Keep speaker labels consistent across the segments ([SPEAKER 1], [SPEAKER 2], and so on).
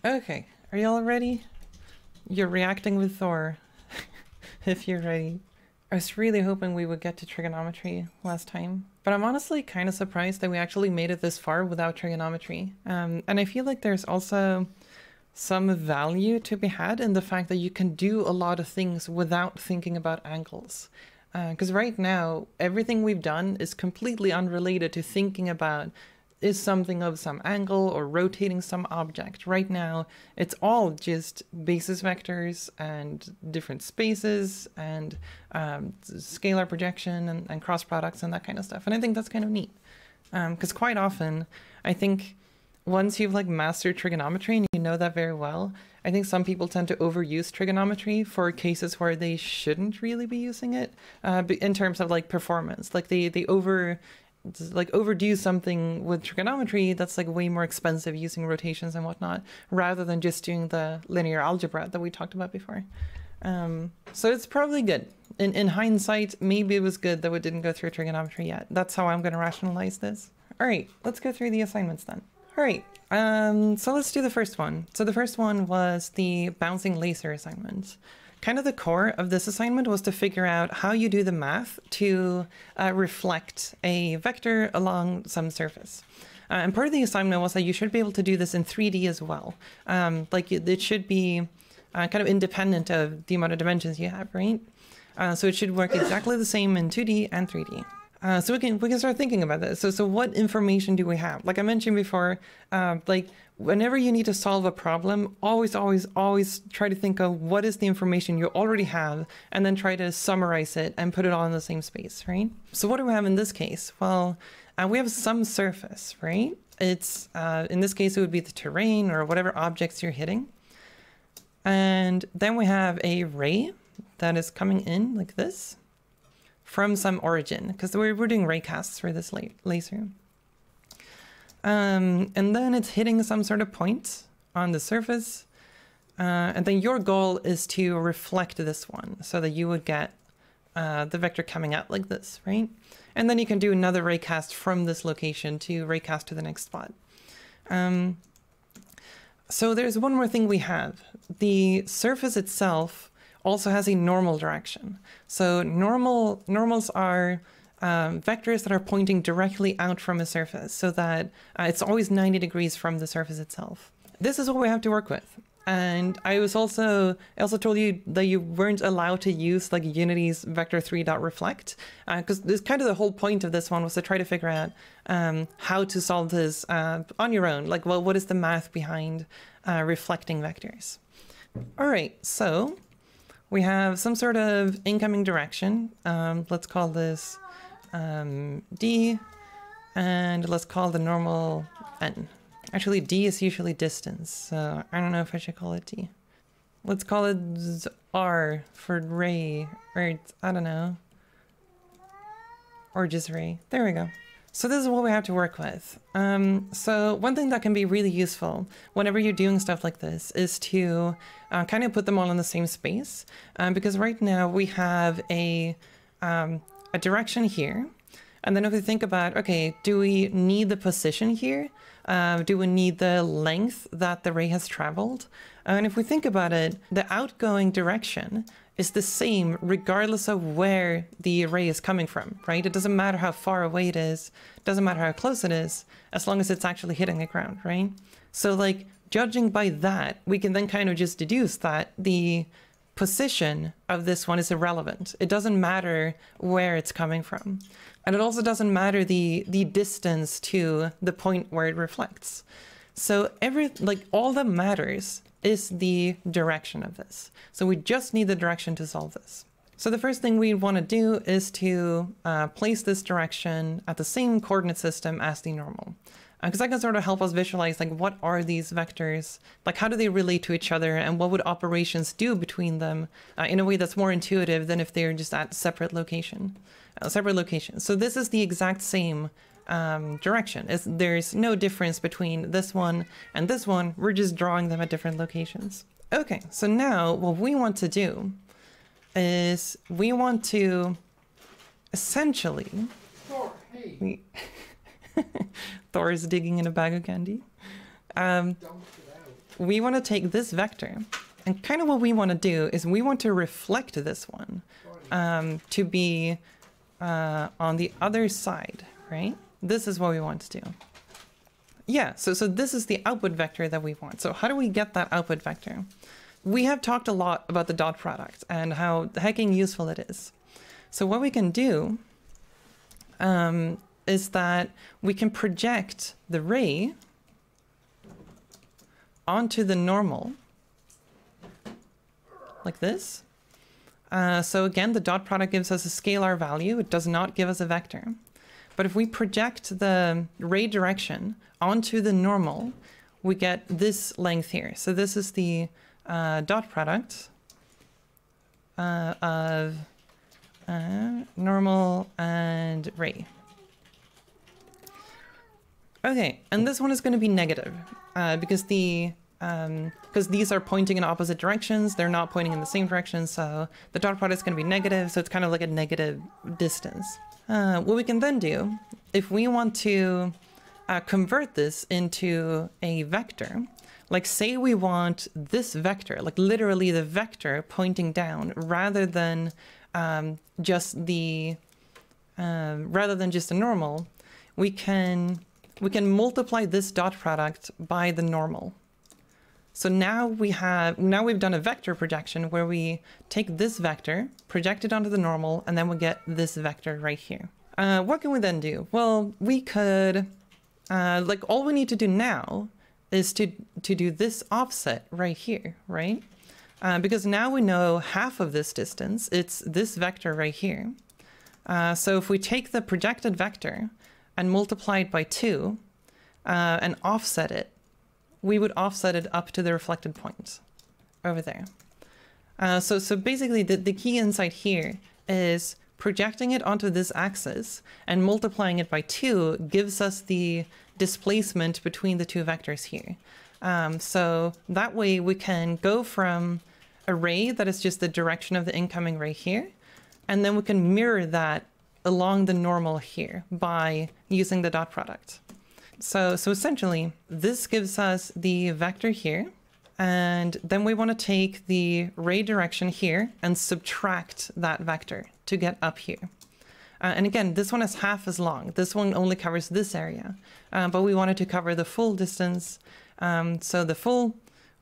[SPEAKER 1] Okay, are y'all ready? You're reacting with Thor, if you're ready. I was really hoping we would get to trigonometry last time, but I'm honestly kind of surprised that we actually made it this far without trigonometry. And I feel like there's also some value to be had in the fact that you can do a lot of things without thinking about angles. Because right now, everything we've done is completely unrelated to thinking about is something of some angle or rotating some object. Right now, it's all just basis vectors and different spaces and scalar projection and cross products and that kind of stuff. And I think that's kind of neat. Because quite often, I think once you've like mastered trigonometry and you know that very well, I think some people tend to overuse trigonometry for cases where they shouldn't really be using it in terms of like performance. Like they overdo something with trigonometry that's like way more expensive using rotations and whatnot, rather than just doing the linear algebra that we talked about before. So it's probably good. In hindsight, maybe it was good that we didn't go through trigonometry yet. That's how I'm going to rationalize this. All right, let's go through the assignments then. All right, so let's do the first one. So the first one was the bouncing laser assignment. Kind of the core of this assignment was to figure out how you do the math to reflect a vector along some surface. And part of the assignment was that you should be able to do this in 3D as well. Like it should be kind of independent of the amount of dimensions you have, right? So it should work exactly the same in 2D and 3D. So we can start thinking about this. So what information do we have? Like I mentioned before, like whenever you need to solve a problem, always try to think of what is the information you already have, and then try to summarize it and put it all in the same space, right? So what do we have in this case? Well, we have some surface, right? It's in this case, it would be the terrain or whatever objects you're hitting. And then we have a ray that is coming in like this from some origin, because we're doing raycasts for this laser. And then it's hitting some sort of point on the surface. And then your goal is to reflect this one so that you would get the vector coming out like this, right? And then you can do another raycast from this location to raycast to the next spot. So there's one more thing we have. The surface itself also has a normal direction. So normals are vectors that are pointing directly out from a surface, so that it's always 90 degrees from the surface itself. This is what we have to work with. And I also told you that you weren't allowed to use like Unity's vector3.reflect, because this kind of the whole point of this one was to try to figure out how to solve this on your own. Like, well, what is the math behind reflecting vectors? All right, so we have some sort of incoming direction. Let's call this D, and let's call the normal N. Actually, D is usually distance, so I don't know if I should call it D. Let's call it R for ray, or I don't know. Or just ray. There we go. So this is what we have to work with. So one thing that can be really useful whenever you're doing stuff like this is to kind of put them all in the same space. Because right now we have a direction here. And then if we think about, okay, do we need the position here? Do we need the length that the ray has traveled? And if we think about it, the outgoing direction is the same regardless of where the ray is coming from, right? It doesn't matter how far away it is, doesn't matter how close it is, as long as it's actually hitting the ground, right? So like judging by that, we can then kind of just deduce that the position of this one is irrelevant. It doesn't matter where it's coming from. And it also doesn't matter the distance to the point where it reflects. So all that matters is the direction of this. So we just need the direction to solve this. So the first thing we want to do is to place this direction at the same coordinate system as the normal. Because that can sort of help us visualize, like, what are these vectors? Like, how do they relate to each other? And what would operations do between them in a way that's more intuitive than if they're just at separate locations. So this is the exact same direction. There's no difference between this one and this one. We're just drawing them at different locations. Okay, so now what we want to do is we want to essentially...
[SPEAKER 2] Oh, hey.
[SPEAKER 1] Thor is digging in a bag of candy.
[SPEAKER 2] Dumped it out.
[SPEAKER 1] we want to take this vector, and kind of what we want to do is we want to reflect this one to be on the other side, right? This is what we want to do. Yeah, so this is the output vector that we want. So how do we get that output vector? We have talked a lot about the dot product and how hecking useful it is. So what we can do is that we can project the ray onto the normal, like this. So again, the dot product gives us a scalar value. It does not give us a vector. But if we project the ray direction onto the normal, we get this length here. So this is the dot product of normal and ray. Okay, and this one is going to be negative because these are pointing in opposite directions. They're not pointing in the same direction, so the dot product is going to be negative, so it's kind of like a negative distance. What we can then do, if we want to convert this into a vector, like say we want this vector, like literally the vector pointing down, rather than just a normal, we can multiply this dot product by the normal. So now we've done a vector projection where we take this vector, project it onto the normal, and then we'll get this vector right here. What can we then do? Well, we could, all we need to do now is to do this offset right here, right? Because now we know half of this distance, it's this vector right here. So if we take the projected vector and multiply it by 2 and offset it, we would offset it up to the reflected point over there. So basically the key insight here is projecting it onto this axis and multiplying it by 2 gives us the displacement between the two vectors here. So that way we can go from a ray that is just the direction of the incoming ray here, and then we can mirror that along the normal here by using the dot product. So essentially, this gives us the vector here, and then we want to take the ray direction here and subtract that vector to get up here. And again, this one is half as long. This one only covers this area, but we wanted to cover the full distance. So the full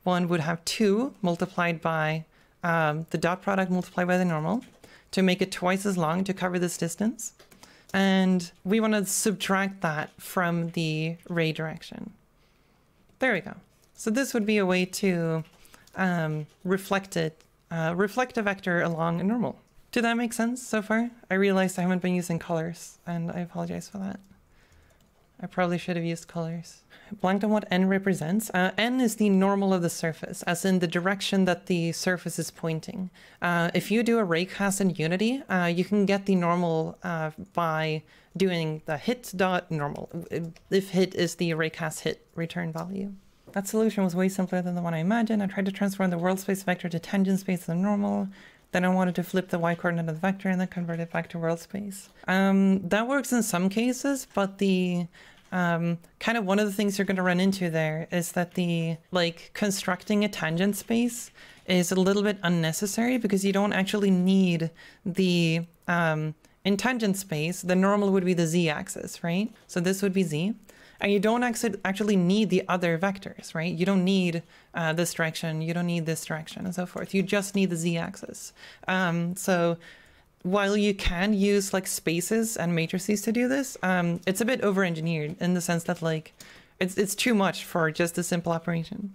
[SPEAKER 1] one would have 2 multiplied by the dot product multiplied by the normal to make it twice as long to cover this distance. And we want to subtract that from the ray direction. There we go. So this would be a way to reflect a vector along a normal. Did that make sense so far? I realized I haven't been using colors, and I apologize for that. I probably should have used colors. Blanked on what n represents. N is the normal of the surface, as in the direction that the surface is pointing. If you do a raycast in Unity, you can get the normal by doing the hit dot normal, if hit is the raycast hit return value. That solution was way simpler than the one I imagined. I tried to transform the world space vector to tangent space of the normal. Then I wanted to flip the y-coordinate of the vector and then convert it back to world space. That works in some cases, but the kind of one of the things you're going to run into there is that the constructing a tangent space is a little bit unnecessary because you don't actually need the in tangent space, the normal would be the z-axis, right? So this would be z. And you don't actually need the other vectors, right? You don't need this direction, you don't need this direction, and so forth. You just need the z-axis. So while you can use spaces and matrices to do this, it's a bit over-engineered in the sense that it's too much for just a simple operation.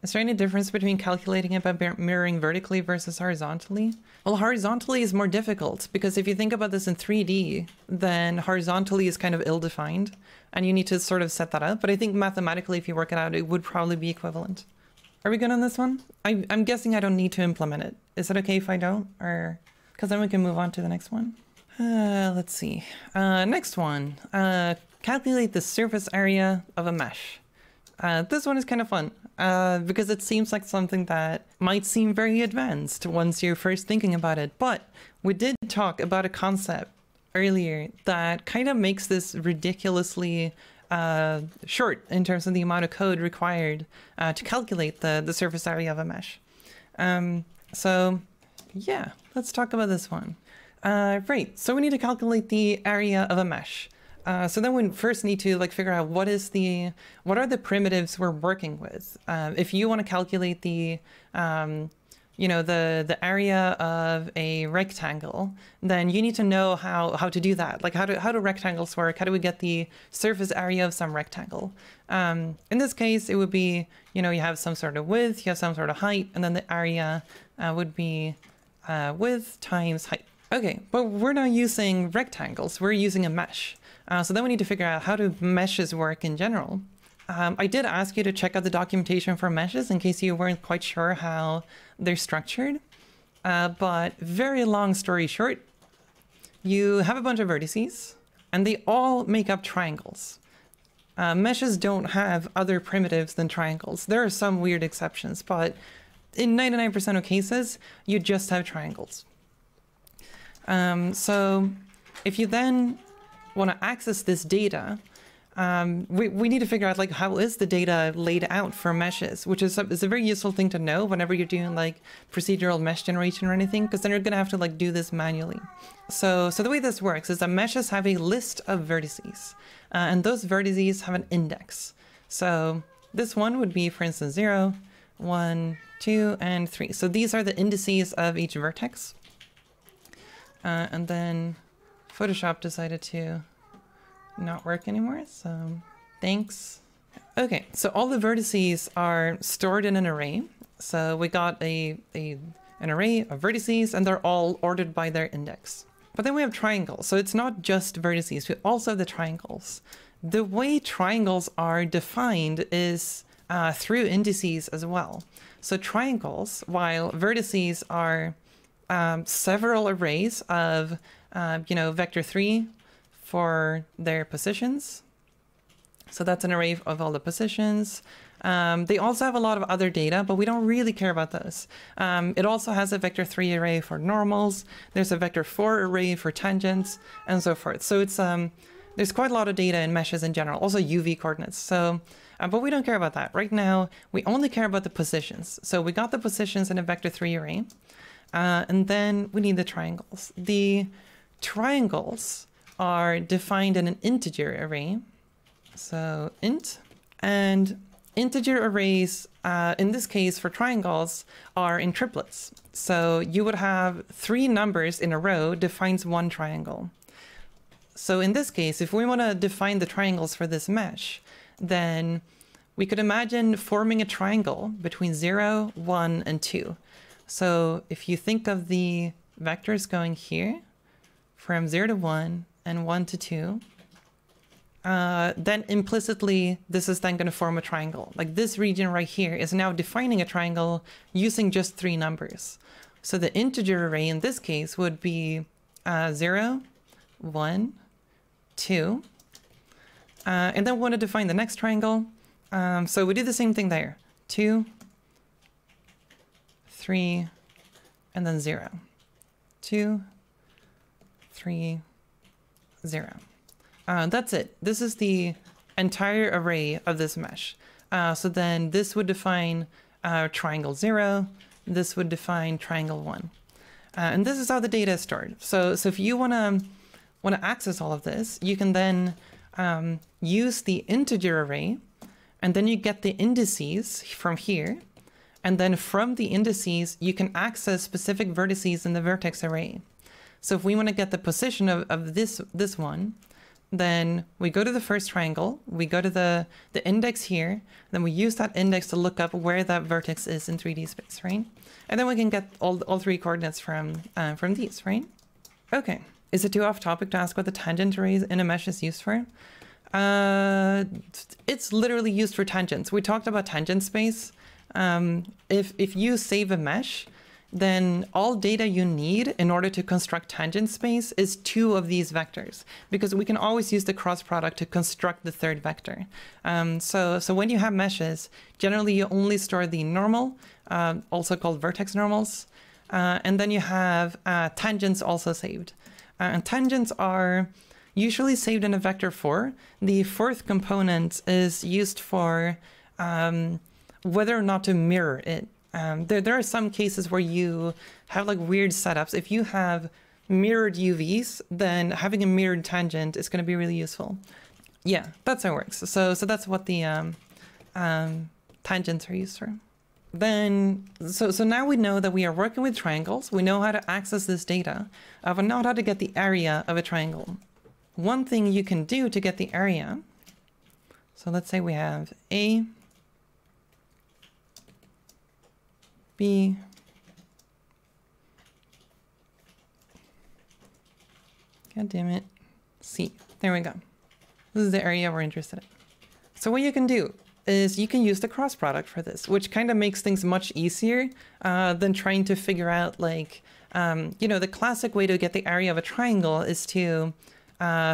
[SPEAKER 1] Is there any difference between calculating it by mirroring vertically versus horizontally? Well, horizontally is more difficult because if you think about this in 3D, then horizontally is kind of ill-defined and you need to sort of set that up. But I think mathematically, if you work it out, it would probably be equivalent. Are we good on this one? I'm guessing I don't need to implement it. Is it okay if I don't? Or because then we can move on to the next one. Let's see. Next one. Calculate the surface area of a mesh. This one is kind of fun because it seems like something that might seem very advanced once you're first thinking about it. But we did talk about a concept earlier that kind of makes this ridiculously short in terms of the amount of code required to calculate the surface area of a mesh. So yeah, let's talk about this one. Right, so we need to calculate the area of a mesh. So then we first need to figure out what are the primitives we're working with. If you want to calculate the the area of a rectangle, then you need to know how to do that. Like how do rectangles work? How do we get the surface area of some rectangle? In this case, it would be, you have some sort of width, you have some sort of height, and then the area would be width times height. Okay, but we're not using rectangles, we're using a mesh. So then we need to figure out how do meshes work in general. I did ask you to check out the documentation for meshes in case you weren't quite sure how they're structured. But very long story short, you have a bunch of vertices and they all make up triangles. Meshes don't have other primitives than triangles. There are some weird exceptions, but in 99% of cases, you just have triangles. So if you then want to access this data, we need to figure out how is the data laid out for meshes, which is a very useful thing to know whenever you're doing procedural mesh generation or anything, because then you're gonna have to do this manually. So the way this works is that meshes have a list of vertices, and those vertices have an index. So this one would be, for instance, 0, 1, 2, and 3. So these are the indices of each vertex. And then Photoshop decided to not work anymore, so thanks. Okay, so all the vertices are stored in an array. So we got an array of vertices and they're all ordered by their index. But then we have triangles, so it's not just vertices, we also have the triangles. The way triangles are defined is through indices as well. So triangles, while vertices are several arrays of vector 3 for their positions. So that's an array of all the positions. They also have a lot of other data, but we don't really care about those. It also has a vector 3 array for normals. There's a vector 4 array for tangents, and so forth. So it's there's quite a lot of data in meshes in general, also UV coordinates. So, but we don't care about that. Right now, we only care about the positions. So we got the positions in a vector 3 array, and then we need the triangles. The triangles are defined in an integer array. So int, and integer arrays, in this case for triangles, are in triplets. So you would have 3 numbers in a row defines one triangle. So in this case, if we want to define the triangles for this mesh, then we could imagine forming a triangle between 0, 1, and 2. So if you think of the vectors going here, from 0 to 1, and 1 to 2, then implicitly this is then going to form a triangle. This region right here is now defining a triangle using just 3 numbers. So the integer array in this case would be 0, 1, 2, and then we want to define the next triangle. So we do the same thing there, 2, 3, and then 0, 2, 3, 0. That's it. This is the entire array of this mesh. So then this would define triangle 0. This would define triangle 1. And this is how the data is stored. So if you want to access all of this, you can then use the integer array, and then you get the indices from here. And then from the indices, you can access specific vertices in the vertex array. So if we want to get the position of this one, then we go to the first triangle, we go to the index here, then we use that index to look up where that vertex is in 3D space, right? And then we can get all 3 coordinates from these, right? Okay. Is it too off topic to ask what the tangent array in a mesh is used for? It's literally used for tangents. We talked about tangent space. If you save a mesh, then all data you need in order to construct tangent space is 2 of these vectors, because we can always use the cross product to construct the 3rd vector. So when you have meshes, generally you only store the normal, also called vertex normals, and then you have tangents also saved. And tangents are usually saved in a vector 4. The fourth component is used for whether or not to mirror it. There are some cases where you have like weird setups. If you have mirrored UVs, then having a mirrored tangent is going to be really useful. Yeah, that's how it works. So that's what the tangents are used for. Then, so now we know that we are working with triangles. We know how to access this data, but not how to get the area of a triangle. One thing you can do to get the area, so let's say we have A, B, God damn it, C. There we go. This is the area we're interested in. So what you can do is you can use the cross product for this, which kind of makes things much easier than trying to figure out like, you know, the classic way to get the area of a triangle is to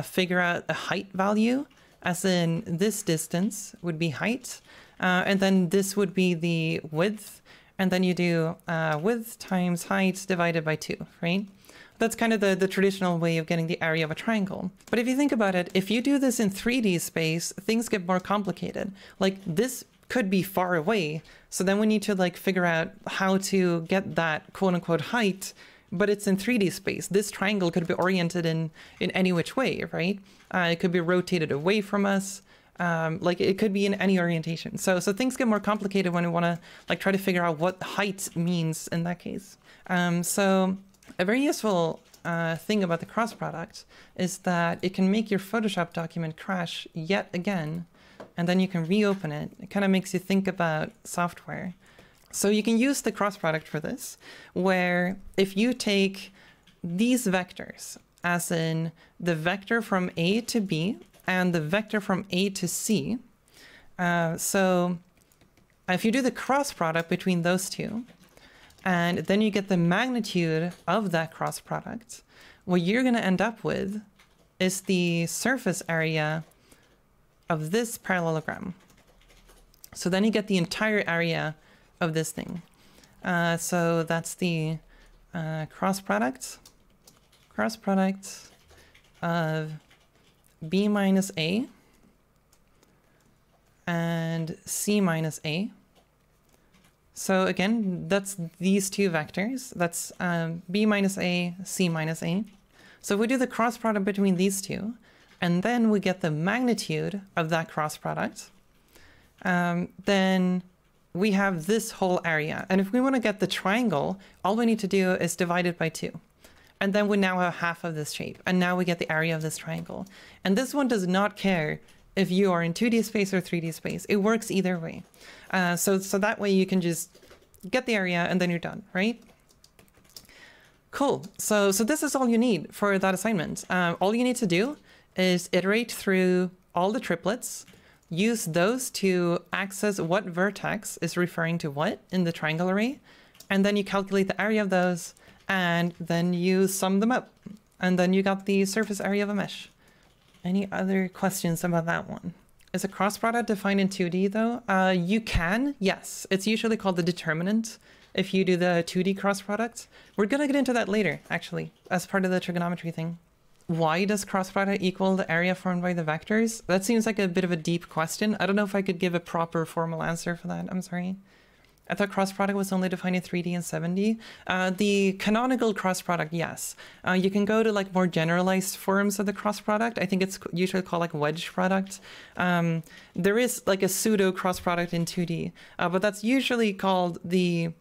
[SPEAKER 1] figure out a height value, as in this distance would be height, and then this would be the width, and then you do width times height divided by 2, right? That's kind of the traditional way of getting the area of a triangle. But if you think about it, if you do this in 3D space, things get more complicated. Like this could be far away. So then we need to like figure out how to get that quote unquote height, but it's in 3D space. This triangle could be oriented in any which way, right? It could be rotated away from us. Like it could be in any orientation. So things get more complicated when we want to like try to figure out what height means in that case. So a very useful thing about the cross product is that it can make your Photoshop document crash yet again, and then you can reopen it. It kind of makes you think about software. So you can use the cross product for this, where if you take these vectors, as in the vector from A to B and the vector from A to C, so if you do the cross product between those two, and then you get the magnitude of that cross product, what you're going to end up with is the surface area of this parallelogram. So then you get the entire area of this thing. So that's the cross product of B minus A and C minus A. So again, that's these two vectors. That's B minus A, C minus A. So if we do the cross product between these two, and then we get the magnitude of that cross product, then we have this whole area. And if we want to get the triangle, all we need to do is divide it by 2. And then we now have half of this shape. And now we get the area of this triangle. And this one does not care if you are in 2D space or 3D space. It works either way. So that way you can just get the area and then you're done, right? Cool. So this is all you need for that assignment. All you need to do is iterate through all the triplets, use those to access what vertex is referring to what in the triangle array, and then you calculate the area of those, and then you sum them up, and then you got the surface area of a mesh. Any other questions about that one? Is a cross product defined in 2D though? You can, yes. It's usually called the determinant if you do the 2D cross product. We're gonna get into that later, actually, as part of the trigonometry thing. Why does cross product equal the area formed by the vectors? That seems like a bit of a deep question. I don't know if I could give a proper formal answer for that. I'm sorry. I thought cross product was only defined in 3D and 7D. The canonical cross product, yes. You can go to like more generalized forms of the cross product. I think it's usually called like wedge product. There is like a pseudo cross product in 2D, but that's usually called the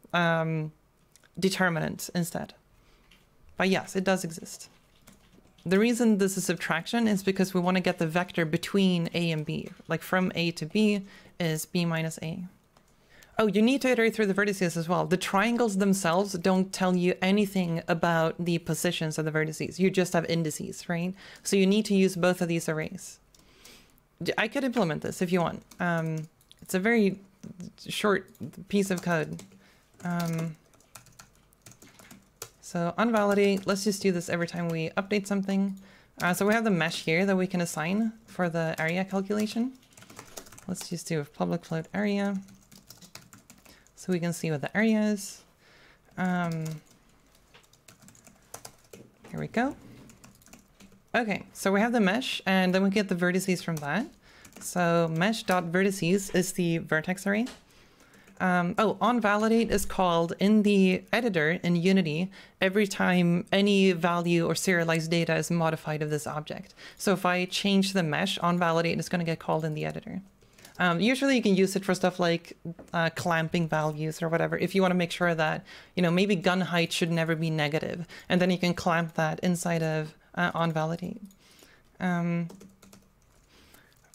[SPEAKER 1] determinant instead. But yes, it does exist. The reason this is subtraction is because we want to get the vector between A and B. Like from A to B is B minus A. Oh, you need to iterate through the vertices as well. The triangles themselves don't tell you anything about the positions of the vertices. You just have indices, right? So you need to use both of these arrays. I could implement this if you want. It's a very short piece of code. So unvalidate, let's just do this every time we update something. So we have the mesh here that we can assign for the area calculation. Let's just do a public float area, so we can see what the area is. Here we go. Okay, so we have the mesh, and then we get the vertices from that. So mesh.vertices is the vertex array. OnValidate is called in the editor in Unity every time any value or serialized data is modified of this object. So if I change the mesh, onValidate is going to get called in the editor. Usually you can use it for stuff like clamping values or whatever, if you want to make sure that, you know, maybe gun height should never be negative, and then you can clamp that inside of onValidate.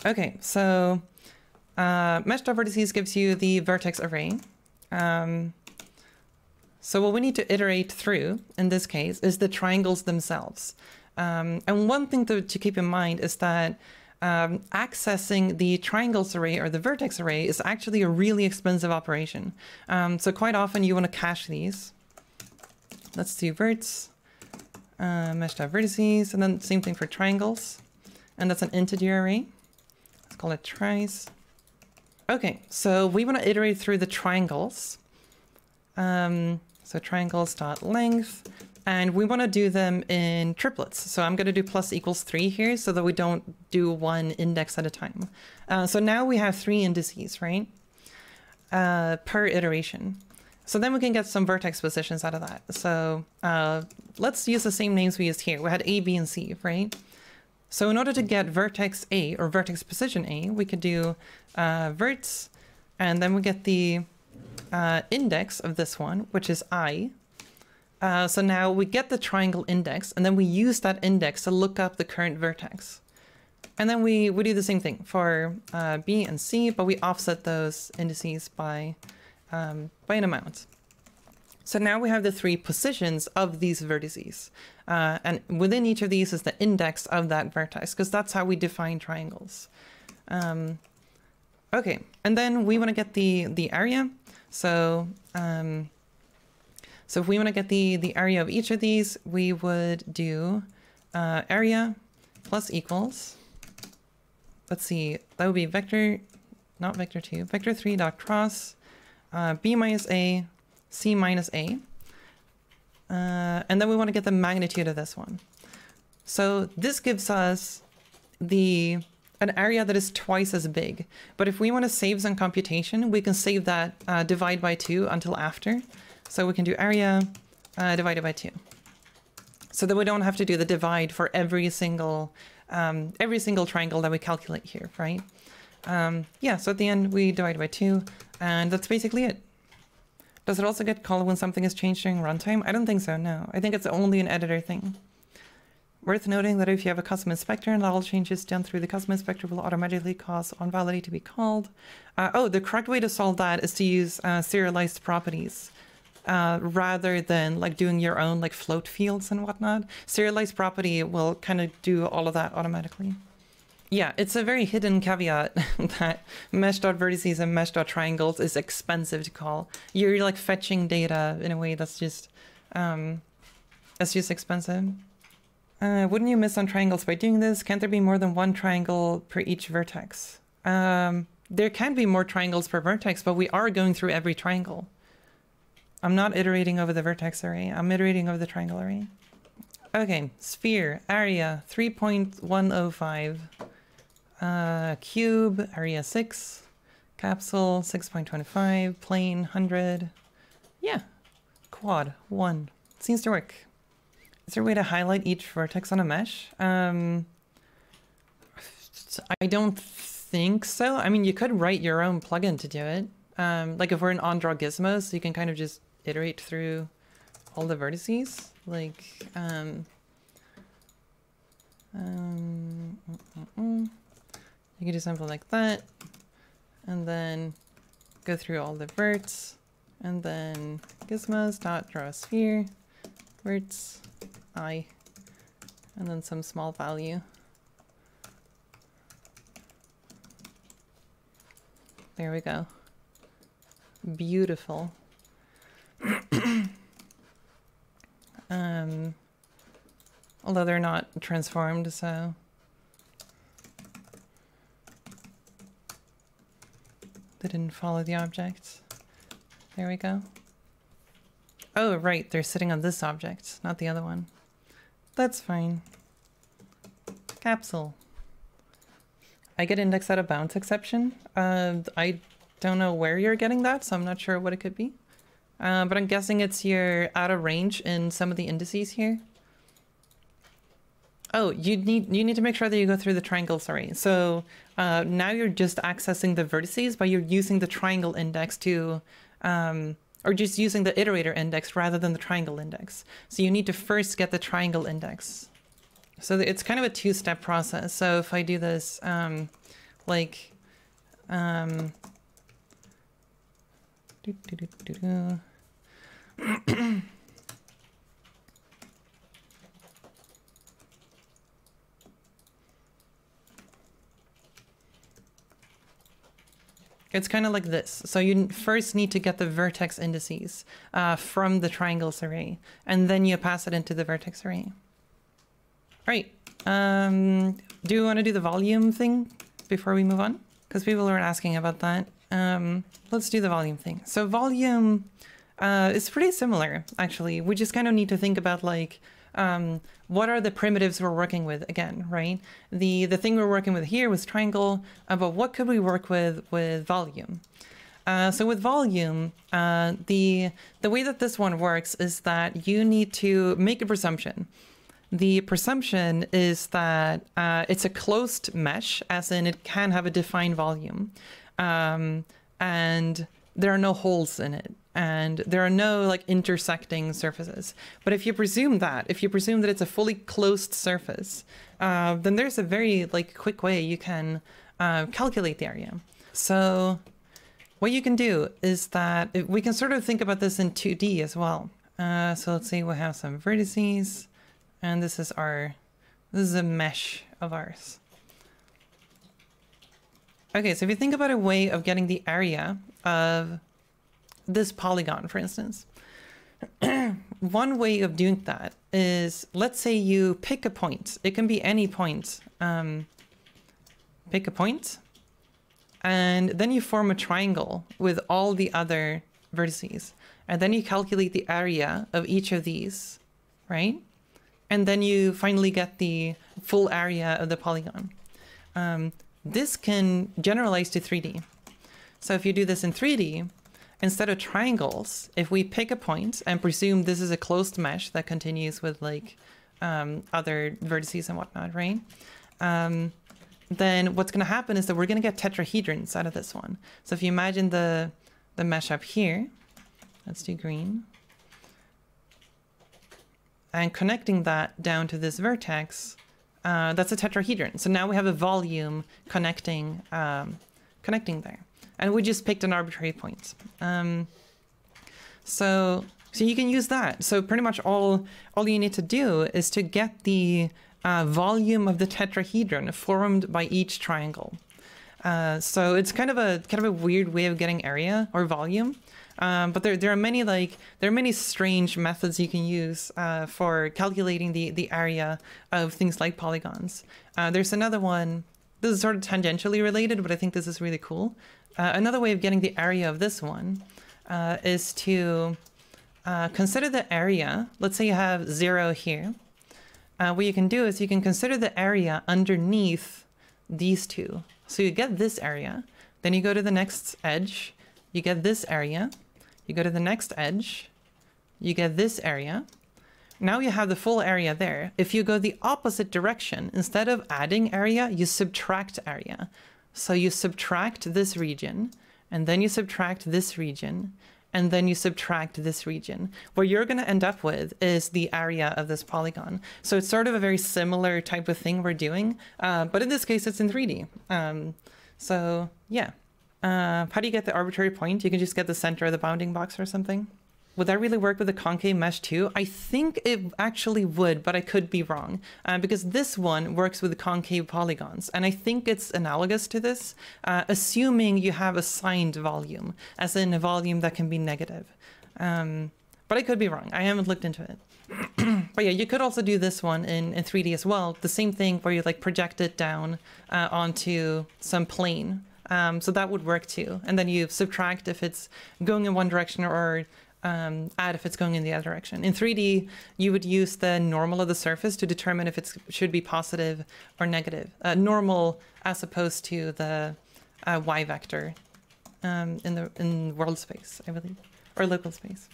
[SPEAKER 1] Okay, so mesh.vertices gives you the vertex array. So what we need to iterate through, in this case, is the triangles themselves. And one thing to keep in mind is that accessing the triangles array or the vertex array is actually a really expensive operation. So quite often you want to cache these. Let's do verts, mesh.vertices, and then same thing for triangles. And that's an integer array. Let's call it tries. Okay, so we want to iterate through the triangles. So triangles.length, and we want to do them in triplets. So I'm going to do plus equals 3 here so that we don't do one index at a time. So now we have 3 indices, right? Per iteration. So then we can get some vertex positions out of that. So let's use the same names we used here. We had A, B, and C, right? So in order to get vertex A or vertex position A, we could do verts, and then we get the index of this one, which is I. So now we get the triangle index, and then we use that index to look up the current vertex. And then we do the same thing for B and C, but we offset those indices by an amount. So now we have the 3 positions of these vertices. And within each of these is the index of that vertex, because that's how we define triangles. Okay, and then we want to get the area. So so if we want to get the area of each of these, we would do area plus equals. Let's see, that would be vector, not vector 2, vector 3 dot cross b minus a, c minus a. And then we want to get the magnitude of this one. So this gives us an area that is twice as big. But if we want to save some computation, we can save that divide by 2 until after. So we can do area divided by 2. So that we don't have to do the divide for every single triangle that we calculate here, right? Yeah, so at the end we divide by 2, and that's basically it. Does it also get called when something is changed during runtime? I don't think so, no. I think it's only an editor thing. Worth noting that if you have a custom inspector and all changes done through the custom inspector will automatically cause onValidate to be called. The correct way to solve that is to use serialized properties rather than like doing your own like float fields and whatnot. Serialized property will kind of do all of that automatically. Yeah, it's a very hidden caveat that mesh.vertices and mesh.triangles is expensive to call. You're like fetching data in a way that's just expensive. Wouldn't you miss on triangles by doing this? Can't there be more than one triangle per each vertex? There can be more triangles per vertex, but we are going through every triangle. I'm not iterating over the vertex array. I'm iterating over the triangle array. Okay, sphere, area 3.105. Cube, area 6. Capsule, 6.25. Plane, 100. Yeah. Quad, 1. Seems to work. Is there a way to highlight each vertex on a mesh? I don't think so. I mean, you could write your own plugin to do it. Like if we're in onDraw gizmos, you can kind of just iterate through all the vertices. Like, you can do something like that, and then go through all the verts, and then gizmos.draw sphere, verts, I, and then some small value. There we go. Beautiful. Although they're not transformed, so they didn't follow the object. There we go. Oh, right, they're sitting on this object, not the other one. That's fine. Capsule. I get index out of bounds exception. I don't know where you're getting that, so I'm not sure what it could be. But I'm guessing it's your out of range in some of the indices here. Oh, you need to make sure that you go through the triangles array. So now you're just accessing the vertices, but you're using the triangle index to, or just using the iterator index rather than the triangle index. So you need to first get the triangle index. So it's kind of a two-step process. So if I do this, it's kind of like this. So you first need to get the vertex indices from the triangles array, and then you pass it into the vertex array. All right. Do you want to do the volume thing before we move on? Because people are asking about that. Let's do the volume thing. So volume is pretty similar, actually. We just kind of need to think about like, what are the primitives we're working with again, right? The thing we're working with here was triangle, but what could we work with volume? So with volume, the way that this one works is that you need to make a presumption. The presumption is that it's a closed mesh, as in it can have a defined volume, and there are no holes in it, and there are no like intersecting surfaces. But if you presume that it's a fully closed surface, then there's a very like quick way you can calculate the area. So what you can do is that we can sort of think about this in 2D as well. So let's say we have some vertices. And this is a mesh of ours. Okay, so if you think about a way of getting the area of this polygon, for instance, one way of doing that is, let's say you pick a point. It can be any point. Pick a point, and then you form a triangle with all the other vertices. And then you calculate the area of each of these, right? And then you finally get the full area of the polygon. This can generalize to 3D. So if you do this in 3D, instead of triangles, if we pick a point and presume this is a closed mesh that continues with like other vertices and whatnot, right? Then what's going to happen is that we're going to get tetrahedrons out of this one. So if you imagine the mesh up here, let's do green. And connecting that down to this vertex, that's a tetrahedron. So now we have a volume connecting there. And we just picked an arbitrary point. So you can use that. So pretty much all you need to do is to get the volume of the tetrahedron formed by each triangle. So it's kind of a weird way of getting area or volume. But there are many strange methods you can use for calculating the area of things like polygons. There's another one. This is sort of tangentially related, but I think this is really cool. Another way of getting the area of this one is to consider the area. Let's say you have 0 here. What you can do is you can consider the area underneath these two. So you get this area, then you go to the next edge, you get this area. You go to the next edge, you get this area. Now you have the full area there. If you go the opposite direction, instead of adding area, you subtract area. So you subtract this region, and then you subtract this region, and then you subtract this region. What you're going to end up with is the area of this polygon. So it's sort of a very similar type of thing we're doing, but in this case, it's in 3D. So yeah. How do you get the arbitrary point? You can just get the center of the bounding box or something. Would that really work with the concave mesh too? I think it actually would, but I could be wrong. Because this one works with concave polygons. And I think it's analogous to this, assuming you have a signed volume, as in a volume that can be negative. But I could be wrong. I haven't looked into it. But yeah, you could also do this one in 3D as well. The same thing where you like project it down onto some plane. So that would work too. And then you subtract if it's going in one direction or add if it's going in the other direction. In 3D, you would use the normal of the surface to determine if it should be positive or negative. Normal as opposed to the y vector in world space, I believe, or local space.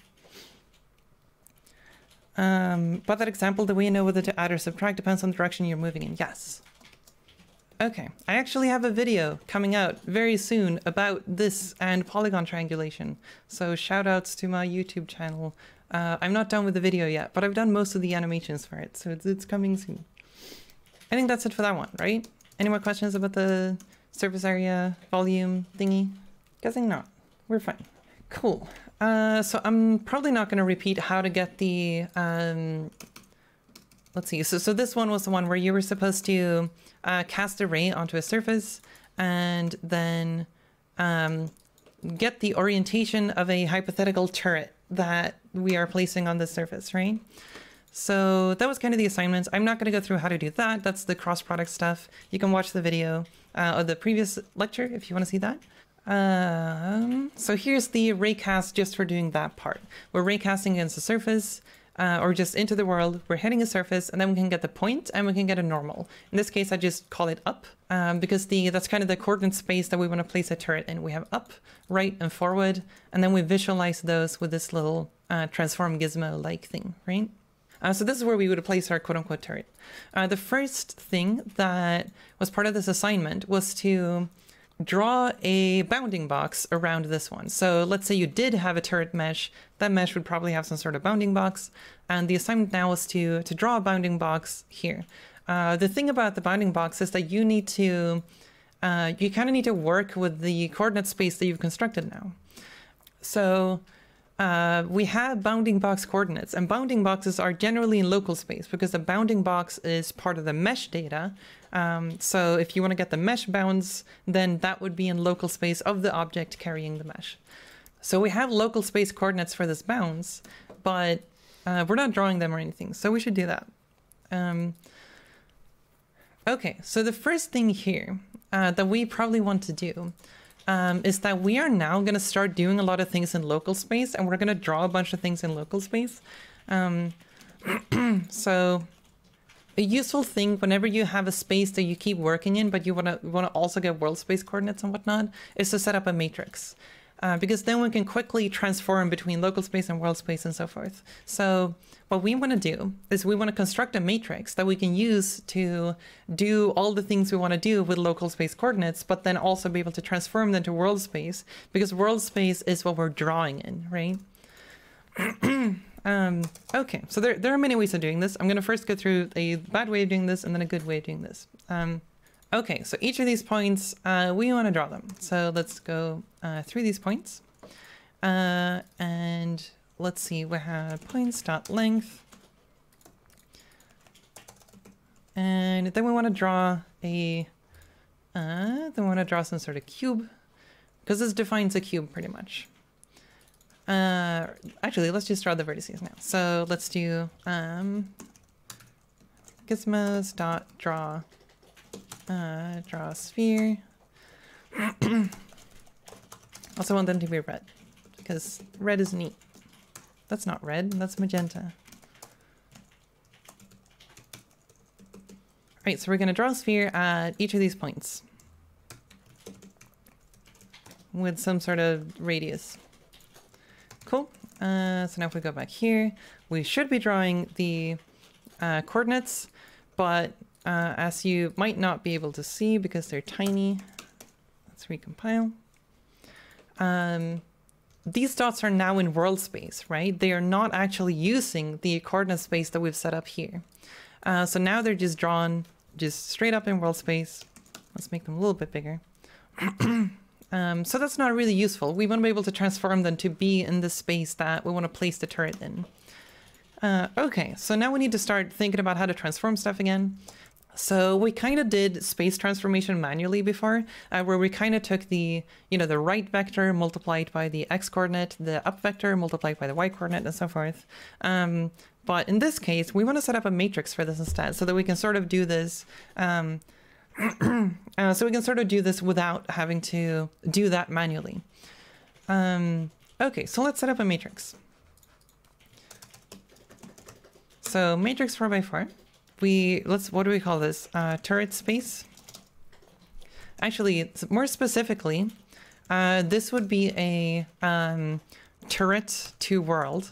[SPEAKER 1] But that example, the way you know whether to add or subtract depends on the direction you're moving in. Yes. Okay, I actually have a video coming out very soon about this and polygon triangulation. So shout outs to my YouTube channel. I'm not done with the video yet, but I've done most of the animations for it, so it's coming soon. I think that's it for that one, right? Any more questions about the surface area, volume thingy? Guessing not. We're fine. Cool. So I'm probably not going to repeat how to get the... let's see. So this one was the one where you were supposed to cast a ray onto a surface and then get the orientation of a hypothetical turret that we are placing on this surface, right? So that was kind of the assignment. I'm not going to go through how to do that. That's the cross product stuff. You can watch the video of the previous lecture if you want to see that. So here's the raycast just for doing that part. We're raycasting against the surface. Or just into the world, we're hitting a surface, and then we can get the point and we can get a normal. In this case, I just call it up because that's kind of the coordinate space that we want to place a turret in. We have up, right, and forward, and then we visualize those with this little transform gizmo-like thing, right? So this is where we would place our quote-unquote turret. The first thing that was part of this assignment was to draw a bounding box around this one. So let's say you did have a turret mesh, that mesh would probably have some sort of bounding box. And the assignment now is to draw a bounding box here. The thing about the bounding box is that you need to, you kind of need to work with the coordinate space that you've constructed now. So we have bounding box coordinates, and bounding boxes are generally in local space because the bounding box is part of the mesh data. So if you want to get the mesh bounds, then that would be in local space of the object carrying the mesh. So we have local space coordinates for this bounds, but we're not drawing them or anything, so we should do that. Okay, so the first thing here that we probably want to do is that we are now going to start doing a lot of things in local space, and we're going to draw a bunch of things in local space. So a useful thing whenever you have a space that you keep working in, but you want to also get world space coordinates and whatnot, is to set up a matrix. Because then we can quickly transform between local space and world space and so forth. So what we want to do is we want to construct a matrix that we can use to do all the things we want to do with local space coordinates, but then also be able to transform them to world space, because world space is what we're drawing in, right? Okay, so there are many ways of doing this. I'm going to first go through a bad way of doing this and then a good way of doing this. Okay, so each of these points, we want to draw them. So let's go through these points. And let's see, we have points.length. And then we want to draw a, then we want to draw some sort of cube, because this defines a cube pretty much. Actually, let's just draw the vertices now. So let's do gizmos.draw draw a sphere. Also want them to be red, because red is neat. That's not red, that's magenta. Alright, so we're going to draw a sphere at each of these points with some sort of radius. Cool. So now if we go back here, we should be drawing the coordinates, but as you might not be able to see because they're tiny, let's recompile. These dots are now in world space, right? They are not actually using the coordinate space that we've set up here. So now they're just drawn just straight up in world space. Let's make them a little bit bigger. So that's not really useful. We want to be able to transform them to be in the space that we want to place the turret in. Okay, so now we need to start thinking about how to transform stuff again. So we kind of did space transformation manually before, where we kind of took the, the right vector multiplied by the x coordinate, the up vector multiplied by the y coordinate, and so forth. But in this case, we want to set up a matrix for this instead, so that we can sort of do this. So we can sort of do this without having to do that manually. Okay, so let's set up a matrix. so matrix 4x4. What do we call this? Turret space. Actually, more specifically, this would be a turret to world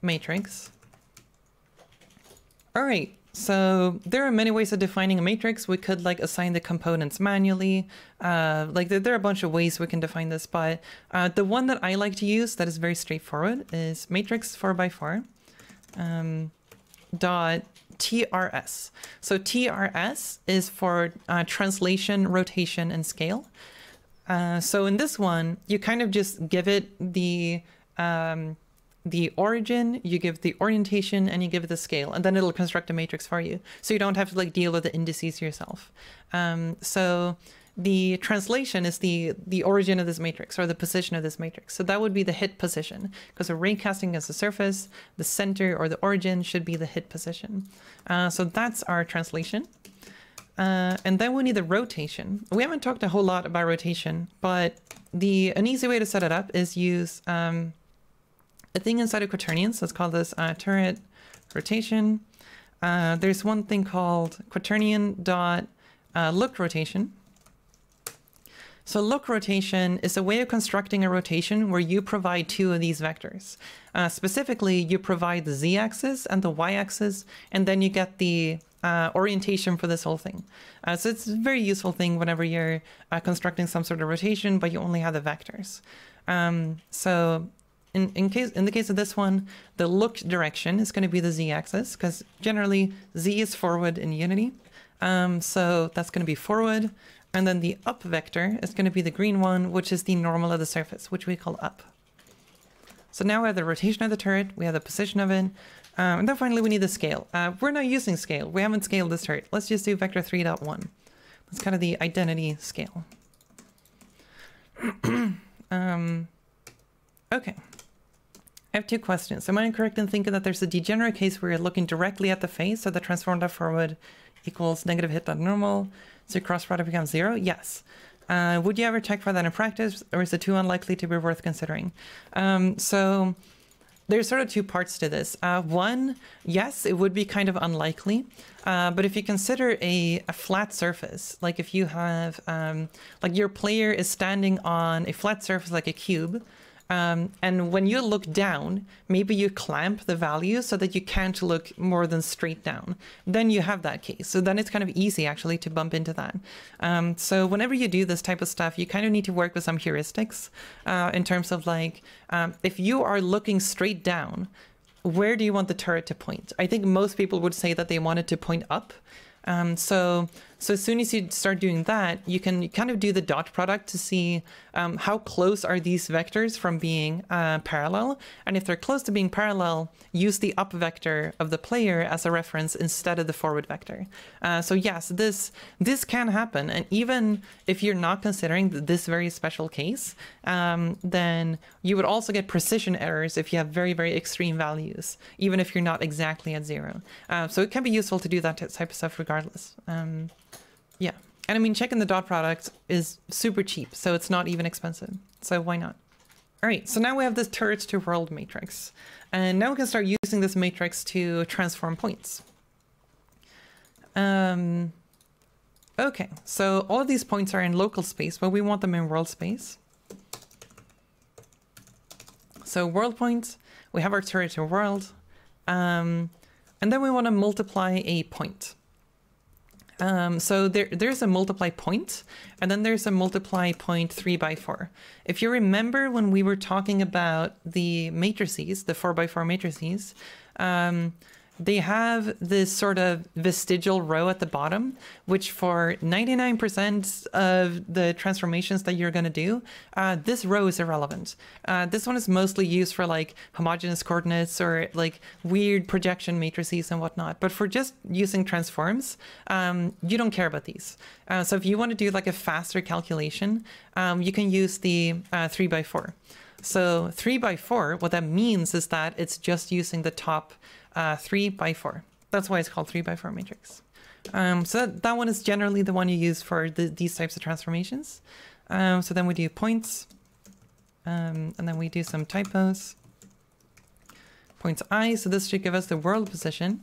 [SPEAKER 1] matrix. All right, so there are many ways of defining a matrix. We could like assign the components manually. Like there are a bunch of ways we can define this, but the one that I like to use that is very straightforward is matrix 4x4 dot TRS. So TRS is for translation, rotation, and scale. So in this one, you kind of just give it the origin, you give the orientation, and you give it the scale, and then it'll construct a matrix for you. So you don't have to like deal with the indices yourself. So the translation is the origin of this matrix, or the position of this matrix. So that would be the hit position, because we're raycasting against the surface, the center or the origin should be the hit position. So that's our translation. And then we need the rotation. We haven't talked a whole lot about rotation, but an easy way to set it up is use a thing inside of quaternions. Let's call this turret rotation. There's one thing called quaternion dot look rotation. So look rotation is a way of constructing a rotation where you provide two of these vectors. Specifically, you provide the z-axis and the y-axis, and then you get the orientation for this whole thing. So it's a very useful thing whenever you're constructing some sort of rotation, but you only have the vectors. So in the case of this one, the look direction is going to be the z-axis, because generally z is forward in Unity. So that's going to be forward. And then the up vector is going to be the green one, which is the normal of the surface, which we call up. So now we have the rotation of the turret, we have the position of it, and then finally we need the scale. We're not using scale. We haven't scaled this turret. Let's just do vector 3.1. That's kind of the identity scale. Okay. I have two questions. Am I incorrect in thinking that there's a degenerate case where you're looking directly at the face, so the transform.forward equals negative hit.normal, so your cross product becomes 0? Yes. Would you ever check for that in practice, or is it too unlikely to be worth considering? So there's sort of two parts to this. One, yes, it would be kind of unlikely, but if you consider a flat surface, like if you have, like your player is standing on a flat surface like a cube, and when you look down, maybe you clamp the value so that you can't look more than straight down. Then you have that case. So then it's kind of easy actually to bump into that. So whenever you do this type of stuff, you kind of need to work with some heuristics in terms of like, if you are looking straight down, where do you want the turret to point? I think most people would say that they want it to point up. So as soon as you start doing that, you can kind of do the dot product to see how close are these vectors from being parallel. And if they're close to being parallel, use the up vector of the player as a reference instead of the forward vector. So yes, this can happen. And even if you're not considering this very special case, then you would also get precision errors if you have very, very extreme values, even if you're not exactly at 0. So it can be useful to do that type of stuff regardless. Yeah, and I mean, checking the dot product is super cheap, so it's not even expensive. So why not? All right, so now we have this turret to world matrix. And now we can start using this matrix to transform points. Okay, so all of these points are in local space, but we want them in world space. So world points, we have our turret to world. And then we want to multiply a point. So there's a multiply point, and then there's a multiply point 3x4. If you remember when we were talking about the matrices, the 4x4 matrices, they have this sort of vestigial row at the bottom, which for 99% of the transformations that you're going to do, this row is irrelevant. This one is mostly used for like homogeneous coordinates or like weird projection matrices and whatnot. But for just using transforms, you don't care about these. So if you want to do like a faster calculation, you can use the 3x4. So 3x4, what that means is that it's just using the top 3x4. That's why it's called 3x4 matrix. So that one is generally the one you use for these types of transformations. So then we do points, and then we do some typos. points I, so this should give us the world position.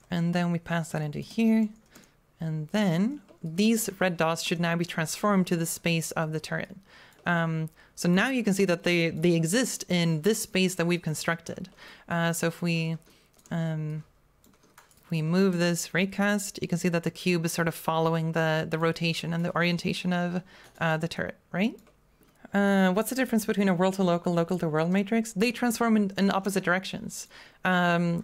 [SPEAKER 1] And then we pass that into here. And then these red dots should now be transformed to the space of the turret. So now you can see that they exist in this space that we've constructed. So if we move this raycast, you can see that the cube is sort of following the rotation and the orientation of the turret, right? What's the difference between a world to local, local to world matrix? They transform in opposite directions.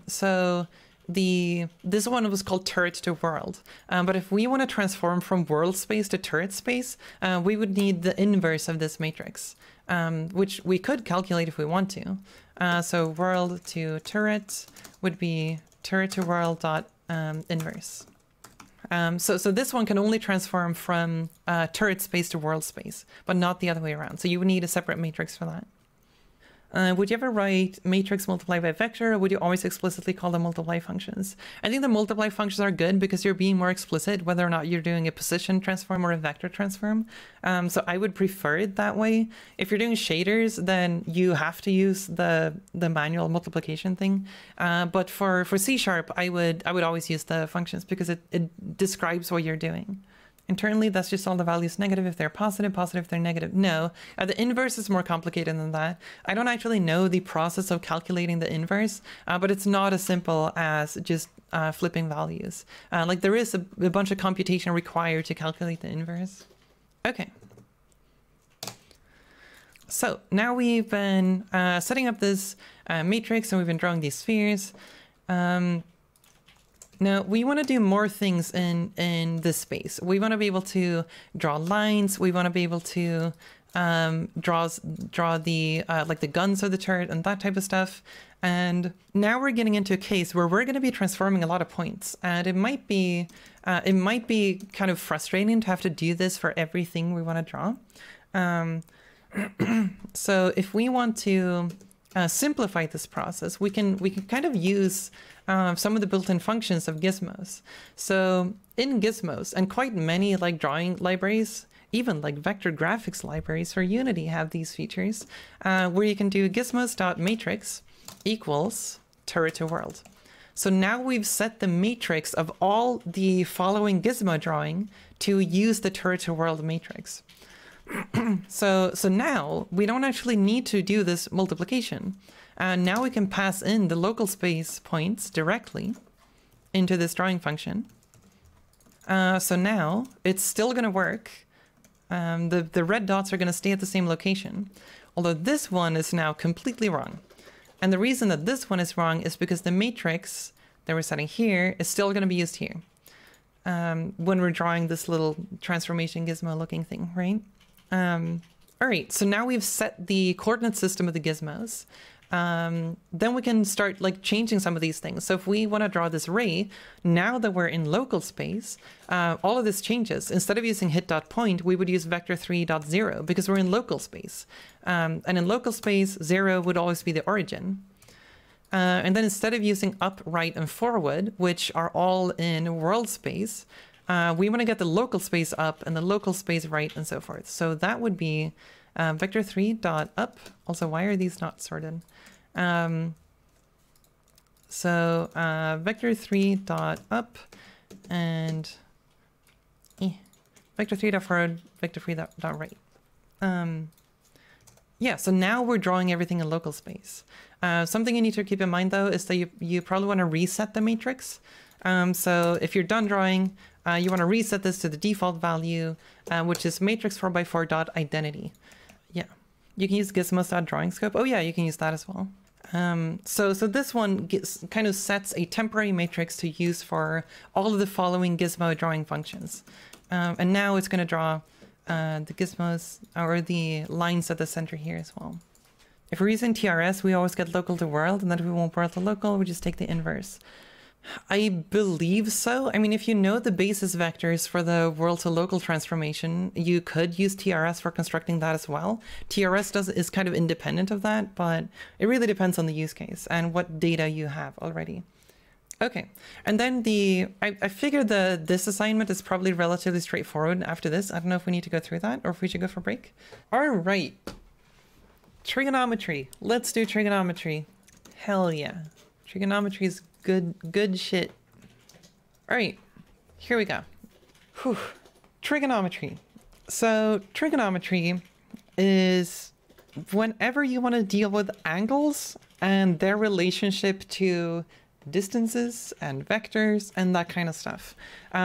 [SPEAKER 1] So this one was called turret to world. But if we want to transform from world space to turret space, we would need the inverse of this matrix, which we could calculate if we want to. So world to turret would be turret to world dot inverse. So this one can only transform from turret space to world space, but not the other way around. So you would need a separate matrix for that. Would you ever write matrix multiplied by vector, or would you always explicitly call them multiply functions? I think the multiply functions are good because you're being more explicit whether or not you're doing a position transform or a vector transform. So I would prefer it that way. If you're doing shaders, then you have to use the manual multiplication thing. But for C#, I would always use the functions because it describes what you're doing. Internally, that's just all the values negative if they're positive, positive if they're negative. No, the inverse is more complicated than that. I don't actually know the process of calculating the inverse, but it's not as simple as just flipping values. Like there is a bunch of computation required to calculate the inverse. Okay. So now we've been setting up this matrix and we've been drawing these spheres. Now, we want to do more things in this space. We want to be able to draw lines. We want to be able to draw the like the guns of the turret and that type of stuff. And now we're getting into a case where we're going to be transforming a lot of points. And it might be kind of frustrating to have to do this for everything we want to draw. So if we want to simplify this process, we can kind of use some of the built-in functions of gizmos. So in gizmos, and quite many like drawing libraries, even like vector graphics libraries for Unity have these features, where you can do gizmos.matrix equals turret to world. So now we've set the matrix of all the following gizmo drawing to use the turret to world matrix. So now we don't actually need to do this multiplication. Now we can pass in the local space points directly into this drawing function. So now it's still going to work. The red dots are going to stay at the same location, although this one is now completely wrong. And the reason that this one is wrong is because the matrix that we're setting here is still going to be used here when we're drawing this little transformation gizmo looking thing, right? All right, so now we've set the coordinate system of the gizmos. Then we can start like changing some of these things. So if we want to draw this ray, now that we're in local space, all of this changes. Instead of using hit.point, we would use vector3.0 because we're in local space. And in local space, 0 would always be the origin. And then instead of using up, right, and forward, which are all in world space, we want to get the local space up and the local space right and so forth. So that would be vector3.up. Also, why are these not sorted? So vector3.up and vector3.forward, vector3.right. Yeah, so now we're drawing everything in local space. Something you need to keep in mind, though, is that you probably want to reset the matrix. So if you're done drawing, you want to reset this to the default value, which is matrix 4x4.identity. Yeah, you can use gizmos.drawingScope. Oh yeah, you can use that as well. So this one kind of sets a temporary matrix to use for all of the following gizmo drawing functions. And now it's going to draw the gizmos or the lines at the center here as well. If we're using TRS, we always get local to world, and then if we want world to local, we just take the inverse. I believe so. I mean, if you know the basis vectors for the world to local transformation, you could use TRS for constructing that as well. TRS is kind of independent of that, but it really depends on the use case and what data you have already. Okay, and then I figured this assignment is probably relatively straightforward after this. I don't know if we need to go through that or if we should go for break. All right, trigonometry. Let's do trigonometry. Hell yeah. Trigonometry is good shit. All right, here we go. Whew. Trigonometry. So trigonometry is whenever you want to deal with angles and their relationship to distances and vectors and that kind of stuff.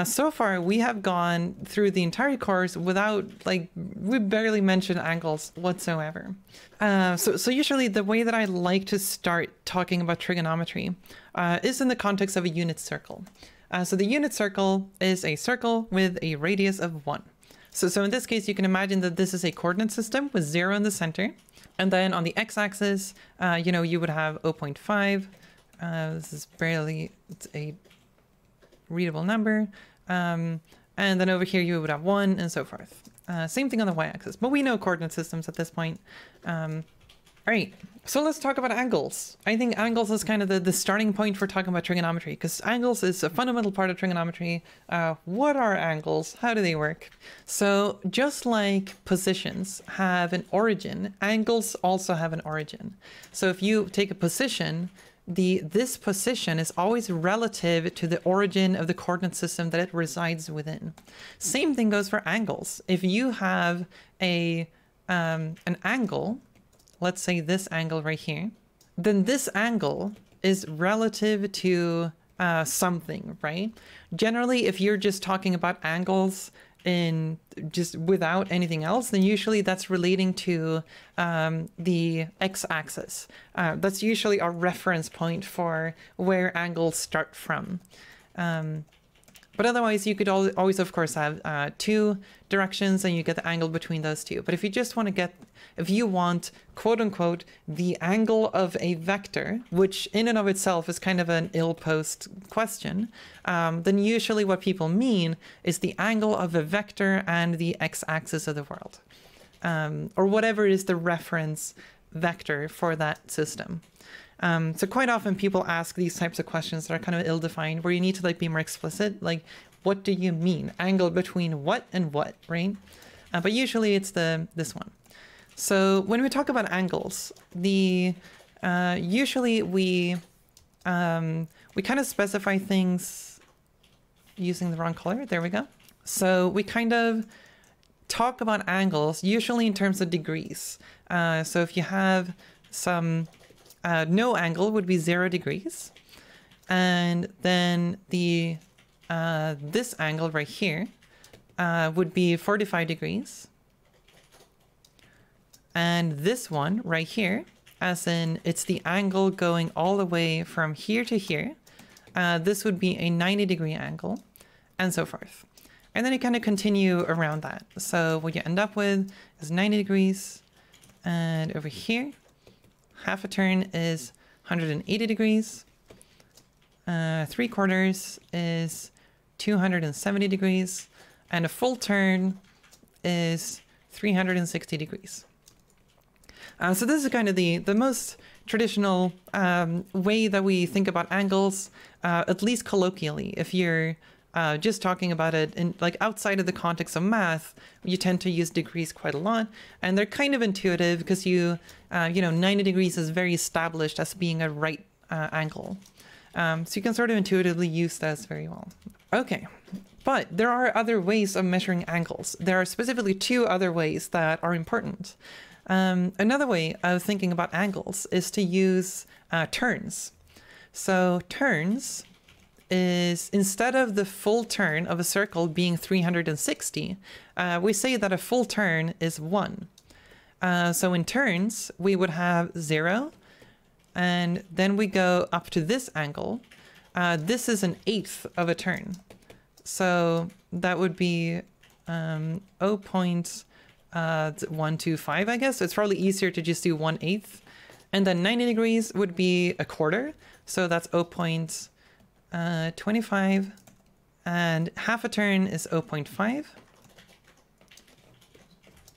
[SPEAKER 1] So far, we have gone through the entire course without, like, we barely mentioned angles whatsoever. So usually the way that I like to start talking about trigonometry is in the context of a unit circle. So the unit circle is a circle with a radius of 1. So in this case, you can imagine that this is a coordinate system with 0 in the center. And then on the x-axis, you would have 0.5. This is barely, it's a readable number. And then over here, you would have 1 and so forth. Same thing on the y-axis, but we know coordinate systems at this point. All right, so let's talk about angles. I think angles is kind of the starting point for talking about trigonometry, because angles is a fundamental part of trigonometry. What are angles? How do they work? So just like positions have an origin, angles also have an origin. So if you take a position, this position is always relative to the origin of the coordinate system that it resides within. Same thing goes for angles. If you have an angle, let's say this angle right here, then this angle is relative to something, right? Generally, if you're just talking about angles in just without anything else, then usually that's relating to the x-axis. That's usually our reference point for where angles start from. But otherwise, you could always, of course, have two directions and you get the angle between those two. But if you just want to get, if you want, quote unquote, the angle of a vector, which in and of itself is kind of an ill-posed question, then usually what people mean is the angle of a vector and the x-axis of the world, or whatever is the reference vector for that system. So quite often people ask these types of questions that are kind of ill-defined, where you need to like be more explicit, like, what do you mean? Angle between what and what, right? But usually it's this one. So when we talk about angles, usually we kind of specify things using the wrong color. There we go. So we kind of talk about angles usually in terms of degrees. So if you have some no angle would be 0 degrees, and then this angle right here would be 45 degrees, and this one right here, as in it's the angle going all the way from here to here, this would be a 90-degree angle, and so forth. And then you kind of continue around that. So what you end up with is 90 degrees, and over here half a turn is 180 degrees. 3/4 is 270 degrees. And a full turn is 360 degrees. So this is kind of the most traditional way that we think about angles, at least colloquially. If you're just talking about it in like outside of the context of math, you tend to use degrees quite a lot, and they're kind of intuitive because you know, 90 degrees is very established as being a right angle. So you can sort of intuitively use this very well. Okay, but there are other ways of measuring angles. There are specifically 2 other ways that are important. Another way of thinking about angles is to use turns. So turns is, instead of the full turn of a circle being 360, we say that a full turn is 1. So in turns, we would have 0, and then we go up to this angle. This is 1/8 of a turn. So that would be 0.125, I guess. It's probably easier to just do 1/8. And then 90 degrees would be 1/4. So that's 0.25, and half a turn is 0.5,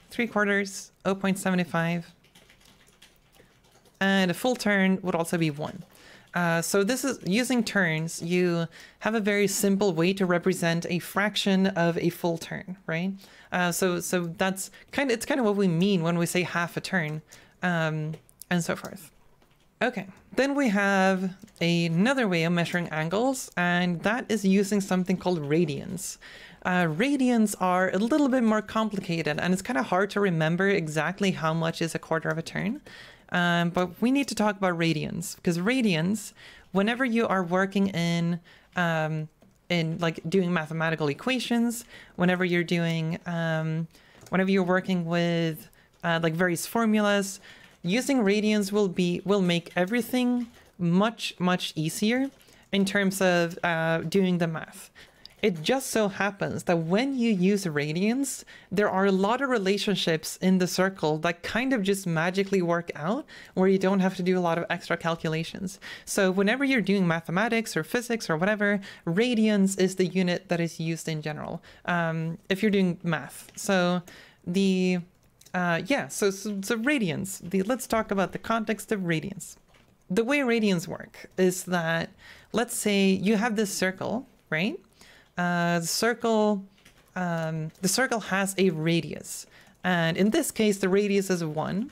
[SPEAKER 1] 3/4, 0.75, and a full turn would also be 1. So this is, using turns, you have a very simple way to represent a fraction of a full turn, right? So that's it's kind of what we mean when we say half a turn, and so forth. Okay, then we have another way of measuring angles, and that is using something called radians. Radians are a little bit more complicated, and it's kind of hard to remember exactly how much is a quarter of a turn. But we need to talk about radians, because radians, whenever you are working in like doing mathematical equations, whenever you're doing, whenever you're working with like various formulas, using radians will make everything much easier in terms of doing the math. It just so happens that when you use radians, there are a lot of relationships in the circle that kind of just magically work out, where you don't have to do a lot of extra calculations. So whenever you're doing mathematics or physics or whatever, radians is the unit that is used in general, if you're doing math. So the so radians, let's talk about the context of radians. The way radians work is that, let's say you have this circle, right? The circle has a radius, and in this case the radius is 1.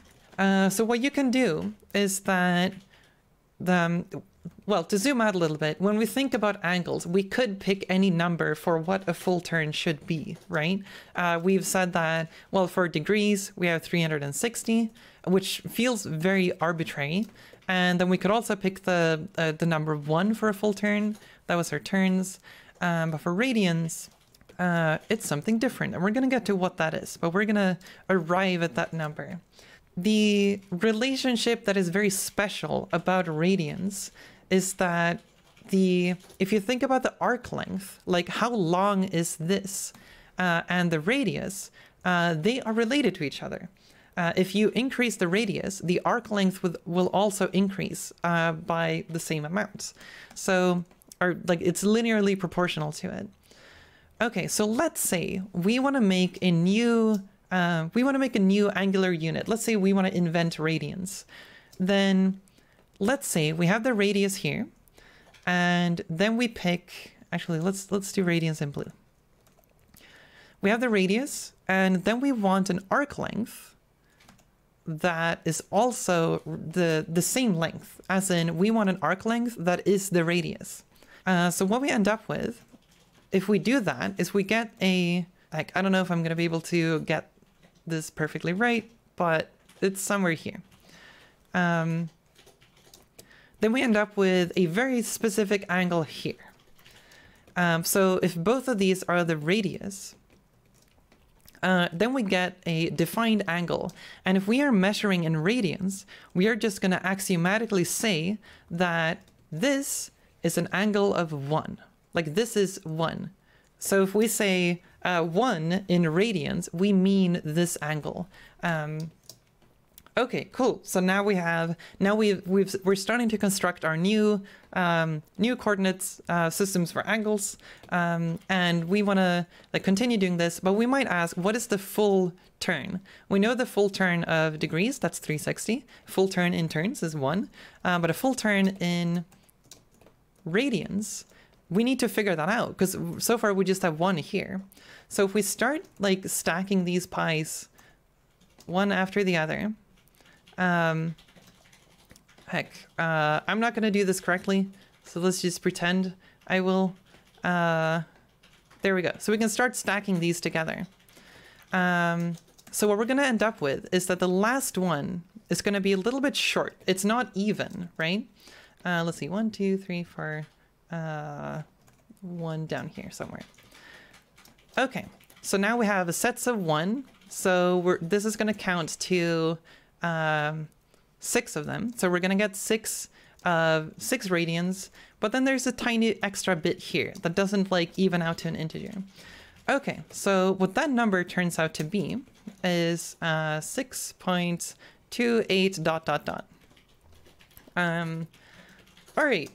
[SPEAKER 1] So what you can do is that well, to zoom out a little bit, when we think about angles, we could pick any number for what a full turn should be, right? We've said that, well, for degrees we have 360, which feels very arbitrary. And then we could also pick the number 1 for a full turn. That was our turns. But for radians, it's something different, and we're going to get to what that is, but we're going to arrive at that number. The relationship that is very special about radians is that if you think about the arc length, like how long is this, and the radius, they are related to each other. If you increase the radius, the arc length will also increase by the same amount. So, or like it's linearly proportional to it. Okay, so let's say we want to make a new angular unit. Let's say we want to invent radians. Then let's say we have the radius here, and then we pick, actually let's do radians in blue. We have the radius, and then we want an arc length that is also the same length, as in we want an arc length that is the radius. So what we end up with, if we do that, is we get I don't know if I'm going to be able to get this perfectly right, but it's somewhere here. Then we end up with a very specific angle here. So if both of these are the radius, then we get a defined angle. And if we are measuring in radians, we are just going to axiomatically say that this is an angle of 1. Like this is 1. So if we say 1 in radians, we mean this angle. Okay, cool. So now we're starting to construct our new coordinates systems for angles, and we want to like continue doing this. But we might ask, what is the full turn? We know the full turn of degrees, that's 360. Full turn in turns is 1, but a full turn in radians, we need to figure that out, because so far we just have 1 here. So if we start like stacking these pies one after the other, I'm not going to do this correctly, so let's just pretend I will. There we go. So we can start stacking these together. So what we're going to end up with is that the last one is going to be a little bit short. It's not even, right? Let's see, 1, 2, 3, 4, 1 down here somewhere. Okay, so now we have a sets of 1. So this is going to count to 6 of them. So we're going to get 6 radians, but then there's a tiny extra bit here that doesn't like even out to an integer. Okay, so what that number turns out to be is 6.28 ... All right,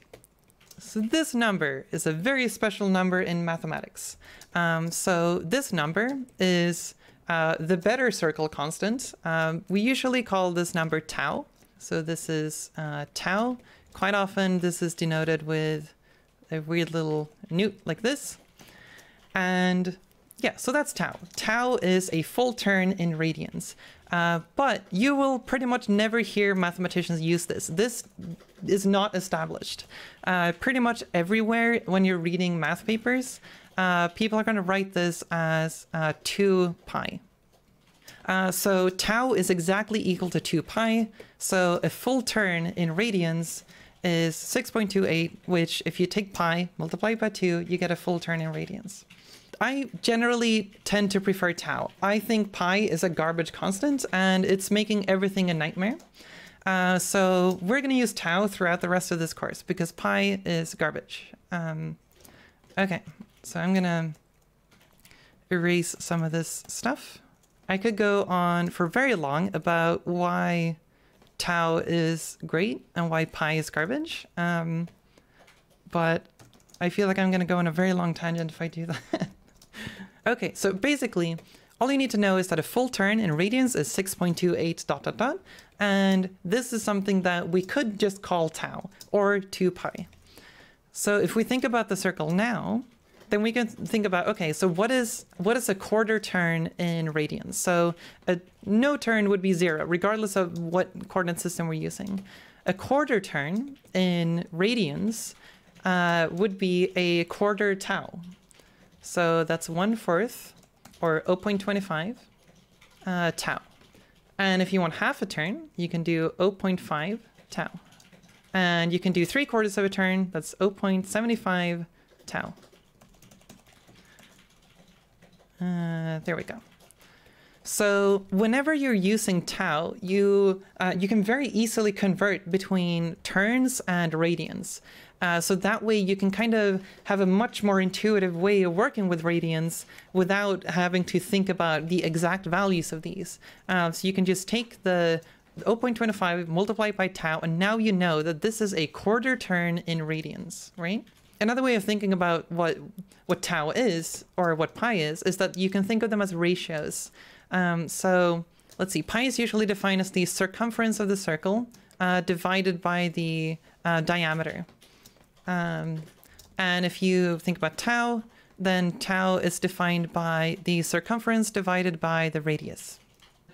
[SPEAKER 1] so this number is a very special number in mathematics. So this number is the better circle constant. We usually call this number tau. So this is tau. Quite often this is denoted with a weird little newt like this. And yeah, so that's tau. Tau is a full turn in radians. But you will pretty much never hear mathematicians use this. This is not established. Pretty much everywhere when you're reading math papers, people are going to write this as 2 pi. So tau is exactly equal to 2 pi. So a full turn in radians is 6.28, which if you take pi, multiply by 2, you get a full turn in radians. I generally tend to prefer tau. I think pi is a garbage constant and it's making everything a nightmare. So we're going to use tau throughout the rest of this course because pi is garbage. Okay, so I'm going to erase some of this stuff. I could go on for very long about why tau is great and why pi is garbage. But I feel like I'm going to go on a very long tangent if I do that. Okay, so basically, all you need to know is that a full turn in radians is 6.28 ... And this is something that we could just call tau, or 2 pi. So if we think about the circle now, then we can think about, okay, so what is a quarter turn in radians? So no turn would be 0, regardless of what coordinate system we're using. A quarter turn in radians would be a quarter tau. So that's 1/4, or 0.25 tau. And if you want half a turn, you can do 0.5 tau. And you can do 3/4 of a turn, that's 0.75 tau. There we go. So whenever you're using tau, you can very easily convert between turns and radians. So that way you can kind of have a much more intuitive way of working with radians without having to think about the exact values of these. So you can just take the 0.25, multiply by tau, and now you know that this is a quarter turn in radians, right? Another way of thinking about what tau is, or what pi is that you can think of them as ratios. So let's see, pi is usually defined as the circumference of the circle divided by the diameter. And if you think about tau, then tau is defined by the circumference divided by the radius.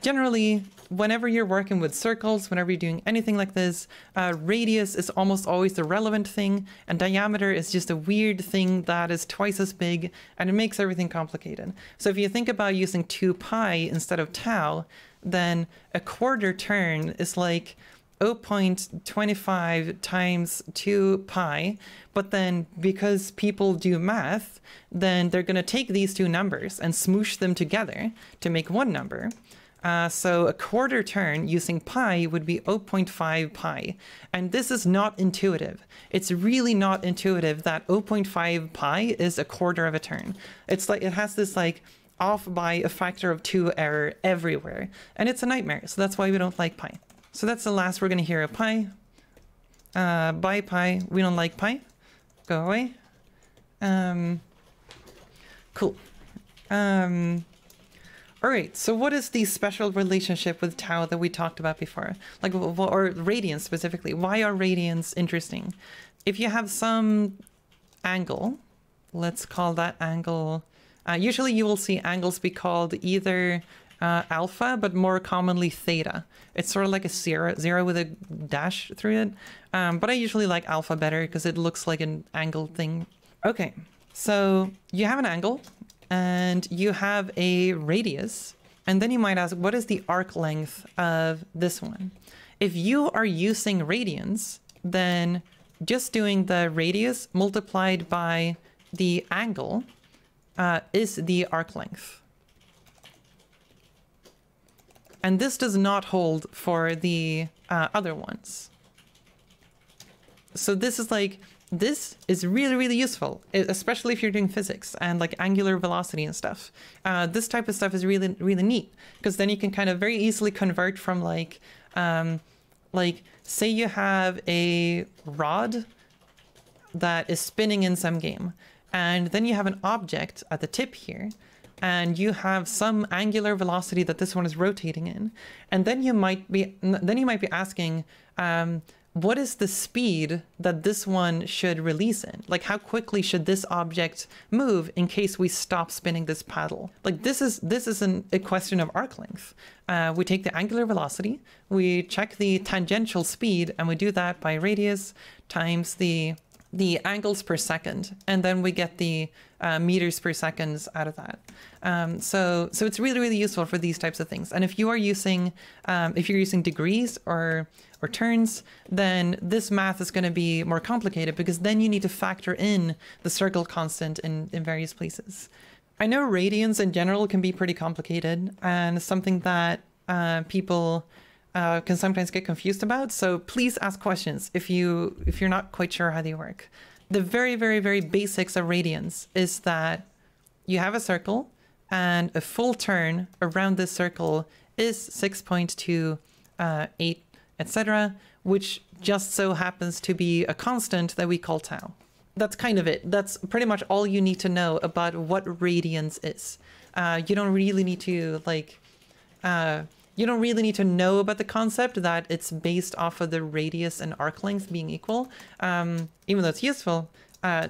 [SPEAKER 1] Generally, whenever you're working with circles, whenever you're doing anything like this, radius is almost always the relevant thing, and diameter is just a weird thing that is twice as big, and it makes everything complicated. So if you think about using 2 pi instead of tau, then a quarter turn is like 0.25 times 2 pi, but then because people do math, then they're going to take these two numbers and smoosh them together to make one number. So a quarter turn using pi would be 0.5 pi. And this is not intuitive. It's really not intuitive that 0.5 pi is a quarter of a turn. It's like, it has this like off by a factor of 2 error everywhere. And it's a nightmare. So that's why we don't like pi. So that's the last we're going to hear of pi. By pi, we don't like pi. Go away. Cool. All right, so what is the special relationship with tau that we talked about before? Like, or radians specifically. Why are radians interesting? If you have some angle, let's call that angle... usually you will see angles be called either alpha, but more commonly theta. It's sort of like a zero with a dash through it. But I usually like alpha better because it looks like an angle thing. Okay, so you have an angle and you have a radius. And then you might ask, what is the arc length of this one? If you are using radians, then just doing the radius multiplied by the angle is the arc length. And this does not hold for the other ones. So this is like, this is really, really useful, especially if you're doing physics and like angular velocity and stuff. This type of stuff is really, really neat because then you can kind of very easily convert from like say you have a rod that is spinning in some game, and then you have an object at the tip here, and you have some angular velocity that this one is rotating in, and then you might be asking, what is the speed that this one should release in? Like, how quickly should this object move in case we stop spinning this paddle? Like, this is a question of arc length. We take the angular velocity, we check the tangential speed, and we do that by radius times the angles per second, and then we get the meters per second out of that. So it's really, really useful for these types of things. And if you are using, if you're using degrees or turns, then this math is going to be more complicated, because then you need to factor in the circle constant in various places. I know radians in general can be pretty complicated, and something that people can sometimes get confused about. So please ask questions if you're not quite sure how they work. The very, very, very basics of radians is that you have a circle, and a full turn around this circle is 6.28, etc., which just so happens to be a constant that we call tau. That's kind of it. That's pretty much all you need to know about what radians is. You don't really need to you don't really need to know about the concept that it's based off of the radius and arc length being equal, even though it's useful.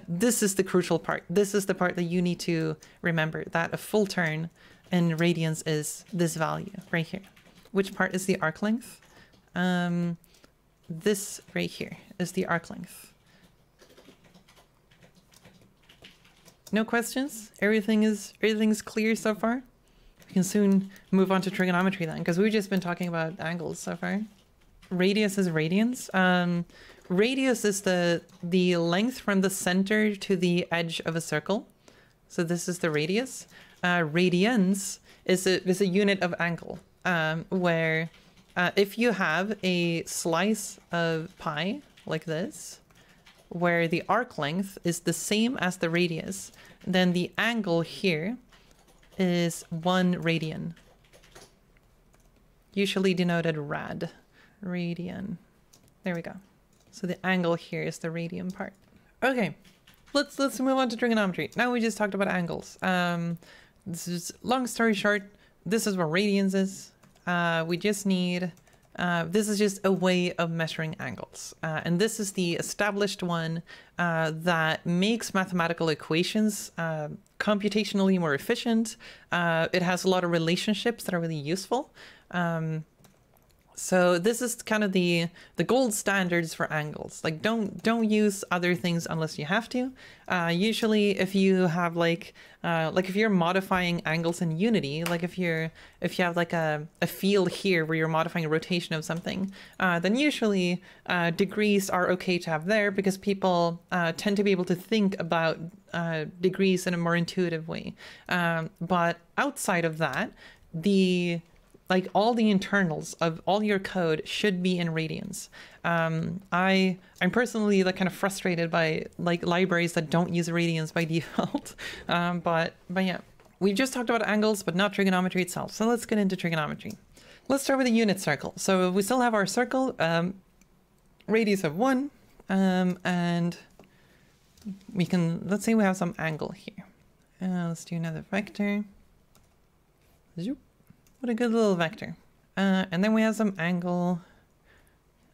[SPEAKER 1] This is the crucial part. This is the part that you need to remember, that a full turn in radians is this value right here. Which part is the arc length? This right here is the arc length. No questions? Everything's clear so far? We can soon move on to trigonometry then, because we've just been talking about angles so far. Radius is radians. Radius is the length from the center to the edge of a circle. So this is the radius. Radians is a unit of angle, where if you have a slice of pi like this, where the arc length is the same as the radius, then the angle here is 1 radian, usually denoted rad. Radian. There we go. So the angle here is the radian part. Okay, let's move on to trigonometry. Now we just talked about angles. This is, long story short, this is what radians is. We just need, this is just a way of measuring angles. And this is the established one that makes mathematical equations computationally more efficient. It has a lot of relationships that are really useful. So this is kind of the gold standards for angles. Like, don't use other things unless you have to. Usually if you have like if you're modifying angles in Unity, like if you have like a field here where you're modifying a rotation of something, then usually degrees are okay to have there, because people tend to be able to think about degrees in a more intuitive way. But outside of that, like all the internals of all your code should be in radians. I'm personally like kind of frustrated by like libraries that don't use radians by default. But yeah, we just talked about angles, but not trigonometry itself. So let's get into trigonometry. Let's start with a unit circle. So we still have our circle, radius of 1, and we can, let's say we have some angle here. Let's do another vector. Zoop. What a good little vector. And then we have some angle.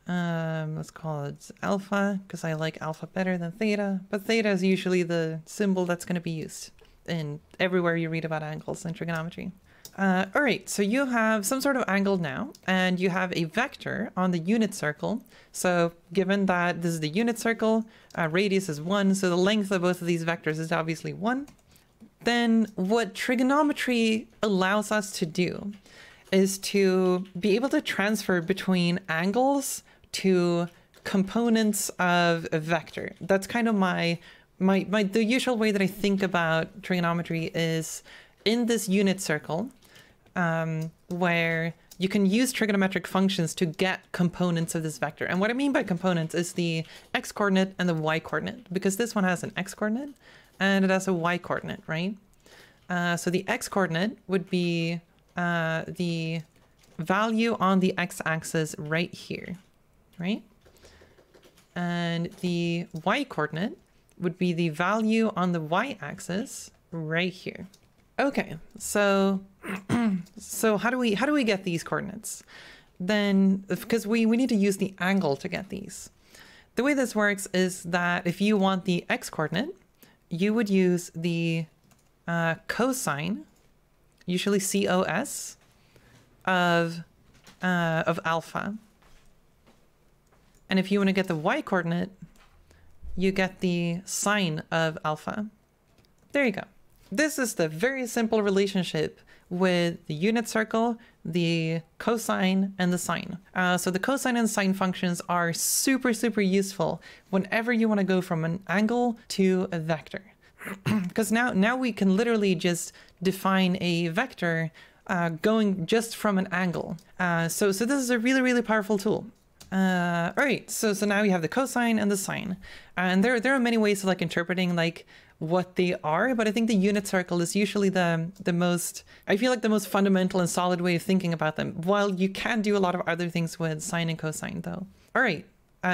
[SPEAKER 1] Let's call it alpha, because I like alpha better than theta. But theta is usually the symbol that's going to be used in everywhere you read about angles in trigonometry. All right, so you have some sort of angle now, and you have a vector on the unit circle. So given that this is the unit circle, radius is 1, so the length of both of these vectors is obviously 1. Then what trigonometry allows us to do is to be able to transfer between angles to components of a vector. That's kind of the usual way that I think about trigonometry is in this unit circle, where you can use trigonometric functions to get components of this vector. And what I mean by components is the x-coordinate and the y-coordinate, because this one has an x-coordinate and it has a y-coordinate, right? So the x-coordinate would be the value on the x-axis right here, right? And the y-coordinate would be the value on the y-axis right here. Okay, so so how do we get these coordinates? then, because we need to use the angle to get these. The way this works is that if you want the x-coordinate, you would use the cosine, usually cos, of alpha. And if you want to get the y-coordinate, you get the sine of alpha. There you go. This is the very simple relationship with the unit circle, the cosine, and the sine. So the cosine and sine functions are super, super useful whenever you want to go from an angle to a vector. Because now we can literally just define a vector going just from an angle. So this is a really, really powerful tool. All right, so now you have the cosine and the sine, and there are many ways of like interpreting like what they are, but I think the unit circle is usually the most, I feel like the most fundamental and solid way of thinking about them, while you can do a lot of other things with sine and cosine though. All right,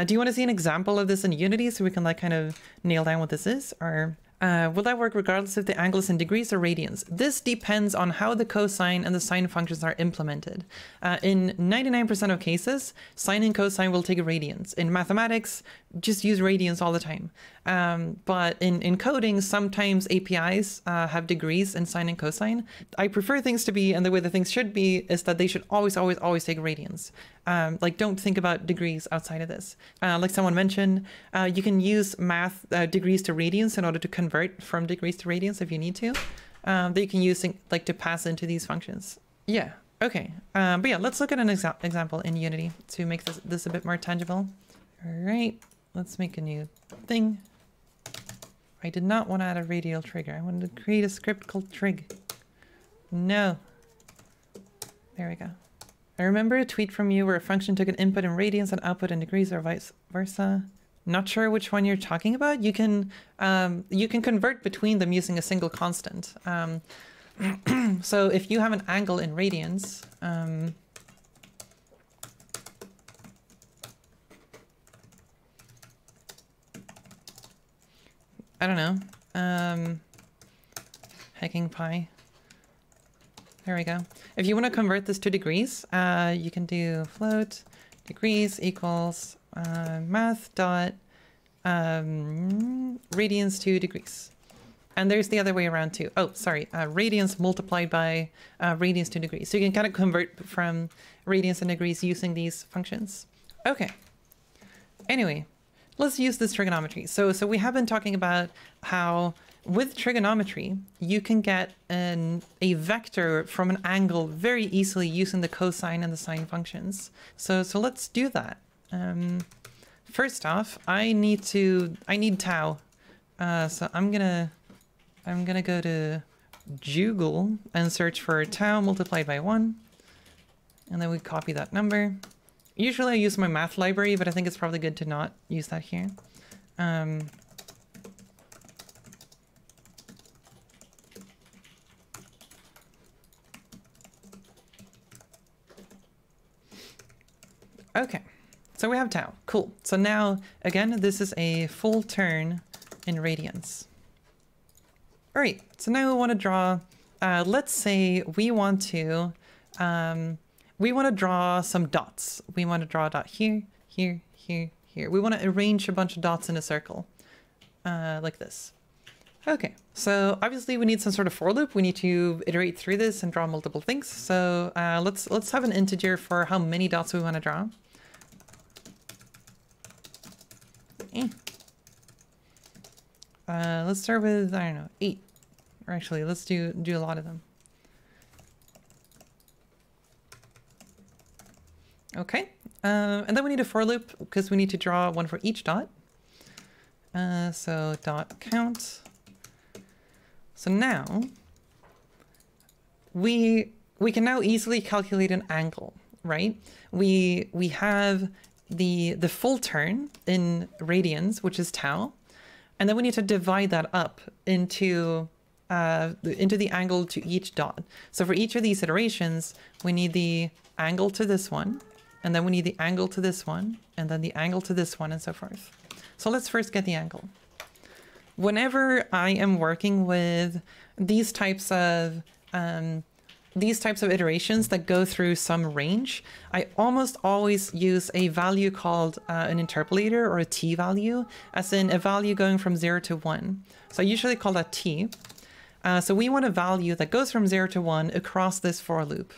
[SPEAKER 1] do you want to see an example of this in Unity so we can like kind of nail down what this is, or will that work regardless if the angle is in degrees or radians? This depends on how the cosine and the sine functions are implemented. In 99% of cases, sine and cosine will take radians. In mathematics, just use radians all the time. But in coding, sometimes APIs have degrees in sine and cosine. I prefer things to be, and the way that things should be, is that they should always, always, always take radians. Like, don't think about degrees outside of this. Like someone mentioned, you can use math degrees to radians in order to convert from degrees to radians if you need to. That you can use like to pass into these functions. Yeah, okay. But yeah, let's look at an example in Unity to make this a bit more tangible. All right, let's make a new thing. I did not want to add a radial trigger. I wanted to create a script called trig. No. There we go. I remember a tweet from you where a function took an input in radians and output in degrees or vice versa. Not sure which one you're talking about. You can convert between them using a single constant. So if you have an angle in radians, I don't know, hecking pi. There we go. If you want to convert this to degrees, you can do float degrees equals math dot radians to degrees. And there's the other way around too. Oh, sorry, radians multiplied by radians to degrees. So you can kind of convert from radians and degrees using these functions. Okay. Anyway, let's use this trigonometry. So we have been talking about how with trigonometry, you can get a vector from an angle very easily using the cosine and the sine functions. So let's do that. First off, I need tau. So I'm gonna go to Google and search for tau multiplied by 1. And then we copy that number. Usually I use my math library, but I think it's probably good to not use that here. Okay, so we have tau. Cool. So now, again, this is a full turn in radians. All right, so now we want to draw, let's say we want to draw some dots. We want to draw a dot here, here, here, here. We want to arrange a bunch of dots in a circle, like this. Okay, so obviously we need some sort of for loop. We need to iterate through this and draw multiple things. So let's have an integer for how many dots we want to draw. Let's start with, I don't know, 8. Or actually, let's do a lot of them. Okay, and then we need a for loop because we need to draw one for each dot. So dot count. So now we can now easily calculate an angle, right? We have the full turn in radians, which is tau, and then we need to divide that up into the angle to each dot. So for each of these iterations, we need the angle to this one, and then we need the angle to this one, and then the angle to this one, and so forth. So let's first get the angle. Whenever I am working with these types of these types of iterations that go through some range, I almost always use a value called an interpolator, or a t-value, as in a value going from 0 to 1. So I usually call that t. So we want a value that goes from 0 to 1 across this for loop.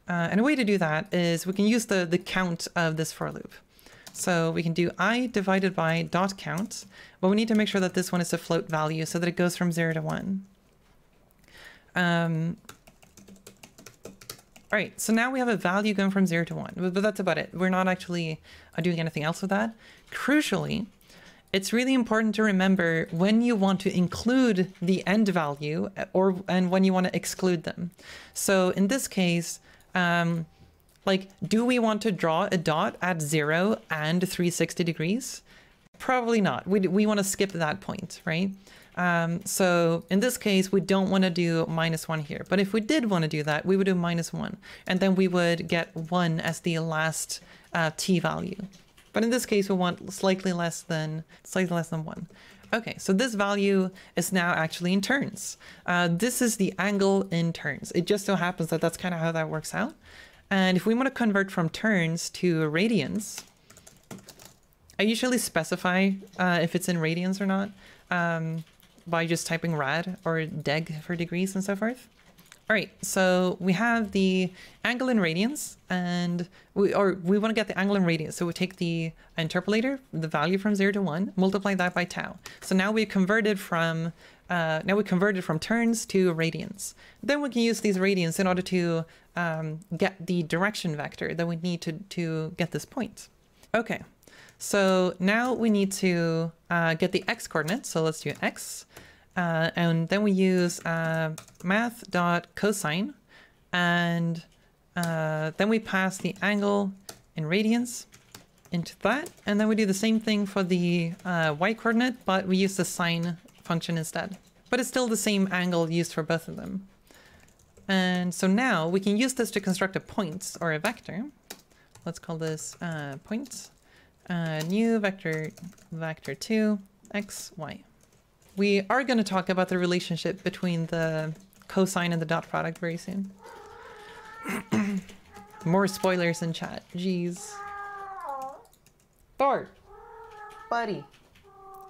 [SPEAKER 1] And a way to do that is we can use the count of this for loop. So we can do I divided by dot count, but we need to make sure that this one is a float value so that it goes from 0 to 1. All right, so now we have a value going from 0 to 1, but that's about it. We're not actually doing anything else with that. Crucially, it's really important to remember when you want to include the end value and when you want to exclude them. So in this case, like, do we want to draw a dot at 0 and 360 degrees? Probably not. We want to skip that point, right? So in this case, we don't want to do -1 here. But if we did want to do that, we would do -1. And then we would get 1 as the last t value. But in this case, we want slightly less than 1. Okay, so this value is now actually in turns. This is the angle in turns. It just so happens that that's kind of how that works out. And if we want to convert from turns to radians, I usually specify if it's in radians or not by just typing rad or deg for degrees and so forth. All right, so we have the angle in radians, and we want to get the angle in radians. So we take the interpolator, the value from 0 to 1, multiply that by tau. So now we converted from turns to radians. Then we can use these radians in order to get the direction vector that we need to get this point. Okay, so now we need to get the x coordinate. So let's do x. And then we use math.cosine, and then we pass the angle in radians into that. And then we do the same thing for the y coordinate, but we use the sine function instead. But it's still the same angle used for both of them. And so now we can use this to construct a point or a vector. Let's call this point, new vector 2, x, y. We are going to talk about the relationship between the cosine and the dot product very soon. More spoilers in chat. Jeez. Bart. Buddy.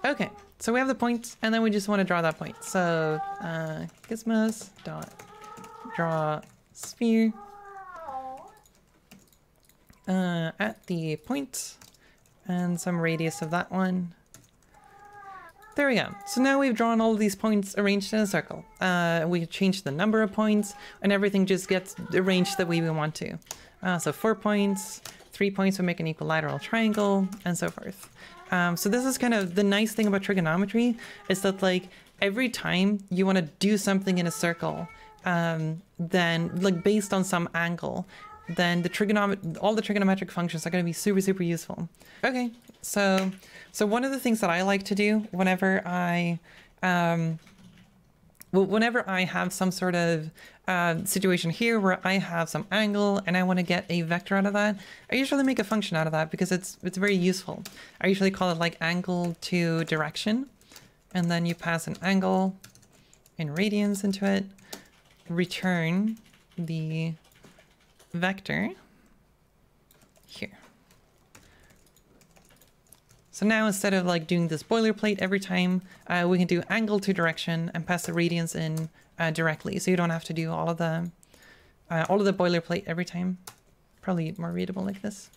[SPEAKER 1] Okay, so we have the point, and then we just want to draw that point. So gizmos dot draw sphere at the point and some radius of that one. There we go. So now we've drawn all of these points arranged in a circle. We change the number of points, and everything just gets arranged the way we want to. So 4 points, 3 points would make an equilateral triangle, and so forth. So this is kind of the nice thing about trigonometry, is that like every time you want to do something in a circle, then like based on some angle, then all the trigonometric functions are going to be super, super useful. Okay, so one of the things that I like to do whenever I have some sort of situation here where I have some angle and I want to get a vector out of that, I usually make a function out of that because it's very useful. I usually call it like angle to direction, and then you pass an angle in radians into it, return the vector here. So now instead of like doing this boilerplate every time, we can do angle to direction and pass the radians in directly. So you don't have to do all of the boilerplate every time. Probably more readable like this.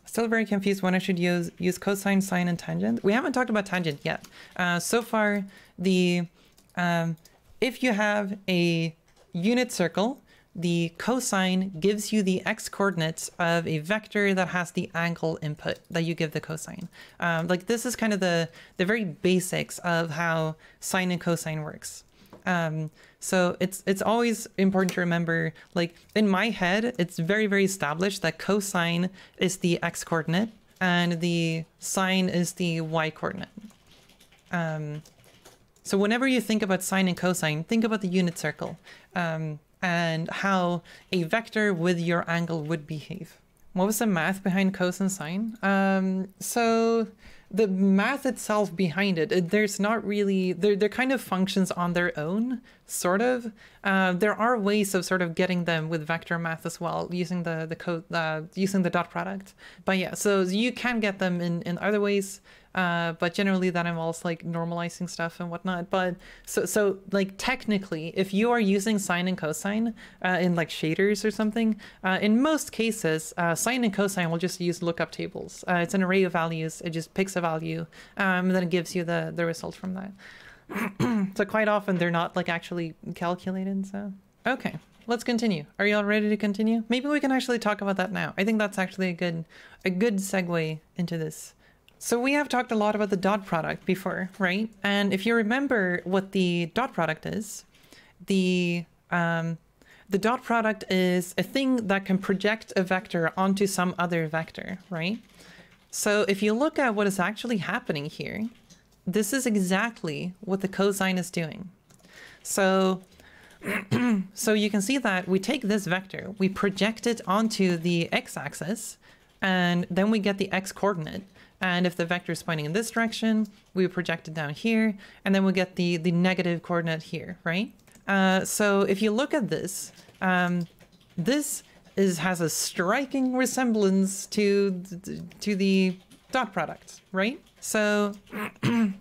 [SPEAKER 1] Still very confused when I should use cosine, sine, and tangent. We haven't talked about tangent yet. So far, if you have a unit circle, the cosine gives you the x coordinates of a vector that has the angle input that you give the cosine. Like this is kind of the very basics of how sine and cosine works. So it's always important to remember, like in my head, it's very, very established that cosine is the x coordinate and the sine is the y coordinate. So whenever you think about sine and cosine, think about the unit circle. And how a vector with your angle would behave. What was the math behind cos and sine? So the math itself behind it, there's not really, they're kind of functions on their own, sort of. There are ways of sort of getting them with vector math as well, using using the dot product. But yeah, so you can get them in other ways. But generally that involves like normalizing stuff and whatnot. But so like technically, if you are using sine and cosine in like shaders or something, in most cases, sine and cosine will just use lookup tables. It's an array of values. It just picks a value, and then it gives you the result from that. So quite often they're not like actually calculated. So okay, let's continue. Are you all ready to continue? Maybe we can actually talk about that now. I think that's actually a good segue into this. So we have talked a lot about the dot product before, right? And if you remember what the dot product is, the dot product is a thing that can project a vector onto some other vector, right? So if you look at what is actually happening here, this is exactly what the cosine is doing. So, so you can see that we take this vector, we project it onto the x-axis, and then we get the x-coordinate. And if the vector is pointing in this direction, we project it down here, and then we get the negative coordinate here, right? So if you look at this, this has a striking resemblance to the dot product, right? So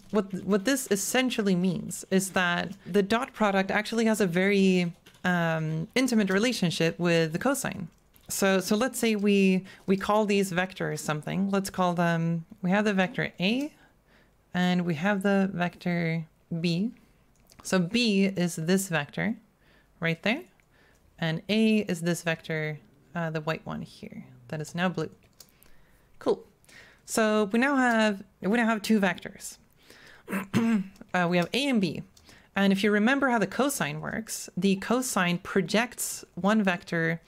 [SPEAKER 1] what this essentially means is that the dot product actually has a very intimate relationship with the cosine. So let's say we call these vectors something. Let's call them, we have the vector A and we have the vector B. So B is this vector right there. And A is this vector, the white one here, that is now blue. Cool. So we now have two vectors. We have A and B. And if you remember how the cosine works, the cosine projects one vector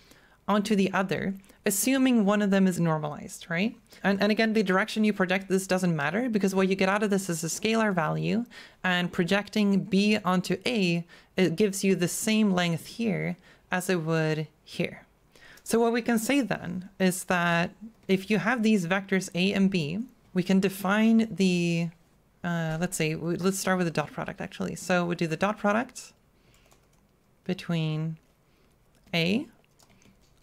[SPEAKER 1] onto the other, assuming one of them is normalized, right? And again, the direction you project this doesn't matter, because what you get out of this is a scalar value, and projecting B onto A, it gives you the same length here as it would here. So what we can say then is that if you have these vectors A and B, we can define the, let's start with the dot product actually. So we do the dot product between A,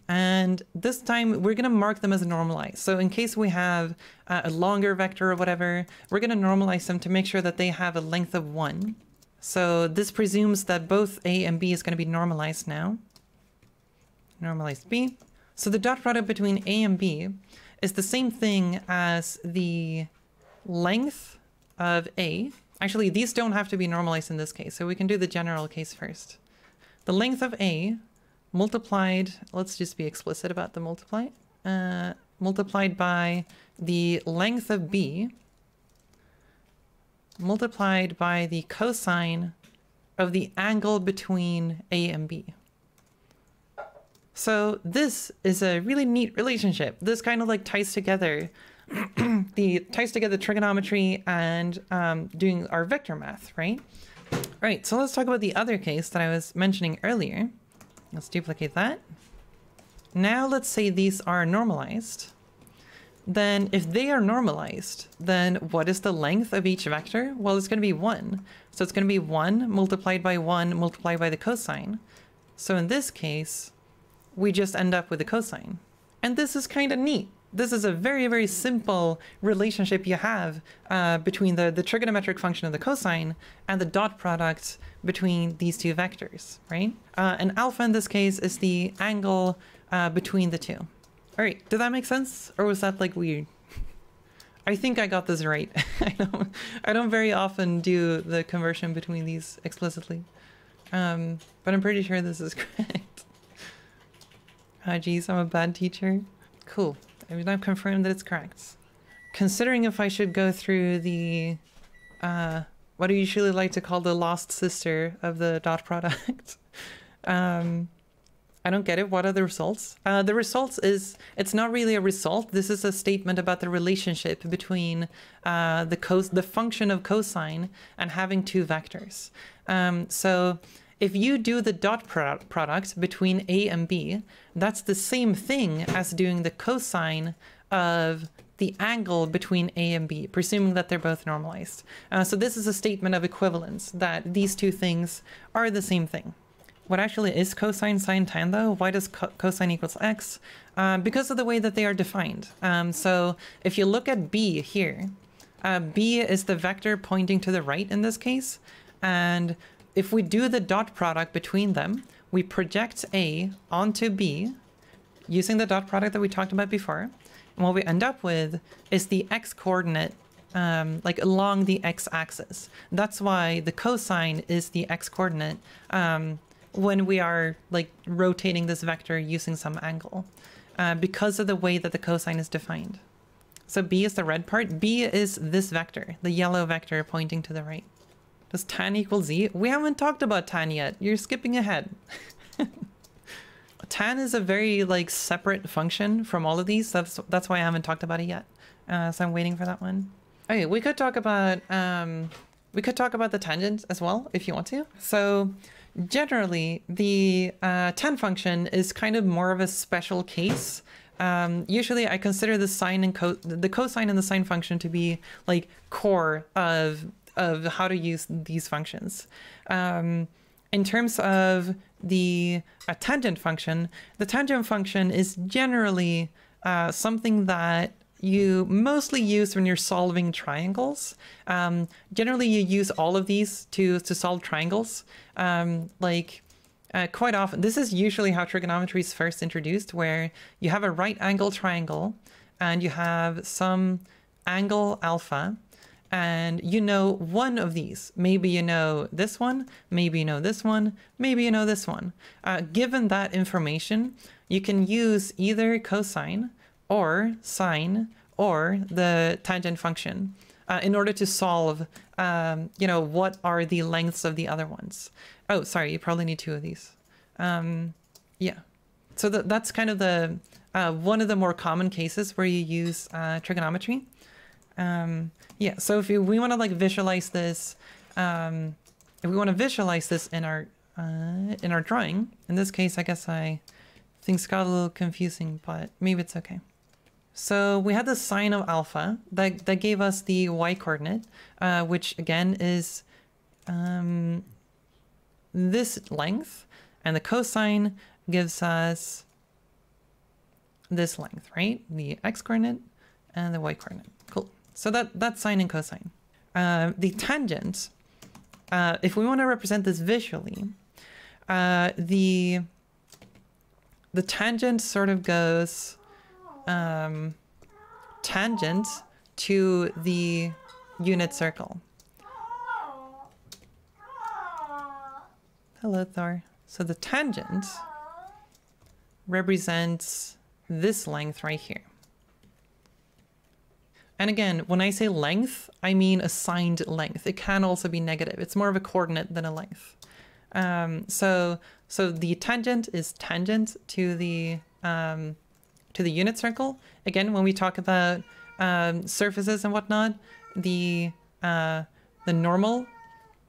[SPEAKER 1] and this time we're going to mark them as normalized. So in case we have a longer vector or whatever, we're going to normalize them to make sure that they have a length of 1. So this presumes that both A and B is going to be normalized now. Normalized B. So the dot product between A and B is the same thing as the length of A. Actually, these don't have to be normalized in this case, so we can do the general case first. The length of A multiplied, let's just be explicit about the multiply, multiplied by the length of B multiplied by the cosine of the angle between A and B. So this is a really neat relationship. This kind of like ties together trigonometry and doing our vector math, right? All right, so let's talk about the other case that I was mentioning earlier. Let's duplicate that. Now let's say these are normalized. Then if they are normalized, then what is the length of each vector? Well, it's going to be 1. So it's going to be 1 multiplied by 1 multiplied by the cosine. So in this case, we just end up with the cosine. And this is kind of neat. This is a very, very simple relationship you have between the trigonometric function of the cosine and the dot product between these two vectors, right? And alpha in this case is the angle between the two. All right, did that make sense? Or was that like weird? I think I got this right. I don't very often do the conversion between these explicitly. But I'm pretty sure this is correct. Geez, I'm a bad teacher. Cool. I've now confirmed that it's correct. Considering if I should go through the, what I usually like to call the lost sister of the dot product. I don't get it. What are the results? The results is, it's not really a result. This is a statement about the relationship between the function of cosine and having two vectors. So if you do the dot product between A and B, that's the same thing as doing the cosine of the angle between A and B, presuming that they're both normalized. So this is a statement of equivalence, that these two things are the same thing. What actually is cosine, sine, tan though? Why does cosine equals x? Because of the way that they are defined. So if you look at B here, B is the vector pointing to the right in this case. And if we do the dot product between them, we project A onto B using the dot product that we talked about before. And what we end up with is the x coordinate like along the x-axis. That's why the cosine is the x coordinate when we are like rotating this vector using some angle, because of the way that the cosine is defined. So B is the red part. B is this vector, the yellow vector pointing to the right. Does tan equal z? We haven't talked about tan yet. You're skipping ahead. Tan is a very like separate function from all of these. That's why I haven't talked about it yet. So I'm waiting for that one. Okay, we could talk about the tangent as well if you want to. So generally, the tan function is kind of more of a special case. Usually, I consider the sine and the cosine and the sine function to be like core of how to use these functions. In terms of the tangent function, the tangent function is generally something that you mostly use when you're solving triangles. Generally, you use all of these to solve triangles. Quite often, this is usually how trigonometry is first introduced, where you have a right angle triangle and you have some angle alpha, and you know one of these. Maybe you know this one, maybe you know this one, maybe you know this one. Given that information, you can use either cosine or sine or the tangent function in order to solve, what are the lengths of the other ones. Oh, sorry, you probably need two of these. Yeah, so that's kind of the one of the more common cases where you use trigonometry. Yeah, so if we want to like visualize this, if we want to visualize this in our drawing, in this case, I guess things got a little confusing, but maybe it's okay. So we had the sine of alpha that gave us the y coordinate, which again is this length, and the cosine gives us this length, right? The x coordinate and the y coordinate. Cool. So that's sine and cosine. The tangent, if we want to represent this visually, the tangent sort of goes tangent to the unit circle. Hello, Thor. So the tangent represents this length right here. And again, when I say length, I mean assigned length. It can also be negative. It's more of a coordinate than a length. So the tangent is tangent to the unit circle. Again, when we talk about surfaces and whatnot, the normal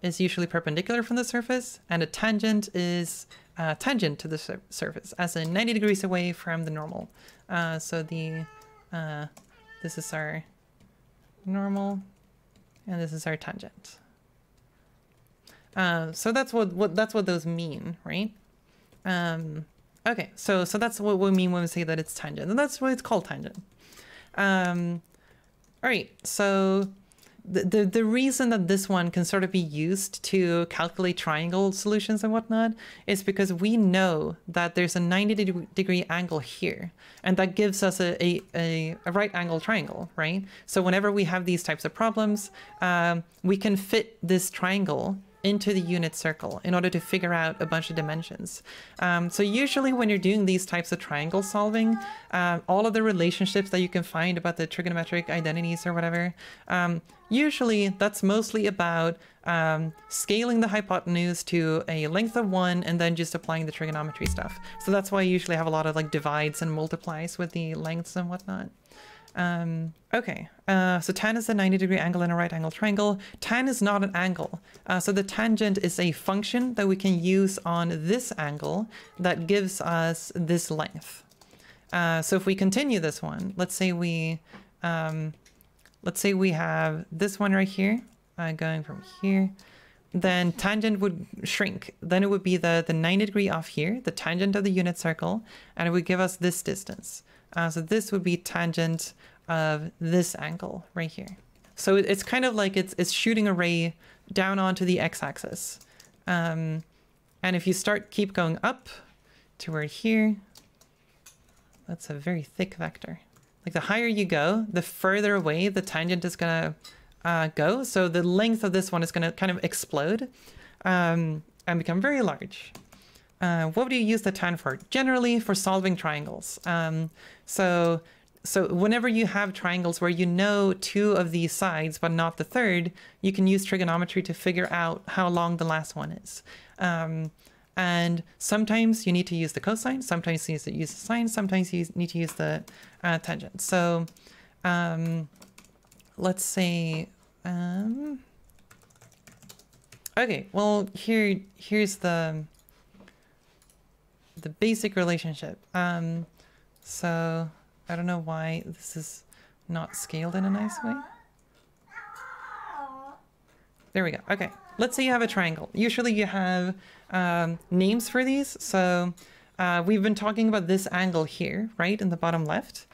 [SPEAKER 1] is usually perpendicular from the surface, and a tangent is tangent to the surface, as in 90 degrees away from the normal. So this is our normal, and this is our tangent. So that's what those mean, right? Okay, so that's what we mean when we say that it's tangent, and that's why it's called tangent. All right, so the reason that this one can sort of be used to calculate triangle solutions and whatnot is because we know that there's a 90-degree angle here, and that gives us a right angle triangle, right? So whenever we have these types of problems, we can fit this triangle into the unit circle in order to figure out a bunch of dimensions. So usually when you're doing these types of triangle solving, all of the relationships that you can find about the trigonometric identities or whatever, usually that's mostly about scaling the hypotenuse to a length of 1 and then just applying the trigonometry stuff. So that's why I usually have a lot of like divides and multiplies with the lengths and whatnot. Okay, so tan is a 90-degree angle in a right angle triangle. Tan is not an angle. So the tangent is a function that we can use on this angle that gives us this length. So if we continue this one, let's say we let's say we have this one right here, going from here, then tangent would shrink. Then it would be the 90° off here, the tangent of the unit circle, and it would give us this distance. So this would be tangent of this angle right here. So it's kind of like it's shooting a ray down onto the x-axis. And if you keep going up toward here, that's a very thick vector. Like the higher you go, the further away the tangent is gonna go. So the length of this one is gonna kind of explode and become very large. What would you use the tan for? Generally for solving triangles. So whenever you have triangles where you know two of these sides but not the third, you can use trigonometry to figure out how long the last one is. And sometimes you need to use the cosine, sometimes you need to use the sine, sometimes you need to use the tangent. So let's say, okay, well, here's the basic relationship. So I don't know why this is not scaled in a nice way. There we go. Okay, let's say you have a triangle. Usually you have names for these. So we've been talking about this angle here, right, in the bottom left.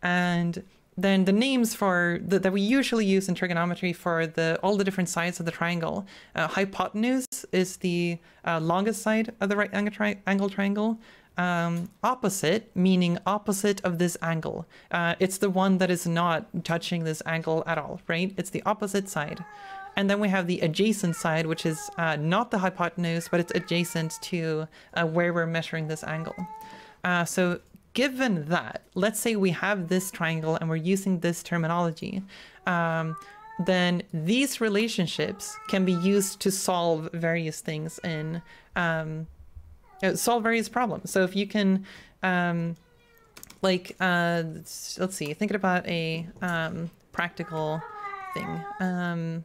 [SPEAKER 1] And then the names for that we usually use in trigonometry for all the different sides of the triangle. Hypotenuse is the longest side of the right angle triangle. Opposite, meaning opposite of this angle. It's the one that is not touching this angle at all, right? It's the opposite side. And then we have the adjacent side, which is not the hypotenuse, but it's adjacent to where we're measuring this angle. So given that, let's say we have this triangle and we're using this terminology, then these relationships can be used to solve various things in solve various problems. So if you can, let's see, thinking about a practical thing.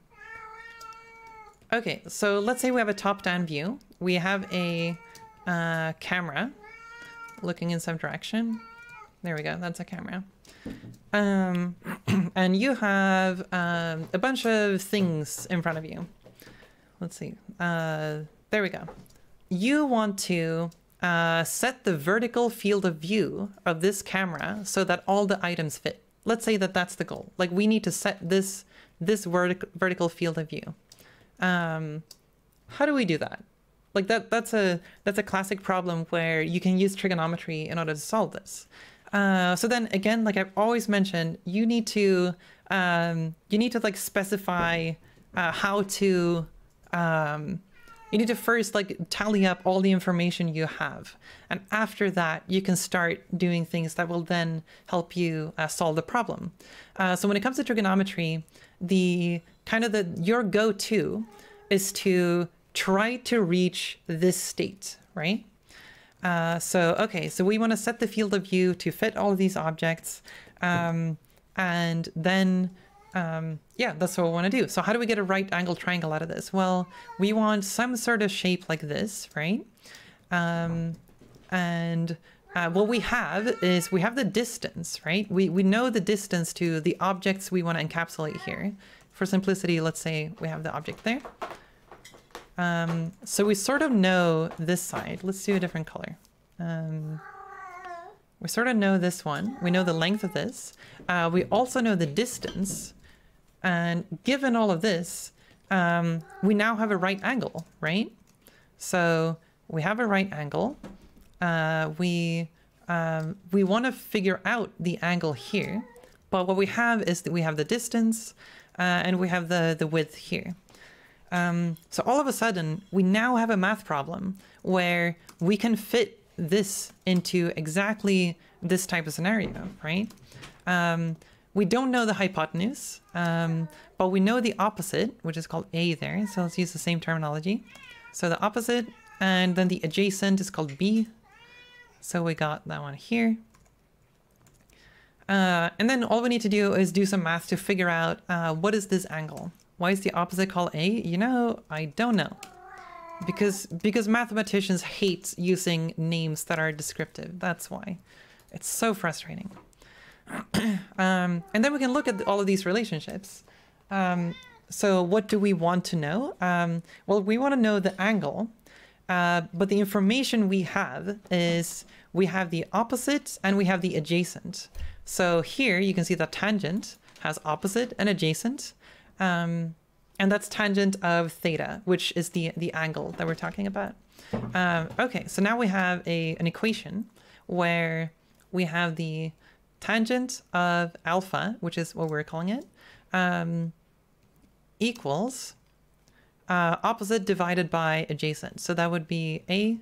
[SPEAKER 1] Okay, so let's say we have a top-down view. We have a camera looking in some direction. There we go, that's a camera. And you have a bunch of things in front of you. Let's see, there we go. You want to set the vertical field of view of this camera so that all the items fit. Let's say that that's the goal. Like we need to set this vertical field of view. How do we do that? Like that's a classic problem where you can use trigonometry in order to solve this. So then again, like I've always mentioned, you need to like specify how to. You need to first like tally up all the information you have. And after that, you can start doing things that will then help you solve the problem. So when it comes to trigonometry, your go-to is to try to reach this state, right? So we want to set the field of view to fit all of these objects. And then yeah, that's what we want to do. So how do we get a right angle triangle out of this? Well, we want some sort of shape like this, right? What we have is we have the distance, right? We know the distance to the objects we want to encapsulate here. For simplicity, let's say we have the object there. So we sort of know this side. Let's do a different color. We sort of know this one. We know the length of this. We also know the distance. And given all of this, we now have a right angle, right? So we have a right angle. We want to figure out the angle here. But what we have is that we have the distance and we have the width here. So all of a sudden, we now have a math problem where we can fit this into exactly this type of scenario, right? We don't know the hypotenuse, but we know the opposite, which is called A there. So let's use the same terminology. So the opposite, and then the adjacent is called B. So we got that one here. And then all we need to do is do some math to figure out what is this angle? Why is the opposite called A? You know, I don't know. Because mathematicians hate using names that are descriptive. That's why. It's so frustrating. And then we can look at all of these relationships. So what do we want to know? Well, we want to know the angle, but the information we have is we have the opposite and we have the adjacent. So here you can see that tangent has opposite and adjacent, and that's tangent of theta, which is the angle that we're talking about. Okay, so now we have an equation where we have the tangent of alpha, which is what we're calling it, equals opposite divided by adjacent. So that would be A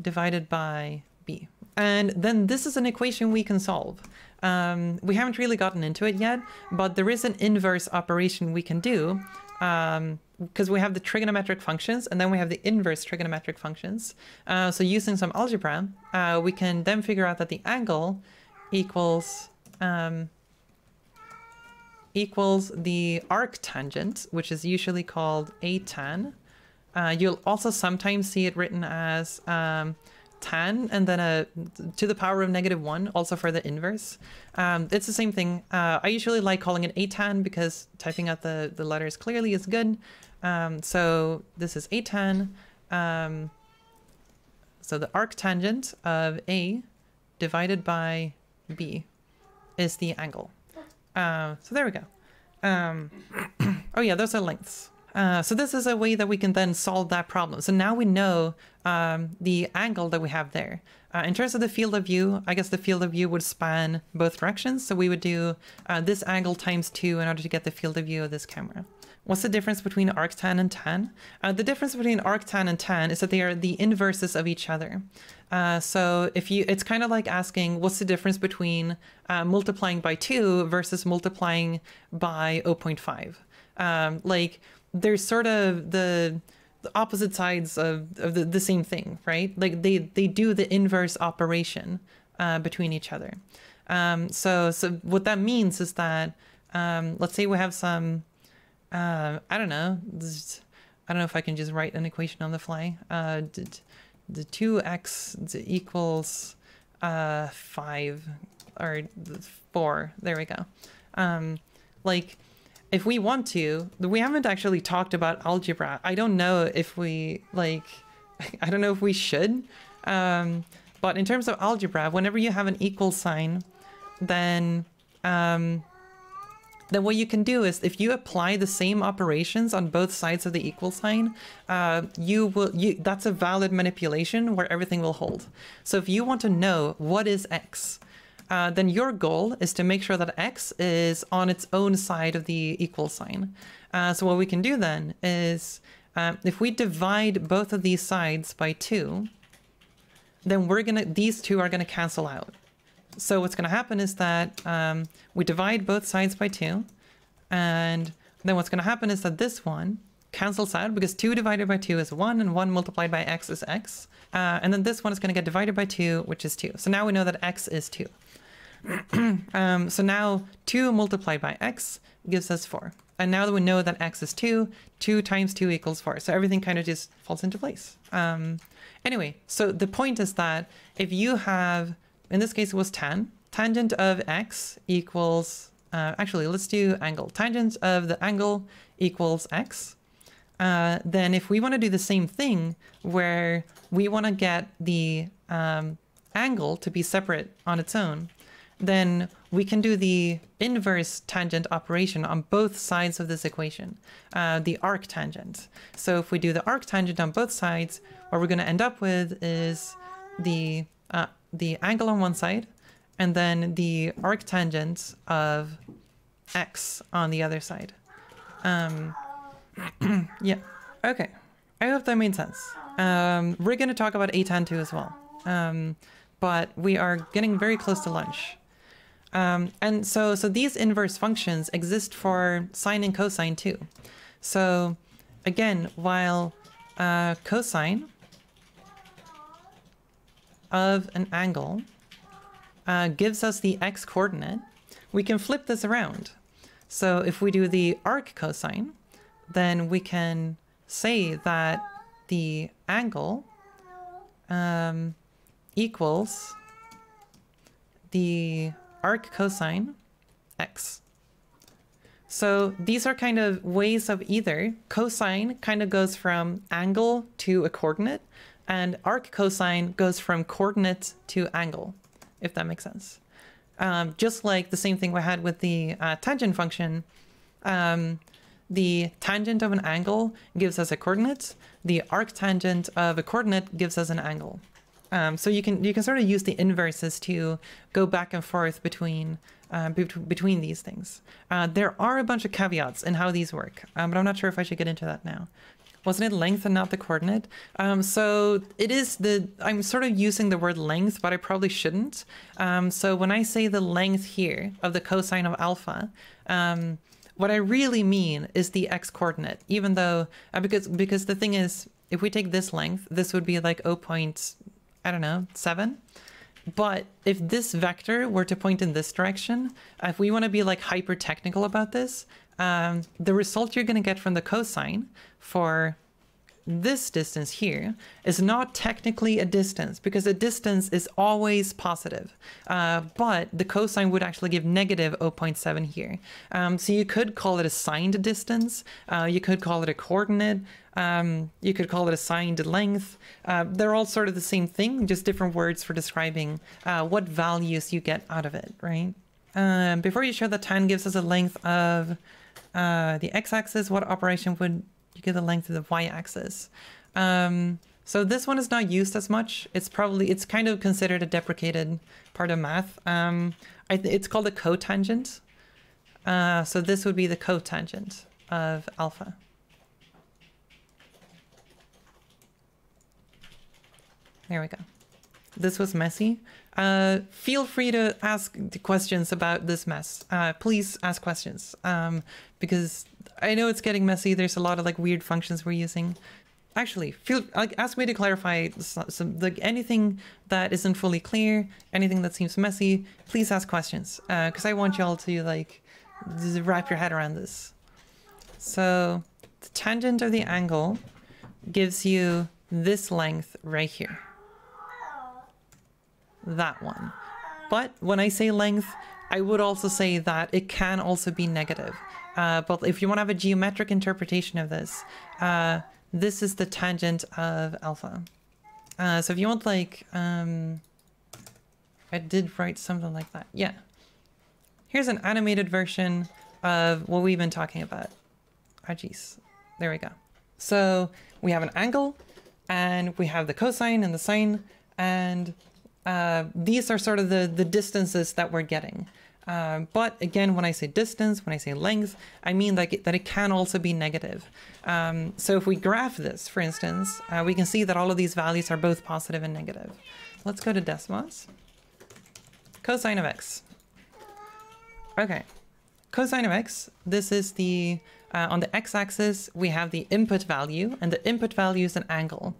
[SPEAKER 1] divided by B. And then this is an equation we can solve. We haven't really gotten into it yet, but there is an inverse operation we can do because we have the trigonometric functions and then we have the inverse trigonometric functions. So using some algebra, we can then figure out that the angle equals the arctangent, which is usually called a tan. You'll also sometimes see it written as tan and then a to the power of -1, also for the inverse. It's the same thing. I usually like calling it a tan because typing out the letters clearly is good. So this is a tan. So the arctangent of A divided by B is the angle. So there we go. Oh yeah, those are lengths. So this is a way that we can then solve that problem. So now we know the angle that we have there. In terms of the field of view, I guess the field of view would span both directions. So we would do this angle times 2 in order to get the field of view of this camera. What's the difference between arctan and tan? The difference between arctan and tan is that they are the inverses of each other. So it's kind of like asking what's the difference between multiplying by 2 versus multiplying by 0.5. Like there's sort of the opposite sides of the same thing, right? Like they do the inverse operation between each other. So what that means is that let's say we have some I don't know if I can just write an equation on the fly. The 2x equals 5 or 4. There we go. Like if we want to, we haven't actually talked about algebra. I don't know if we I don't know if we should. But in terms of algebra, whenever you have an equal sign, then what you can do is if you apply the same operations on both sides of the equal sign, that's a valid manipulation where everything will hold. So if you want to know what is x, then your goal is to make sure that x is on its own side of the equal sign. So what we can do then is if we divide both of these sides by 2, then these two are gonna cancel out. So what's going to happen is that we divide both sides by 2, and then what's going to happen is that this one cancels out because 2 divided by 2 is 1, and 1 multiplied by x is x. And then this one is going to get divided by 2, which is 2. So now we know that x is 2. So now 2 multiplied by x gives us 4. And now that we know that x is 2, 2 times 2 equals 4. So everything kind of just falls into place. Anyway, so the point is that if you have... In this case, it was tan. Tangent of x equals... actually, let's do angle. Tangent of the angle equals x. Then if we want to do the same thing, where we want to get the angle to be separate on its own, then we can do the inverse tangent operation on both sides of this equation, the arctangent. So if we do the arctangent on both sides, what we're going to end up with is the angle on one side, and then the arctangent of x on the other side. Yeah, okay. I hope that made sense. We're going to talk about atan too as well, but we are getting very close to lunch. And so these inverse functions exist for sine and cosine too. So again, while cosine of an angle gives us the x coordinate, we can flip this around. So if we do the arc cosine, then we can say that the angle equals the arc cosine x. So these are kind of ways of either cosine kind of goes from angle to a coordinate, and arc cosine goes from coordinate to angle, if that makes sense. Just like the same thing we had with the tangent function, the tangent of an angle gives us a coordinate, the arctangent of a coordinate gives us an angle. So you can sort of use the inverses to go back and forth between these things. There are a bunch of caveats in how these work, but I'm not sure if I should get into that now. Wasn't it length and not the coordinate? So it is I'm sort of using the word length, but I probably shouldn't. So when I say the length here of the cosine of alpha, what I really mean is the x coordinate, even though, because the thing is, if we take this length, this would be like 0.7. But if this vector were to point in this direction, if we want to be like hyper technical about this, the result you're going to get from the cosine for this distance here is not technically a distance, because a distance is always positive, but the cosine would actually give negative 0.7 here. So you could call it a signed distance, you could call it a coordinate, you could call it a signed length. They're all sort of the same thing, just different words for describing what values you get out of it, right? Before you show that tan gives us a length of the x-axis, what operation would you get the length of the y-axis? So this one is not used as much. It's kind of considered a deprecated part of math. It's called a cotangent. So this would be the cotangent of alpha. There we go. This was messy. Feel free to ask questions about this mess. Please ask questions, because I know it's getting messy. There's a lot of like weird functions we're using. Actually, ask me to clarify some like anything that isn't fully clear, anything that seems messy. Please ask questions, because I want y'all to like wrap your head around this. So the tangent of the angle gives you this length right here. That one. But when I say length, I would also say that it can also be negative. But if you want to have a geometric interpretation of this, this is the tangent of alpha. So if you want like, I did write something like that. Yeah. Here's an animated version of what we've been talking about. Ah, geez. There we go. So we have an angle, and we have the cosine and the sine, and these are sort of the distances that we're getting. But again, when I say distance, when I say length, I mean that it can also be negative. So if we graph this, for instance, we can see that all of these values are both positive and negative. Let's go to Desmos. Cosine of x. Okay. Cosine of x, this is the, on the x-axis, we have the input value, and the input value is an angle.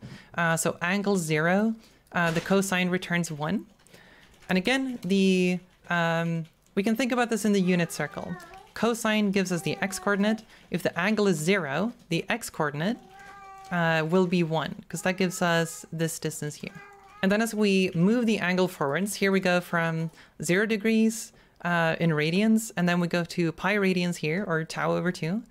[SPEAKER 1] So angle 0, the cosine returns 1. And again, we can think about this in the unit circle. Cosine gives us the x-coordinate. If the angle is 0, the x-coordinate will be 1, because that gives us this distance here. And then as we move the angle forwards, here we go from 0 degrees in radians, and then we go to pi radians here, or tau over 2.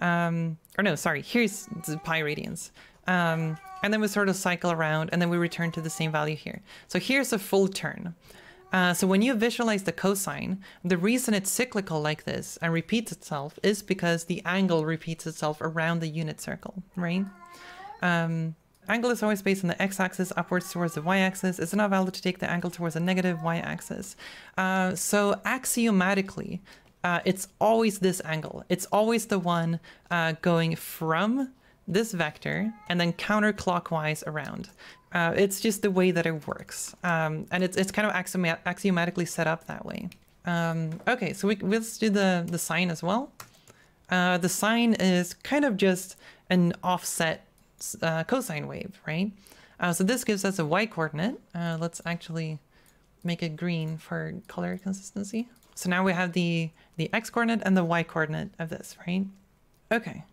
[SPEAKER 1] Or no, sorry, here's pi radians. And then we sort of cycle around, and then we return to the same value here. So here's a full turn. So when you visualize the cosine, the reason it's cyclical like this and repeats itself is because the angle repeats itself around the unit circle, right? Angle is always based on the x-axis upwards towards the y-axis. It's not valid to take the angle towards a negative y-axis. So axiomatically, it's always this angle. It's always the one going from this vector and then counterclockwise around. It's just the way that it works. And it's kind of axiomatically set up that way. Okay, so let's do the sine as well. The sine is kind of just an offset cosine wave, right? So this gives us a y-coordinate. Let's actually make it green for color consistency. So now we have the x-coordinate and the y-coordinate of this, right? Okay.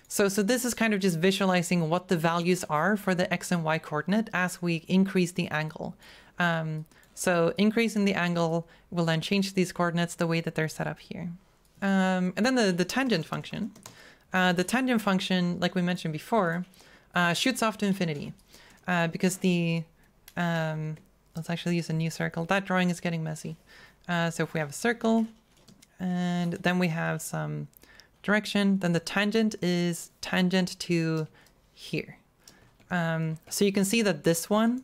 [SPEAKER 1] So this is kind of just visualizing what the values are for the x and y coordinate as we increase the angle. So increasing the angle will then change these coordinates the way that they're set up here. And then the tangent function. The tangent function, like we mentioned before, shoots off to infinity because the... let's actually use a new circle. That drawing is getting messy. So if we have a circle, and then we have some direction, then the tangent is tangent to here. So you can see that this one,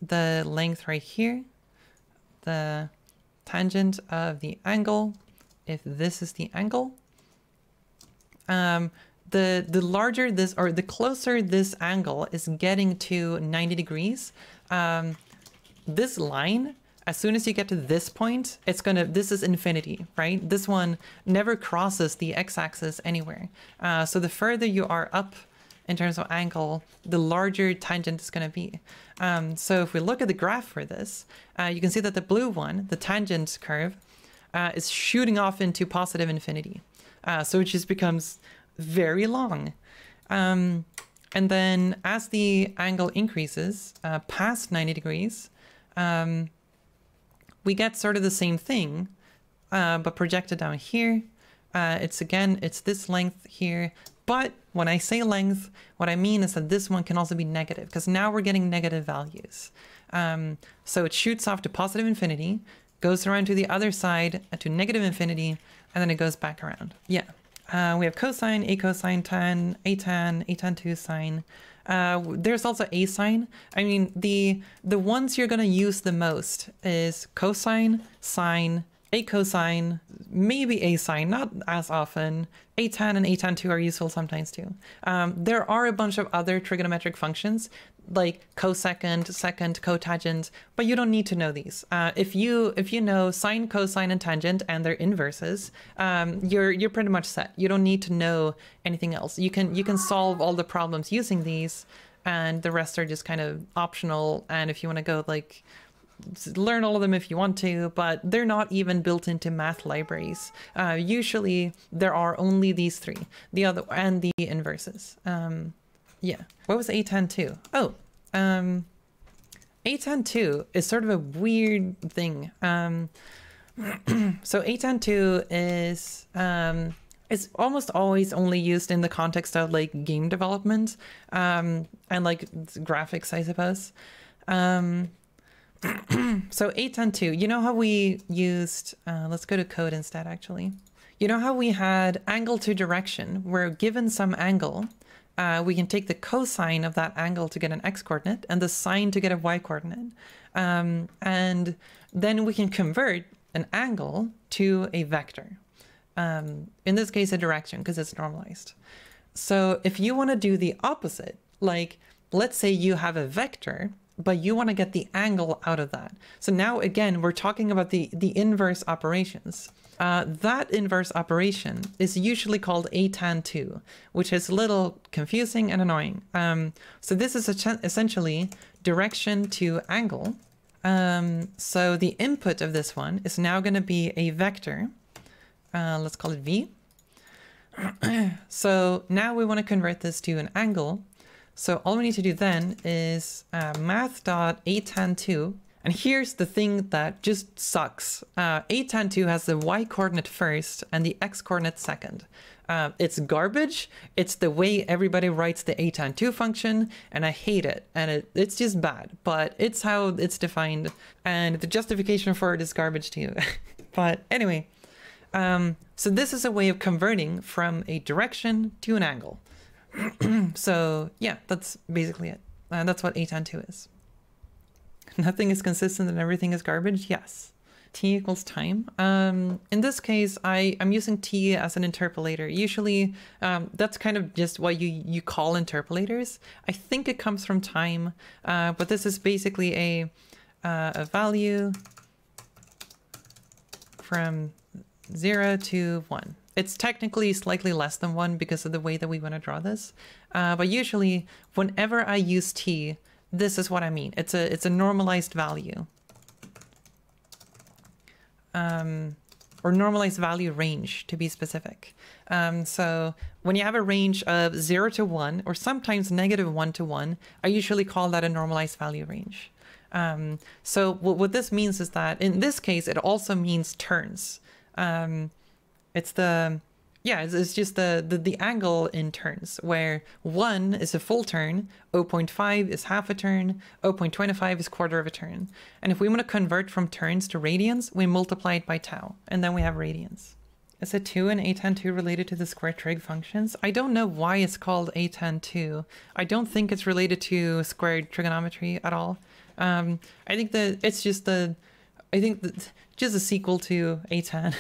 [SPEAKER 1] the length right here, the tangent of the angle, if this is the angle, the larger this, or the closer this angle is getting to 90 degrees, this line, as soon as you get to this point, it's gonna, this is infinity, right? This one never crosses the x-axis anywhere. So the further you are up in terms of angle, the larger tangent is gonna be. So if we look at the graph for this, you can see that the blue one, the tangent curve, is shooting off into positive infinity. So it just becomes very long. And then as the angle increases past 90 degrees, we get sort of the same thing, but projected down here. It's this length here. But when I say length, what I mean is that this one can also be negative, because now we're getting negative values. So it shoots off to positive infinity, goes around to the other side to negative infinity, and then it goes back around. Yeah. We have cosine, a cosine, tan, a tan 2 sine. There's also a sine. I mean, the ones you're going to use the most is cosine, sine, a cosine, maybe a sine, not as often. A tan and a tan 2 are useful sometimes too. There are a bunch of other trigonometric functions like cosecant, secant, cotangent, but you don't need to know these. If you know sine, cosine, and tangent and their inverses, you're pretty much set. You don't need to know anything else. You can solve all the problems using these, and the rest are just kind of optional. And if you want to go like learn all of them if you want to, but they're not even built into math libraries. Usually there are only these three, the other and the inverses. Yeah. What was a tan 2? Oh, a tan 2 is sort of a weird thing. So a tan 2 is almost always only used in the context of like game development and like graphics, I suppose. So a tan 2, you know how we used, let's go to code instead actually. You know how we had angle to direction, where given some angle, we can take the cosine of that angle to get an x-coordinate and the sine to get a y-coordinate. And then we can convert an angle to a vector. In this case, a direction, because it's normalized. So if you want to do the opposite, like let's say you have a vector, but you want to get the angle out of that. So now again, we're talking about the inverse operations. That inverse operation is usually called a tan 2, which is a little confusing and annoying. So this is essentially direction to angle. So the input of this one is now going to be a vector. Let's call it v. So now we want to convert this to an angle. So all we need to do then is math.a tan 2. And here's the thing that just sucks. A tan 2 has the y-coordinate first and the x-coordinate second. It's garbage. It's the way everybody writes the a tan 2 function, and I hate it. And it's just bad, but it's how it's defined. And the justification for it is garbage too. But anyway, so this is a way of converting from a direction to an angle. So yeah, that's basically it. That's what a tan 2 is. Nothing is consistent and everything is garbage? Yes. T equals time. In this case, I'm using T as an interpolator. Usually, that's kind of just what you call interpolators. I think it comes from time, but this is basically a value from 0 to 1. It's technically slightly less than 1 because of the way that we want to draw this. But usually, whenever I use T, this is what I mean. It's a normalized value. Or normalized value range, to be specific. So when you have a range of 0 to 1, or sometimes -1 to 1, I usually call that a normalized value range. So what this means is that in this case, it also means turns. It's just the angle in turns, where 1 is a full turn, 0.5 is half a turn, 0.25 is quarter of a turn. And if we want to convert from turns to radians, we multiply it by tau, and then we have radians. Is it 2 and a tan 2 related to the square trig functions? I don't know why it's called a tan 2. I don't think it's related to squared trigonometry at all. I think that it's just just a sequel to a tan.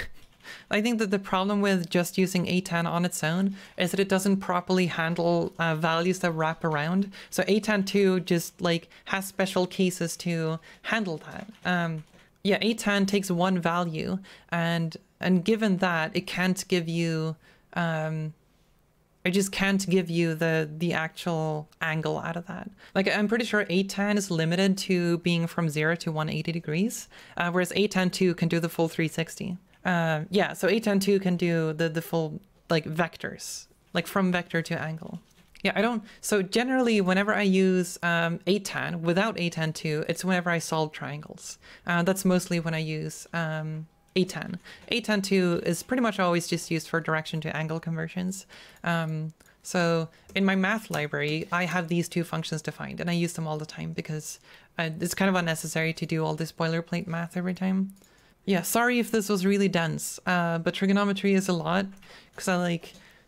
[SPEAKER 1] I think that the problem with just using a tan on its own is that it doesn't properly handle values that wrap around. So a tan 2 just like has special cases to handle that. Yeah, a tan takes one value, and given that, it can't give you it just can't give you the actual angle out of that. Like, I'm pretty sure a tan is limited to being from 0 to 180 degrees, whereas a tan 2 can do the full 360. Yeah, so a tan 2 can do the full, like, vectors, like from vector to angle. Yeah, so generally whenever I use a tan without a tan 2, it's whenever I solve triangles. That's mostly when I use a tan. A tan 2 is pretty much always just used for direction to angle conversions. So in my math library, I have these two functions defined, and I use them all the time because it's kind of unnecessary to do all this boilerplate math every time. Yeah, sorry if this was really dense, but trigonometry is a lot, because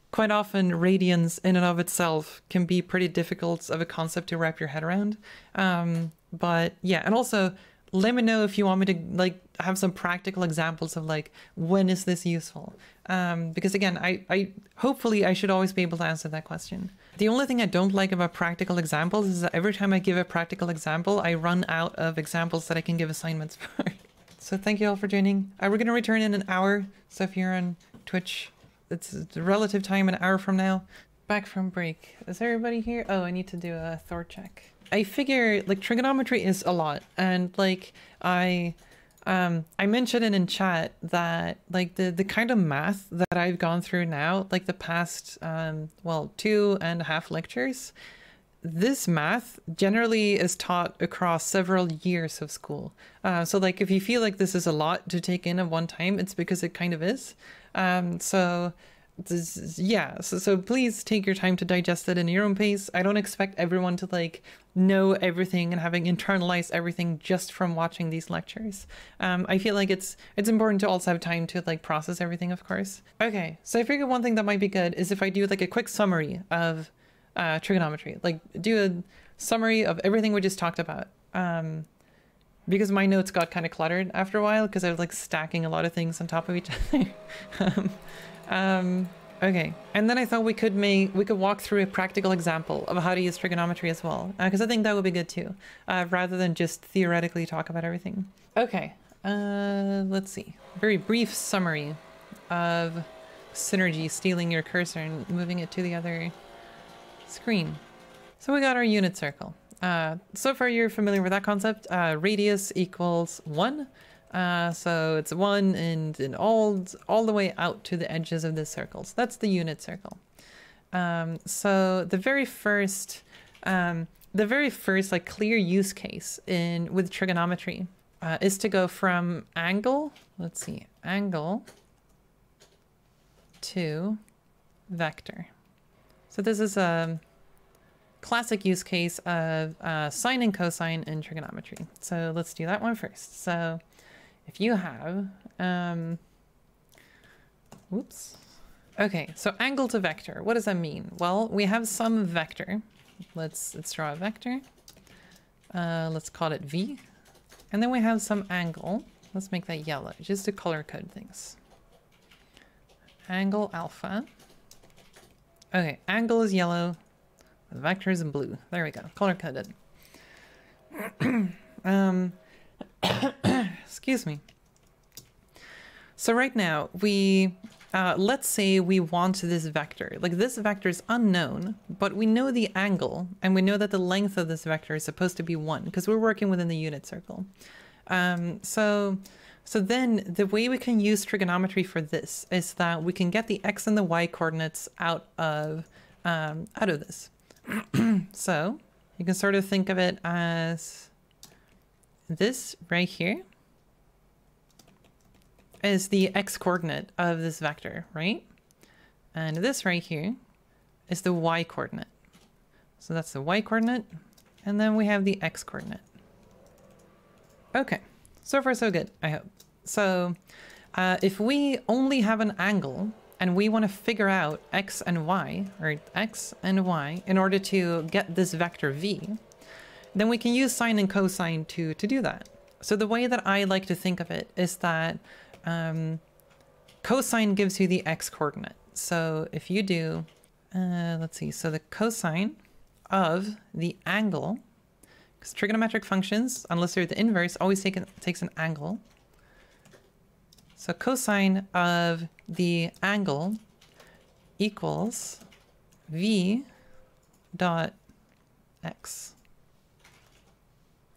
[SPEAKER 1] quite often radians in and of itself can be pretty difficult of a concept to wrap your head around. But yeah, and also let me know if you want me to have some practical examples of when is this useful? Because again, I hopefully I should always be able to answer that question. The only thing I don't like about practical examples is that every time I give a practical example, I run out of examples that I can give assignments for. So thank you all for joining. We're going to return in an hour. So if you're on Twitch, it's the relative time an hour from now. Back from break. Is everybody here? Oh, I need to do a Thor check. I figure trigonometry is a lot, and I mentioned it in chat that the kind of math that I've gone through now, the past 2.5 lectures, this math generally is taught across several years of school. So if you feel like this is a lot to take in at one time, it's because it kind of is. So please take your time to digest it in your own pace. I don't expect everyone to know everything and having internalized everything just from watching these lectures. I feel like it's important to also have time to process everything, of course. Okay, so I figured one thing that might be good is if I do a quick summary of trigonometry, do a summary of everything we just talked about. Because my notes got kind of cluttered after a while because I was stacking a lot of things on top of each other. Okay, and then I thought we could walk through a practical example of how to use trigonometry as well, because I think that would be good too, rather than just theoretically talk about everything. Okay, let's see. Very brief summary of synergy, stealing your cursor and moving it to the other screen. So we got our unit circle. So far you're familiar with that concept. Radius equals 1. So it's 1 and all the way out to the edges of this circle. So that's the unit circle. So the very first clear use case with trigonometry is to go from angle, let's see, angle to vector. So this is a classic use case of sine and cosine in trigonometry. So let's do that one first. So if you have, whoops. Okay, so angle to vector, what does that mean? Well, we have some vector. Let's draw a vector. Let's call it V. And then we have some angle. Let's make that yellow, just to color code things. Angle alpha. Okay, angle is yellow. The vector is in blue. There we go, color coded. Excuse me. So right now let's say we want this vector. This vector is unknown, but we know the angle and we know that the length of this vector is supposed to be 1 because we're working within the unit circle. So then the way we can use trigonometry for this is that we can get the x and the y coordinates out of this. So you can sort of think of it as this right here is the x-coordinate of this vector, right? And this right here is the y-coordinate. So that's the y-coordinate, and then we have the x-coordinate. Okay, so far so good, I hope. So if we only have an angle and we want to figure out x and y, or x and y, in order to get this vector v, then we can use sine and cosine to do that. So the way that I like to think of it is that cosine gives you the x-coordinate. So if you do, let's see, so the cosine of the angle, because trigonometric functions, unless they're the inverse, always takes an angle. So cosine of the angle equals v dot x.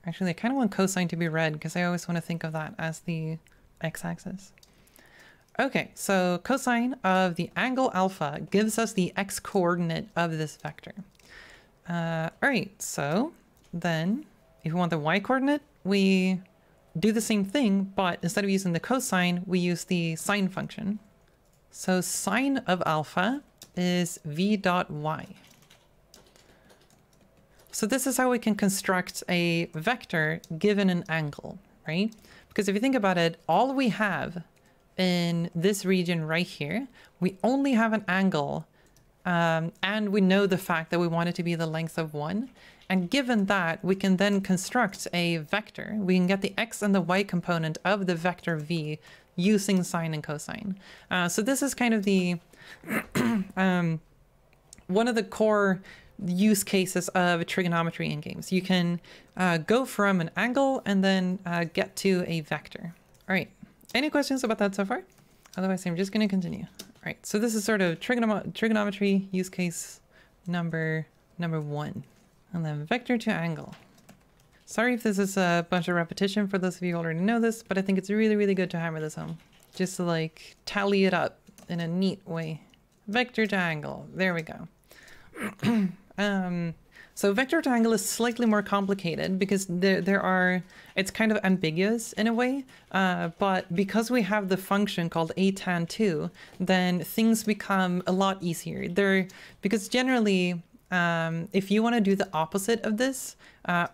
[SPEAKER 1] Actually, I kind of want cosine to be red because I always want to think of that as the x-axis. Okay, so cosine of the angle alpha gives us the x-coordinate of this vector. All right, so then if we want the y-coordinate, we do the same thing, but instead of using the cosine, we use the sine function. So sine of alpha is v dot y. So this is how we can construct a vector given an angle, right? Because if you think about it, all we have in this region right here, we only have an angle, and we know the fact that we want it to be the length of 1. And given that, we can then construct a vector. We can get the x and the y component of the vector v using sine and cosine. So this is kind of the one of the core use cases of trigonometry in games. You can go from an angle and then get to a vector. All right, any questions about that so far? Otherwise, I'm just going to continue. All right, so this is sort of trigonometry use case number 1. And then vector to angle. Sorry if this is a bunch of repetition for those of you who already know this, but I think it's really, really good to hammer this home. Just to like tally it up in a neat way. Vector to angle, there we go. So vector to angle is slightly more complicated because it's kind of ambiguous in a way, but because we have the function called a tan 2, then things become a lot easier. Because generally, if you want to do the opposite of this,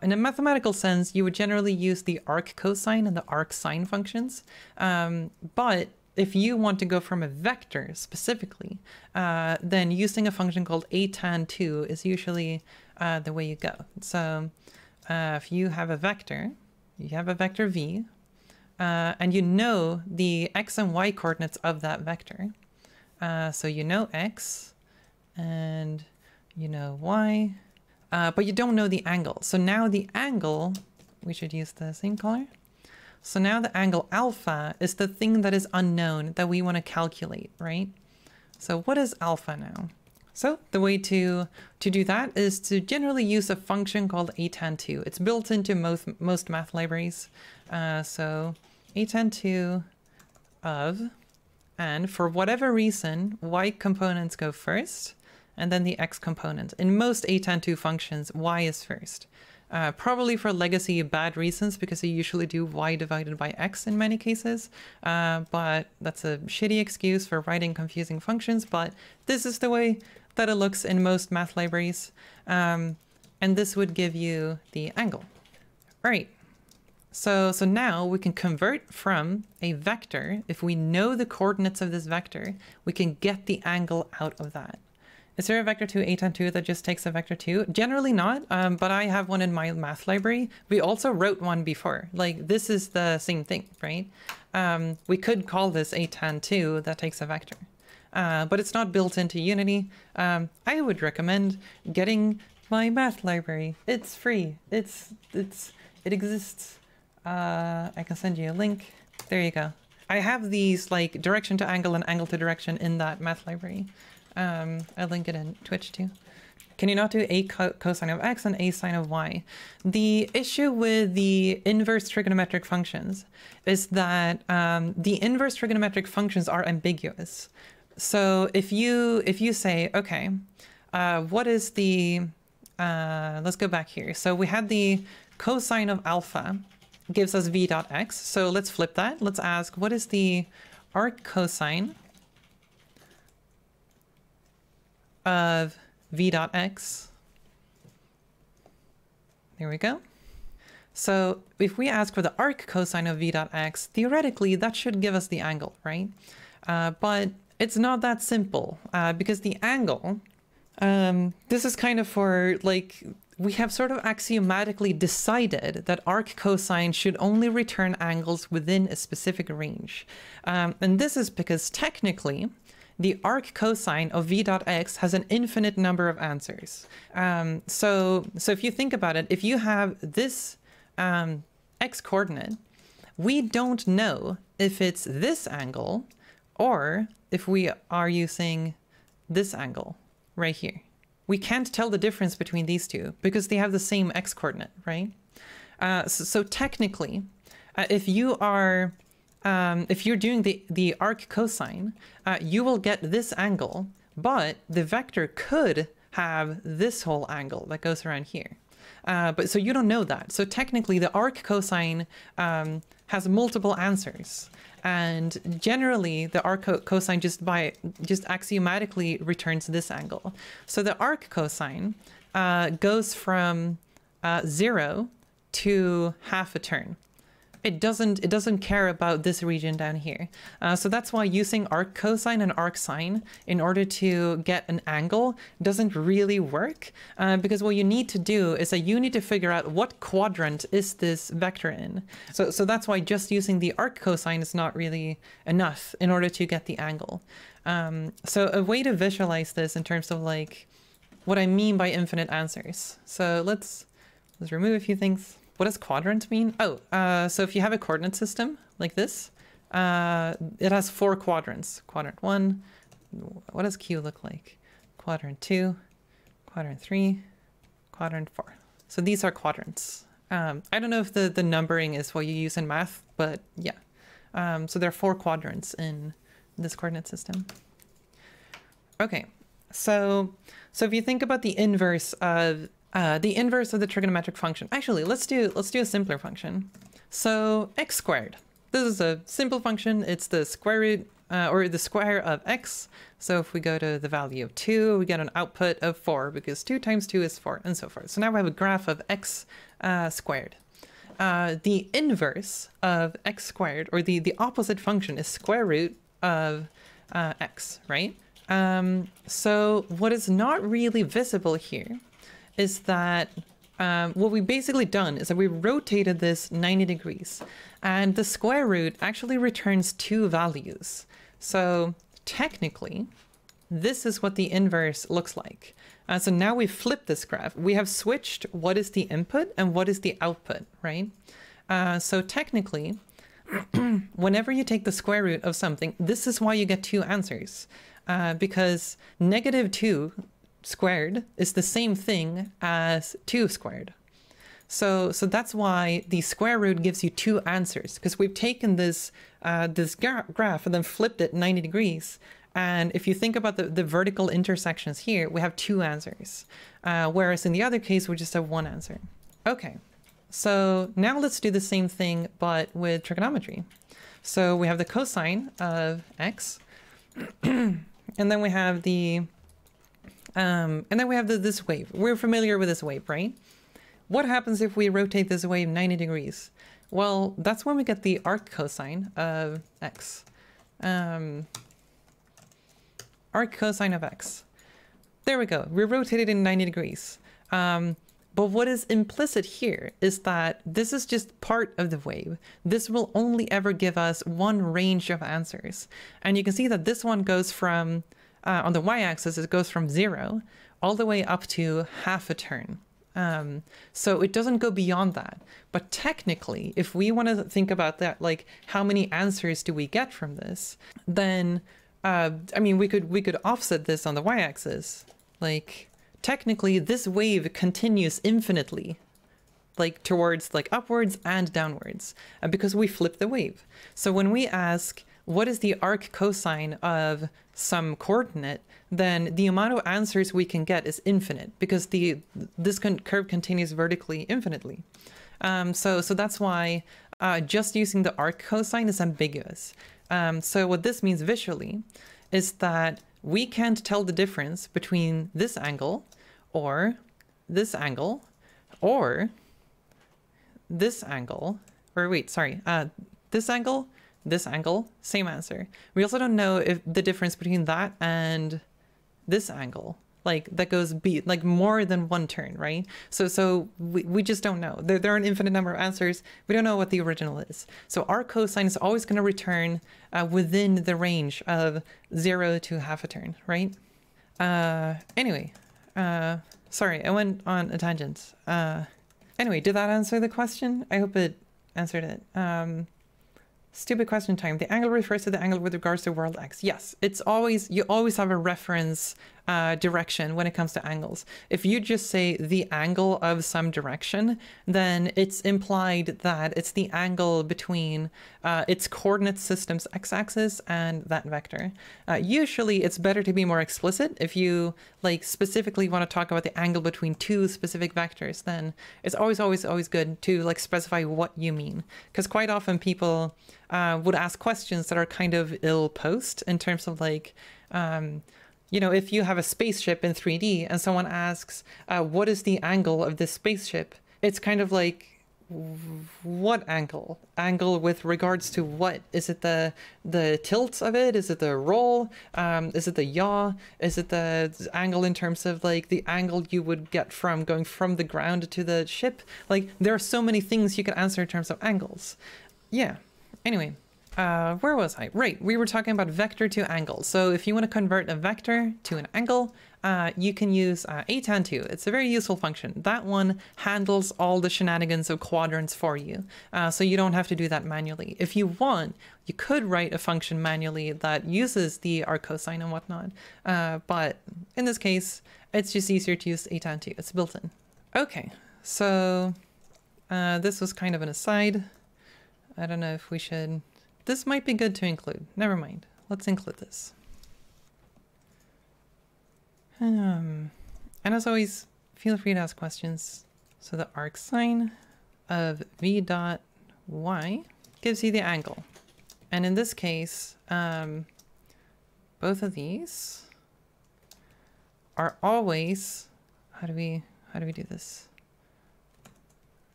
[SPEAKER 1] in a mathematical sense, you would generally use the arc cosine and the arc sine functions. But if you want to go from a vector specifically, then using a function called a tan 2 is usually the way you go. So if you have a vector v, and you know the x and y coordinates of that vector. So you know x and you know y, but you don't know the angle. So now the angle, we should use the same color. So now the angle alpha is the thing that is unknown that we want to calculate, right? So what is alpha now? So the way to do that is to generally use a function called a tan 2. It's built into most math libraries. So a tan 2 of, and for whatever reason, y components go first, and then the x component. In most a tan 2 functions, y is first. Probably for legacy bad reasons, because you usually do y divided by x in many cases, but that's a shitty excuse for writing confusing functions, but this is the way that it looks in most math libraries, and this would give you the angle. All right, so now we can convert from a vector. If we know the coordinates of this vector, we can get the angle out of that. Is there a vector 2 a tan 2 that just takes a vector 2? Generally not, but I have one in my math library. We also wrote one before. Like, this is the same thing, right? We could call this a tan 2 that takes a vector, but it's not built into Unity. I would recommend getting my math library. It's free. It exists. I can send you a link. There you go. I have these like direction to angle and angle to direction in that math library. I'll link it in Twitch too. Can you not do a cosine of x and a sine of y? The issue with the inverse trigonometric functions is that the inverse trigonometric functions are ambiguous. So if you say, okay, what is the, let's go back here. So we had the cosine of alpha gives us v dot x. So let's flip that. Let's ask, what is the arc cosine of v dot x? There we go. So if we ask for the arc cosine of v dot x, theoretically that should give us the angle, right? But it's not that simple because the angle, this is kind of for like, we have sort of axiomatically decided that arc cosine should only return angles within a specific range. And this is because technically the arc cosine of v dot x has an infinite number of answers. So if you think about it, if you have this x coordinate, we don't know if it's this angle or if we are using this angle right here. We can't tell the difference between these two because they have the same x coordinate, right? So technically, if you are if you're doing the arc cosine, you will get this angle, but the vector could have this whole angle that goes around here. But so you don't know that. So technically the arc cosine has multiple answers. And generally the arc cosine just axiomatically returns this angle. So the arc cosine goes from 0 to half a turn. It doesn't care about this region down here. So that's why using arc cosine and arc sine in order to get an angle doesn't really work, because what you need to do is that you need to figure out what quadrant is this vector in. So that's why just using the arc cosine is not really enough in order to get the angle. So a way to visualize this in terms of like what I mean by infinite answers. So let's remove a few things. What does quadrant mean? Oh, so if you have a coordinate system like this, it has 4 quadrants. Quadrant 1, what does Q look like? Quadrant 2, quadrant 3, quadrant 4. So these are quadrants. I don't know if the numbering is what you use in math, but yeah. So there are 4 quadrants in this coordinate system. Okay, so if you think about the inverse of the trigonometric function. Actually, let's do a simpler function. So x squared. This is a simple function. It's the square root or the square of x. So if we go to the value of 2, we get an output of 4 because 2 times 2 is 4 and so forth. So now we have a graph of x squared. The inverse of x squared, or the opposite function, is square root of x, right? So what is not really visible here is that what we've basically done is that we rotated this 90 degrees, and the square root actually returns 2 values. So technically, this is what the inverse looks like. So now we've flipped this graph. We have switched what is the input and what is the output, right? So technically, whenever you take the square root of something, this is why you get 2 answers. Because -2 squared is the same thing as 2 squared. So that's why the square root gives you 2 answers, because we've taken this graph and then flipped it 90 degrees. And if you think about the vertical intersections here, we have 2 answers. Whereas in the other case, we just have 1 answer. Okay, so now let's do the same thing, but with trigonometry. So we have the cosine of x, and then we have this wave. We're familiar with this wave, right? What happens if we rotate this wave 90 degrees? Well, that's when we get the arc cosine of x. Arc cosine of x. There we go. We rotated in 90 degrees. But what is implicit here is that this is just part of the wave. This will only ever give us one range of answers. And you can see that this one goes from, on the y-axis, it goes from 0 all the way up to half a turn. So it doesn't go beyond that. But technically, if we want to think about that, like how many answers do we get from this, then, I mean, we could offset this on the y-axis. Like, technically, this wave continues infinitely, like towards like upwards and downwards, because we flip the wave. So when we ask, what is the arc cosine of some coordinate, then the amount of answers we can get is infinite, because this curve continues vertically infinitely. So that's why just using the arc cosine is ambiguous. So what this means visually is that we can't tell the difference between this angle or this angle or this angle, or wait, sorry, this angle, same answer. We also don't know if the difference between that and this angle, like that goes like more than one turn, right? So we just don't know. There are an infinite number of answers. We don't know what the original is. So our cosine is always going to return within the range of 0 to half a turn, right? Anyway, sorry, I went on a tangent. Anyway, did that answer the question? I hope it answered it. Stupid question time. The angle refers to the angle with regards to world X. Yes, it's always, you always have a reference direction when it comes to angles. If you just say the angle of some direction, then it's implied that it's the angle between its coordinate system's x-axis and that vector. Usually it's better to be more explicit. If you like specifically want to talk about the angle between two specific vectors, then it's always good to like specify what you mean. Because quite often people would ask questions that are kind of ill-posed in terms of like, you know, if you have a spaceship in 3D and someone asks, what is the angle of this spaceship? It's kind of like, what angle? Angle with regards to what? Is it the tilt of it? Is it the roll? Is it the yaw? Is it the angle in terms of like the angle you would get from going from the ground to the ship? Like there are so many things you could answer in terms of angles. Yeah. Anyway, where was I? Right, we were talking about vector to angle. So if you want to convert a vector to an angle, you can use a tan 2. It's a very useful function. That one handles all the shenanigans of quadrants for you. So you don't have to do that manually. If you want, you could write a function manually that uses the arc cosine and whatnot. But in this case, it's just easier to use a tan 2. It's built in. Okay, so this was kind of an aside. I don't know if we should... This might be good to include. Never mind. Let's include this. And as always, feel free to ask questions. So the arc sine of v dot y gives you the angle. And in this case, both of these are always... How do we do this?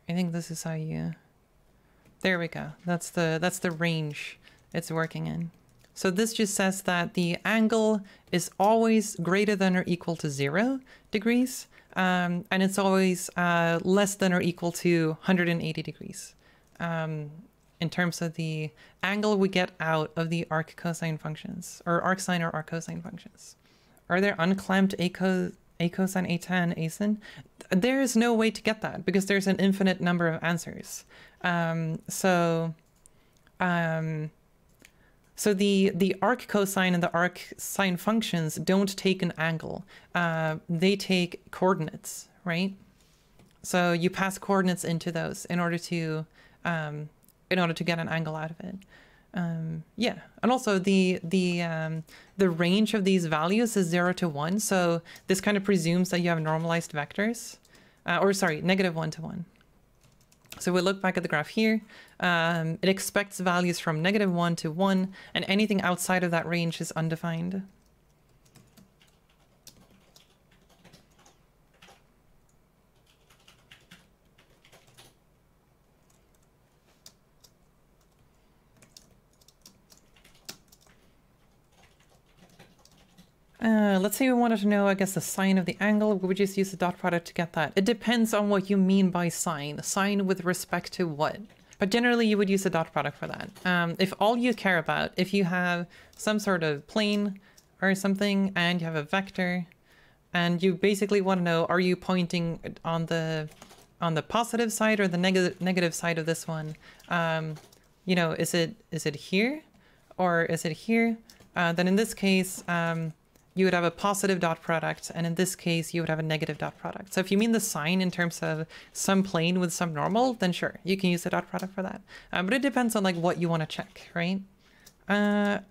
[SPEAKER 1] I think this is how you... There we go. That's the range it's working in. So this just says that the angle is always greater than or equal to 0 degrees, and it's always less than or equal to 180 degrees in terms of the angle we get out of the arc cosine functions, or arc sine or arc cosine functions. Are there unclamped acosine, atan, asine? There is no way to get that because there's an infinite number of answers. So the arc cosine and the arc sine functions don't take an angle. They take coordinates, right? So you pass coordinates into those in order to get an angle out of it. Yeah, and also the range of these values is 0 to 1. So this kind of presumes that you have normalized vectors, or sorry, -1 to 1. So we look back at the graph here. It expects values from -1 to 1, and anything outside of that range is undefined. Let's say we wanted to know, I guess, the sine of the angle. We would just use the dot product to get that. It depends on what you mean by sine. Sine with respect to what? But generally, you would use the dot product for that. If all you care about, if you have some sort of plane or something, and you have a vector, and you basically want to know, are you pointing on the positive side or the negative side of this one? You know, is it here or is it here? Then in this case, you would have a positive dot product, and in this case, you would have a negative dot product. So if you mean the sine in terms of some plane with some normal, then sure, you can use the dot product for that. But it depends on like what you want to check, right?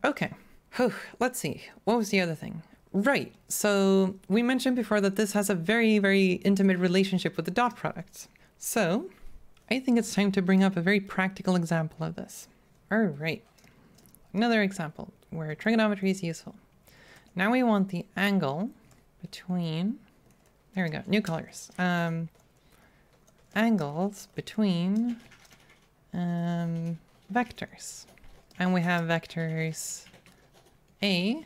[SPEAKER 1] Okay. Whew, let's see. What was the other thing? Right. So we mentioned before that this has a very, very intimate relationship with the dot product. So I think it's time to bring up a very practical example of this. All right, another example where trigonometry is useful. Now we want the angle between, there we go, new colors. Angles between vectors. And we have vectors A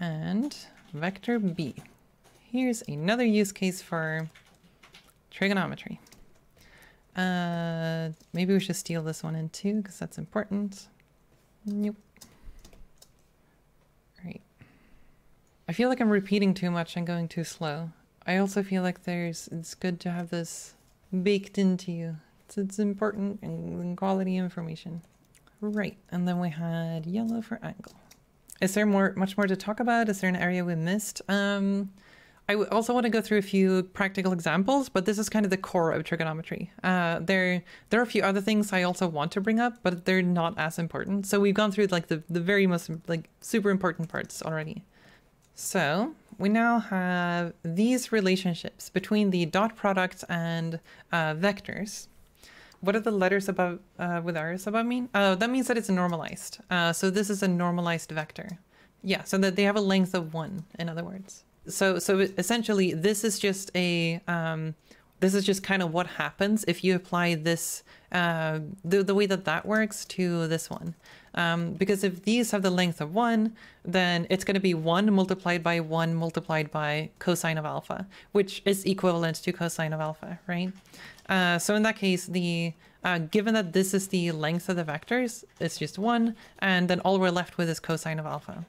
[SPEAKER 1] and vector B. Here's another use case for trigonometry. Maybe we should steal this one in too, because that's important. Nope. Right. I feel like I'm repeating too much and going too slow. I also feel like it's good to have this baked into you. It's important and quality information. Right, and then we had yellow for angle. Is there much more to talk about? Is there an area we missed? I also want to go through a few practical examples, but this is kind of the core of trigonometry. There are a few other things I also want to bring up, but they're not as important. So we've gone through like the very most like super important parts already. So we now have these relationships between the dot product and vectors. What do the letters above with arrows above mean? That means that it's normalized. So this is a normalized vector. Yeah, so that they have a length of 1, in other words. So essentially, this is just a this is just kind of what happens if you apply this the way that works to this one. Because if these have the length of 1, then it's going to be 1 multiplied by 1 multiplied by cosine of alpha, which is equivalent to cosine of alpha, right? So in that case, the given that this is the length of the vectors, it's just 1, and then all we're left with is cosine of alpha.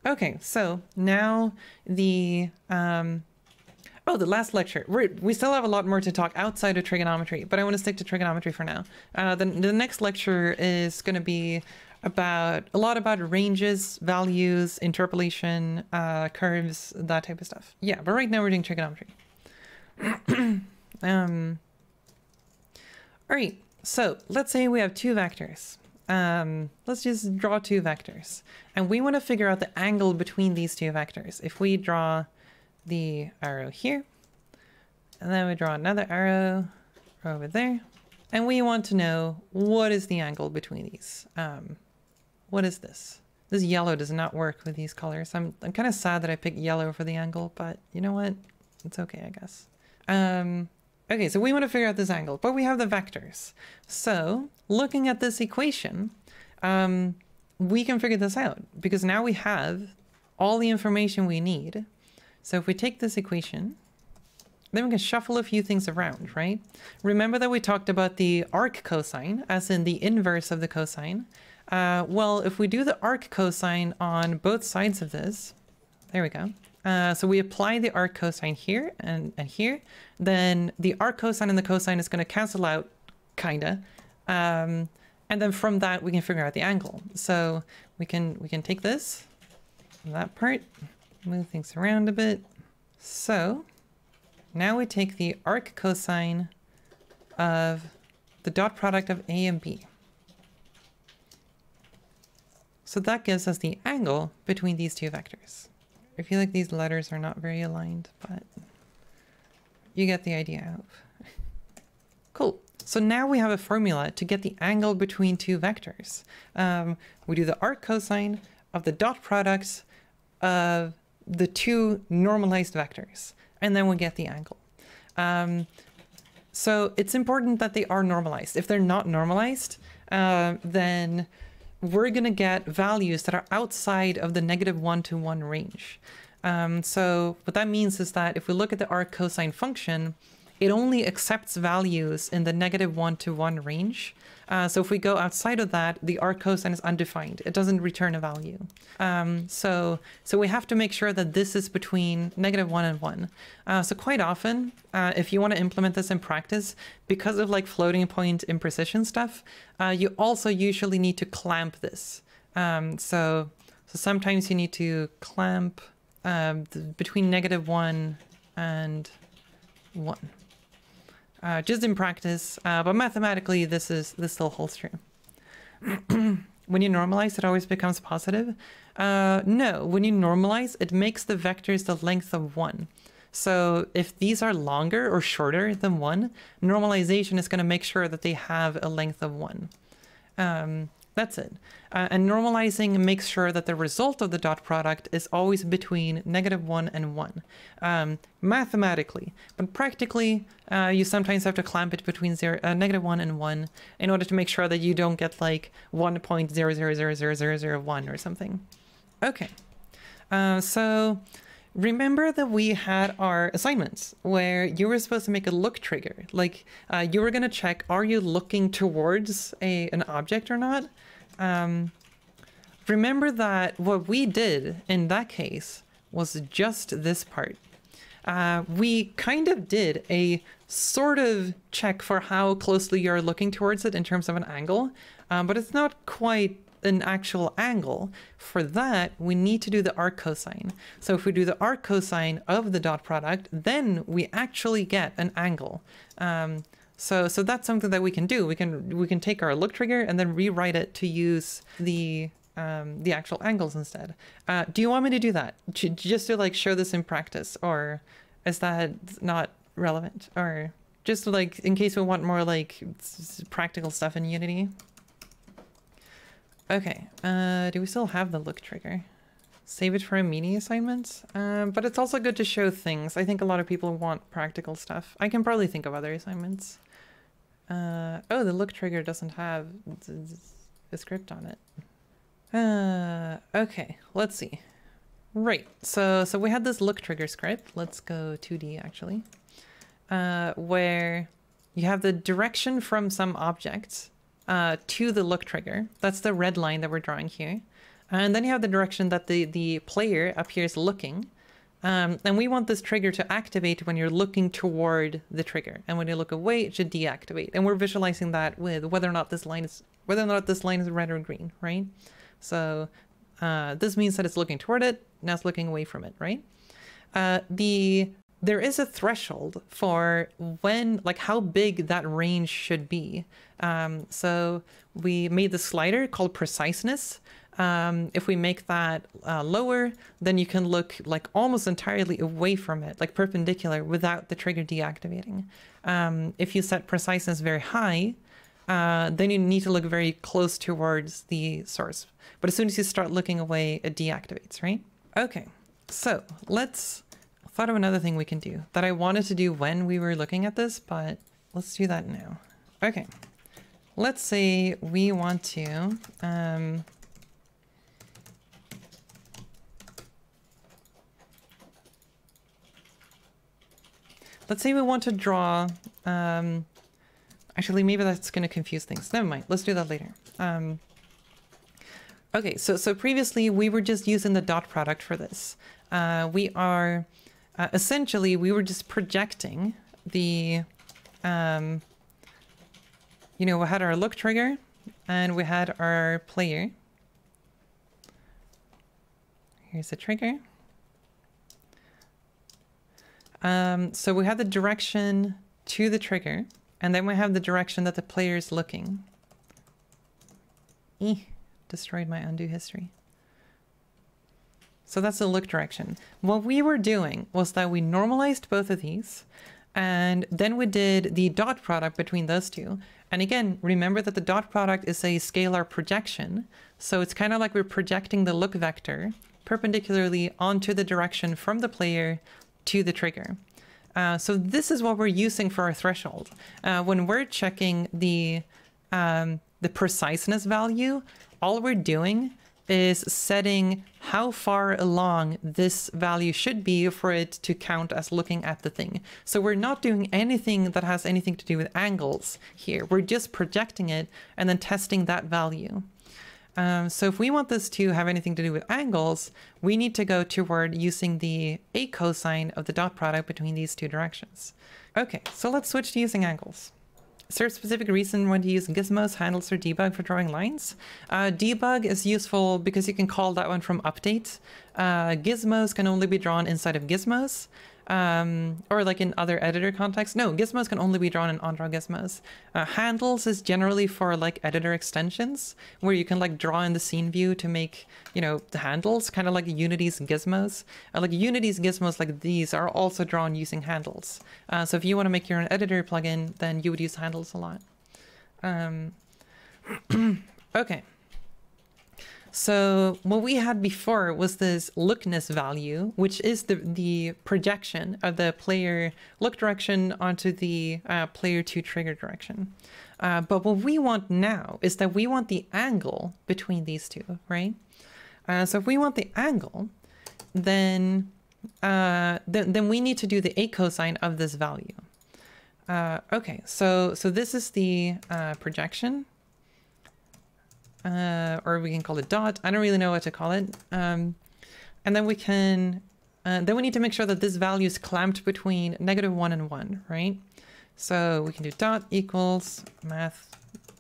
[SPEAKER 1] Okay, so now the the last lecture. We still have a lot more to talk outside of trigonometry, but I want to stick to trigonometry for now. The next lecture is going to be a lot about ranges, values, interpolation, curves, that type of stuff. Yeah, but right now we're doing trigonometry. All right, so let's say we have 2 vectors. Let's just draw 2 vectors, and we want to figure out the angle between these 2 vectors. If we draw the arrow here, and then we draw another arrow over there, and we want to know what is the angle between these. What is this? This yellow does not work with these colors. I'm kind of sad that I picked yellow for the angle, but you know what? It's okay, I guess. Okay, so we want to figure out this angle, but we have the vectors. So looking at this equation, we can figure this out because now we have all the information we need. So if we take this equation, then we can shuffle a few things around, right? Remember that we talked about the arc cosine, as in the inverse of the cosine. Well, if we do the arc cosine on both sides of this, there we go. So we apply the arc cosine here and here, then the arc cosine and the cosine is going to cancel out, kinda. And then from that, we can figure out the angle. So we can take this, that part, move things around a bit. So now we take the arc cosine of the dot product of A and B. So that gives us the angle between these 2 vectors. I feel like these letters are not very aligned, but you get the idea of. Cool. So now we have a formula to get the angle between 2 vectors. We do the arc cosine of the dot products of the 2 normalized vectors, and then we get the angle. So it's important that they are normalized. If they're not normalized, then we're going to get values that are outside of the -1 to 1 range. So what that means is that if we look at the arc cosine function, it only accepts values in the -1 to 1 range. So if we go outside of that, the arc cosine is undefined. It doesn't return a value. So we have to make sure that this is between -1 and 1. So quite often, if you want to implement this in practice, because of like floating point imprecision stuff, you also usually need to clamp this. So sometimes you need to clamp between -1 and 1. Just in practice, but mathematically this still holds true. When you normalize, it always becomes positive. No, when you normalize, it makes the vectors the length of 1. So if these are longer or shorter than 1, normalization is going to make sure that they have a length of 1. That's it. And normalizing makes sure that the result of the dot product is always between -1 and 1. Mathematically, but practically, you sometimes have to clamp it between -1 and 1 in order to make sure that you don't get like 1.00000001 or something. Okay. So remember that we had our assignments where you were supposed to make a look trigger. Like you were going to check, are you looking towards an object or not? Remember that what we did in that case was just this part. We kind of did a sort of check for how closely you're looking towards it in terms of an angle, but it's not quite an actual angle. For that, we need to do the arc cosine. So if we do the arc cosine of the dot product, then we actually get an angle. So that's something that we can do. We can take our look trigger and then rewrite it to use the actual angles instead. Do you want me to do that? Just to like show this in practice, or is that not relevant? Or just like in case we want more like practical stuff in Unity? Okay, do we still have the look trigger? Save it for a mini assignment? But it's also good to show things. I think a lot of people want practical stuff. I can probably think of other assignments. Oh, the look trigger doesn't have a script on it. Okay, let's see. Right, so we had this look trigger script. Let's go 2D actually. Where you have the direction from some objects to the look trigger. That's the red line that we're drawing here. And then you have the direction that the player appears looking. And we want this trigger to activate when you're looking toward the trigger. And when you look away, it should deactivate. And we're visualizing that with whether or not this line is red or green, right? So this means that it's looking toward it, now it's looking away from it, right? There is a threshold for when, like how big that range should be. So we made the slider called preciseness. If we make that lower, then you can look like almost entirely away from it, like perpendicular without the trigger deactivating. If you set preciseness very high, then you need to look very close towards the source. But as soon as you start looking away, it deactivates, right? Okay, so let's thought of another thing we can do that I wanted to do when we were looking at this, but let's do that now. Okay, let's say we want to let's say we want to draw actually maybe that's going to confuse things. Never mind, let's do that later. Okay, so previously we were just using the dot product for this. We are essentially, we were just projecting the, you know, we had our look trigger and we had our player. Here's the trigger. So we have the direction to the trigger, and then we have the direction that the player is looking. Destroyed my undo history. So that's the look direction. What we were doing was that we normalized both of these, and then we did the dot product between those two. And again, remember that the dot product is a scalar projection. So it's kind of like we're projecting the look vector perpendicularly onto the direction from the player to the trigger. So this is what we're using for our threshold. When we're checking the preciseness value, all we're doing is setting how far along this value should be for it to count as looking at the thing. So we're not doing anything that has anything to do with angles here. We're just projecting it and then testing that value. So if we want this to have anything to do with angles, we need to go toward using the a cosine of the dot product between these two directions. Okay, so let's switch to using angles. Is there a specific reason when to use gizmos, handles, or debug for drawing lines? Debug is useful because you can call that one from update. Gizmos can only be drawn inside of gizmos. or like in other editor contexts. No, gizmos can only be drawn in onDraw gizmos. Handles is generally for like editor extensions, where you can like draw in the scene view to make, you know, the handles, kind of like Unity's gizmos. Like Unity's gizmos like these are also drawn using handles. So if you want to make your own editor plugin, then you would use handles a lot. Okay. So what we had before was this lookness value, which is the projection of the player look direction onto the player 2 trigger direction. But what we want now is that we want the angle between these two, right? So if we want the angle, then we need to do the a cosine of this value. Okay, so this is the projection. Or we can call it dot. I don't really know what to call it. And then we can, then we need to make sure that this value is clamped between -1 and 1, right? So we can do dot equals math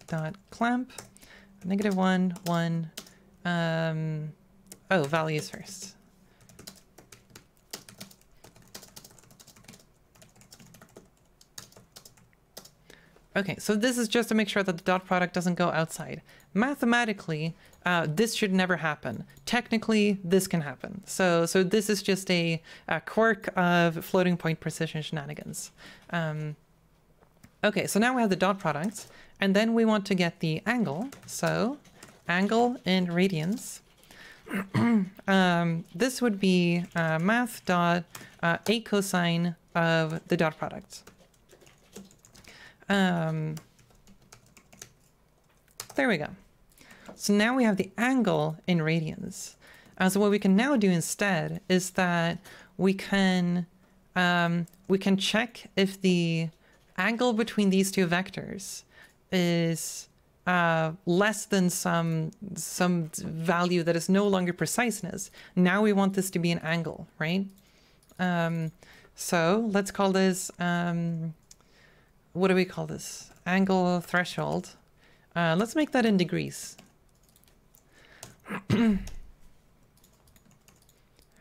[SPEAKER 1] dot clamp, -1, 1, oh, values first. Okay, so this is just to make sure that the dot product doesn't go outside. Mathematically, this should never happen. Technically, this can happen. So this is just a quirk of floating point precision shenanigans. Okay, so now we have the dot product, and then we want to get the angle. So angle in radians. This would be math dot a cosine of the dot product. There we go. So now we have the angle in radians. So what we can now do instead is that we can check if the angle between these two vectors is less than some value that is no longer preciseness. Now we want this to be an angle, right? So let's call this what do we call this? Angle threshold. Let's make that in degrees.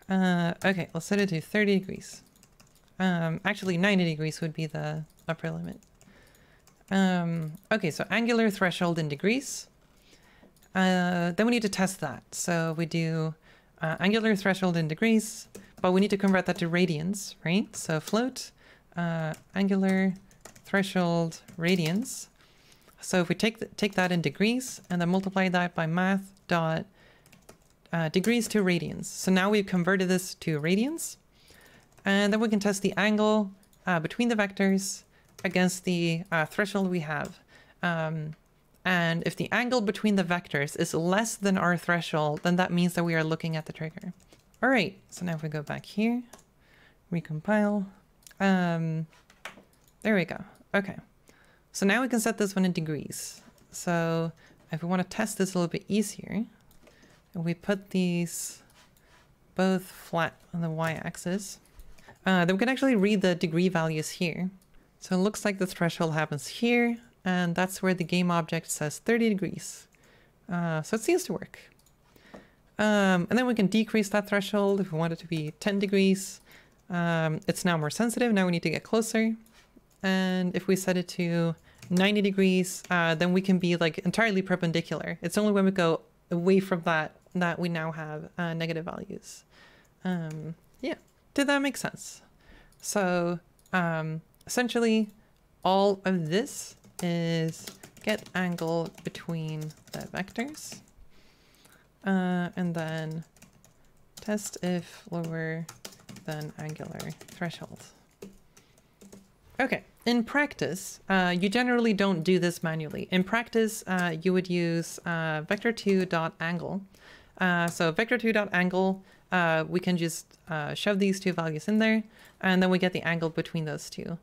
[SPEAKER 1] Okay, let's set it to 30 degrees. Actually, 90 degrees would be the upper limit. Okay, so angular threshold in degrees. Then we need to test that. So we do angular threshold in degrees, but we need to convert that to radians, right? So float angular threshold radians. So if we take that in degrees and then multiply that by math dot degrees to radians. So now we've converted this to radians, and then we can test the angle between the vectors against the threshold we have. And if the angle between the vectors is less than our threshold, then that means that we are looking at the trigger. All right, so now if we go back here, recompile, there we go. Okay, so now we can set this one in degrees. So if we want to test this a little bit easier, we put these both flat on the y-axis. Then we can actually read the degree values here. So it looks like the threshold happens here, and that's where the game object says 30 degrees. So it seems to work. And then we can decrease that threshold if we want it to be 10 degrees. It's now more sensitive. Now we need to get closer. And if we set it to 90 degrees, then we can be like entirely perpendicular. It's only when we go away from that we now have negative values. Yeah, did that make sense? So essentially all of this is get angle between the vectors, and then test if lower than angular threshold. Okay, in practice, you generally don't do this manually. In practice, you would use vector2.angle. So vector2.angle, we can just shove these two values in there, and then we get the angle between those two.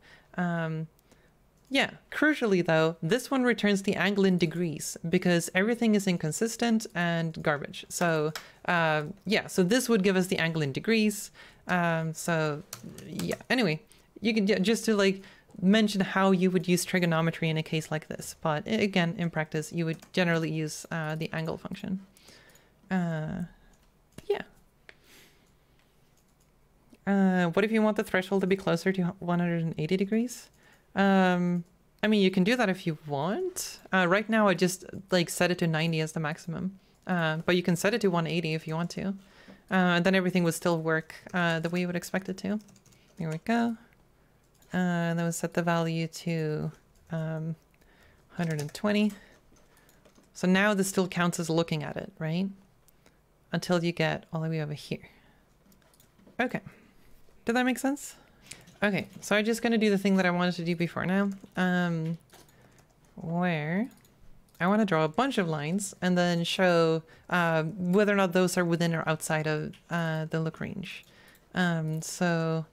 [SPEAKER 1] Yeah, crucially though, this one returns the angle in degrees because everything is inconsistent and garbage. So yeah, so this would give us the angle in degrees. So yeah, anyway, you can just to like mention how you would use trigonometry in a case like this. But again, in practice, you would generally use the angle function. Yeah. What if you want the threshold to be closer to 180 degrees? I mean, you can do that if you want. Right now, I just like set it to 90 as the maximum. But you can set it to 180 if you want to. And then everything would still work the way you would expect it to. Here we go. And then we'll set the value to 120. So now this still counts as looking at it, right? Until you get all the way over here. Okay. Did that make sense? Okay, so I'm just going to do the thing that I wanted to do before now. Where I want to draw a bunch of lines and then show whether or not those are within or outside of the look range. So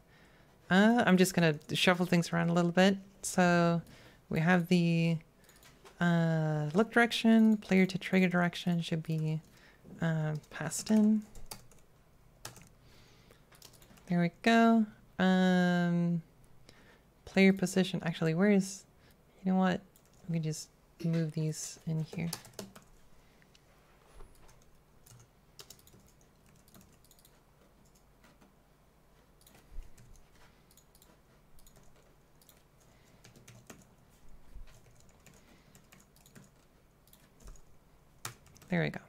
[SPEAKER 1] I'm just going to shuffle things around a little bit. So we have the look direction, player to trigger direction should be passed in. There we go. Player position. Actually, where is... You know what? We can just move these in here. There we go.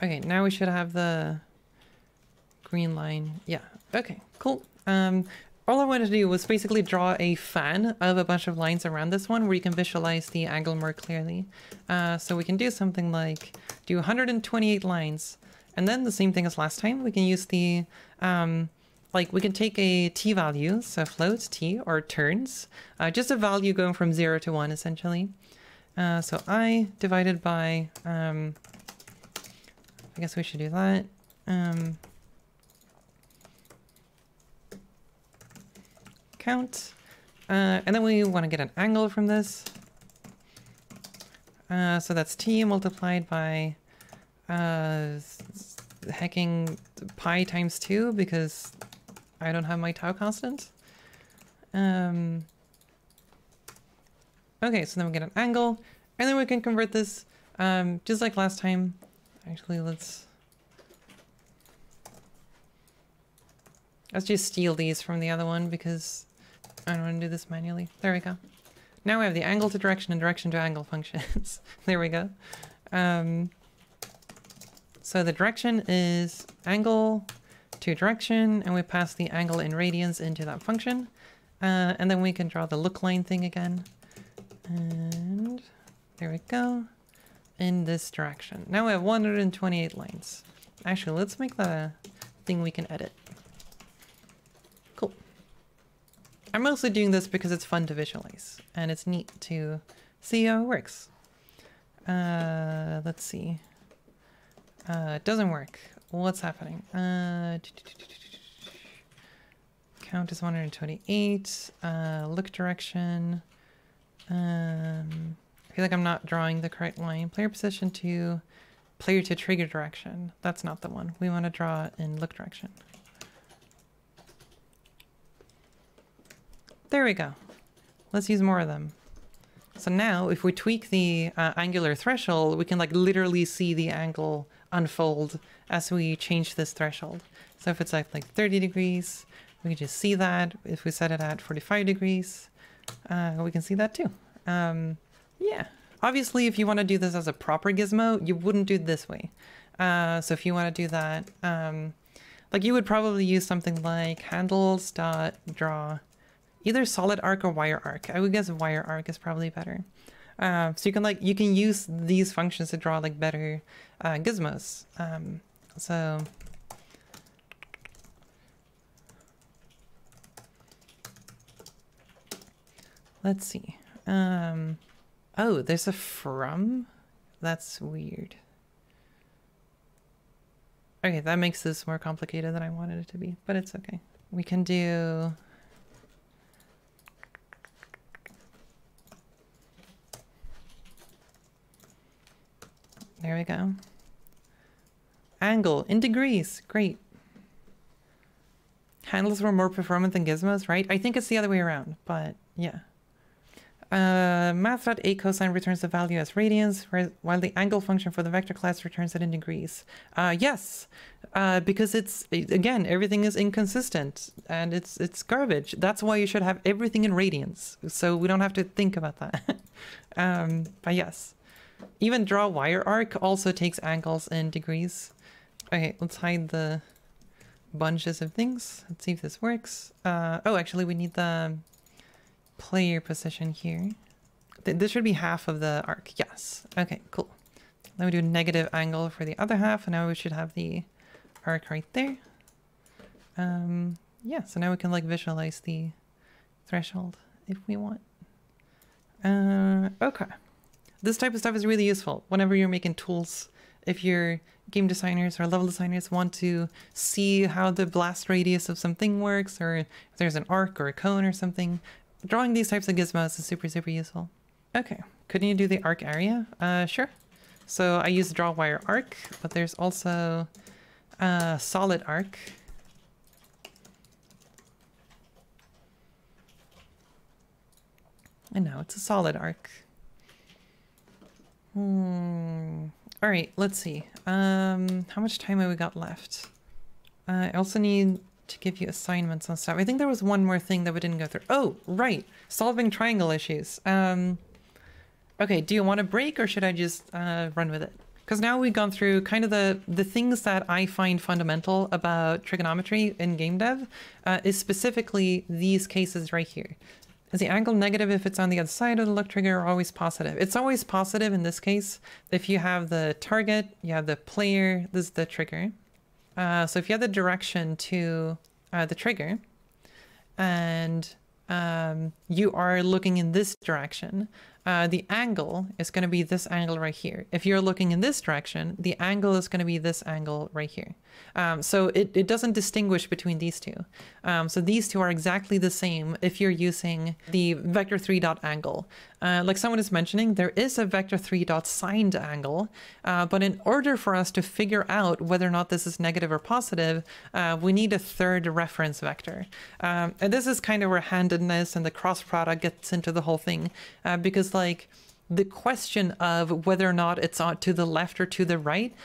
[SPEAKER 1] Okay, now we should have the green line. Yeah, okay, cool. All I wanted to do was basically draw a fan of a bunch of lines around this one where you can visualize the angle more clearly. So we can do something like do 128 lines, and then the same thing as last time. We can use the, like we can take a t value, so floats, t, or turns, just a value going from 0 to 1 essentially. So I divided by, I guess we should do that. Count. And then we want to get an angle from this. So that's t multiplied by hecking pi times 2 because I don't have my tau constant. Okay, so then we get an angle. And then we can convert this just like last time. Actually, let's just steal these from the other one because I don't want to do this manually. There we go. Now we have the angle to direction and direction to angle functions. There we go. So the direction is angle to direction, and we pass the angle in radians into that function. And then we can draw the look line thing again. And there we go. In this direction. Now we have 128 lines. Actually, let's make that a thing we can edit. Cool. I'm mostly doing this because it's fun to visualize, and it's neat to see how it works. Let's see. It doesn't work. What's happening? Count is 128. Look direction. I feel like I'm not drawing the correct line. Player position to player to trigger direction. That's not the one. We want to draw in look direction. There we go. Let's use more of them. So now if we tweak the angular threshold, we can like literally see the angle unfold as we change this threshold. So if it's like 30 degrees, we can just see that. If we set it at 45 degrees, we can see that too. Yeah, obviously if you want to do this as a proper gizmo, you wouldn't do it this way. So if you want to do that, like you would probably use something like handles.draw either solid arc or wire arc. I would guess wire arc is probably better. So you can use these functions to draw like better gizmos. So let's see. Oh, there's a from? That's weird. Okay, that makes this more complicated than I wanted it to be, but it's okay. We can do... There we go. Angle in degrees. Great. Handles were more performant than gizmos, right? I think it's the other way around, but yeah. Math.a cosine returns the value as radians, while the angle function for the vector class returns it in degrees. Yes, because it's, again, everything is inconsistent and it's garbage. That's why you should have everything in radians, so we don't have to think about that. But yes, even draw wire arc also takes angles in degrees. Okay, let's hide the bunches of things. Let's see if this works. Oh, actually, we need the player position here. This should be half of the arc. Yes. Okay, cool. Then we do negative angle for the other half, and now we should have the arc right there. Yeah, so now we can like visualize the threshold if we want. Okay. This type of stuff is really useful whenever you're making tools. If your game designers or level designers want to see how the blast radius of something works, or if there's an arc or a cone or something, drawing these types of gizmos is super, super useful. Okay, couldn't you do the arc area? Sure. So I use draw wire arc, but there's also solid arc. And now it's a solid arc. All right, let's see. How much time have we got left? I also need to give you assignments and stuff. I think there was one more thing that we didn't go through. Oh, right. Solving triangle issues. Okay, do you want a break or should I just run with it? Because now we've gone through kind of the things that I find fundamental about trigonometry in game dev is specifically these cases right here. Is the angle negative if it's on the other side of the look trigger, or always positive? It's always positive in this case. If you have the target, you have the player, this is the trigger. So if you have the direction to the trigger and you are looking in this direction, the angle is going to be this angle right here. If you're looking in this direction, the angle is going to be this angle right here. So it doesn't distinguish between these two. So these two are exactly the same if you're using the vector 3 dot angle. Like someone is mentioning, there is a vector 3 dot signed angle, but in order for us to figure out whether or not this is negative or positive, we need a third reference vector. And this is kind of where handedness and the cross product gets into the whole thing, because like the question of whether or not it's on to the left or to the right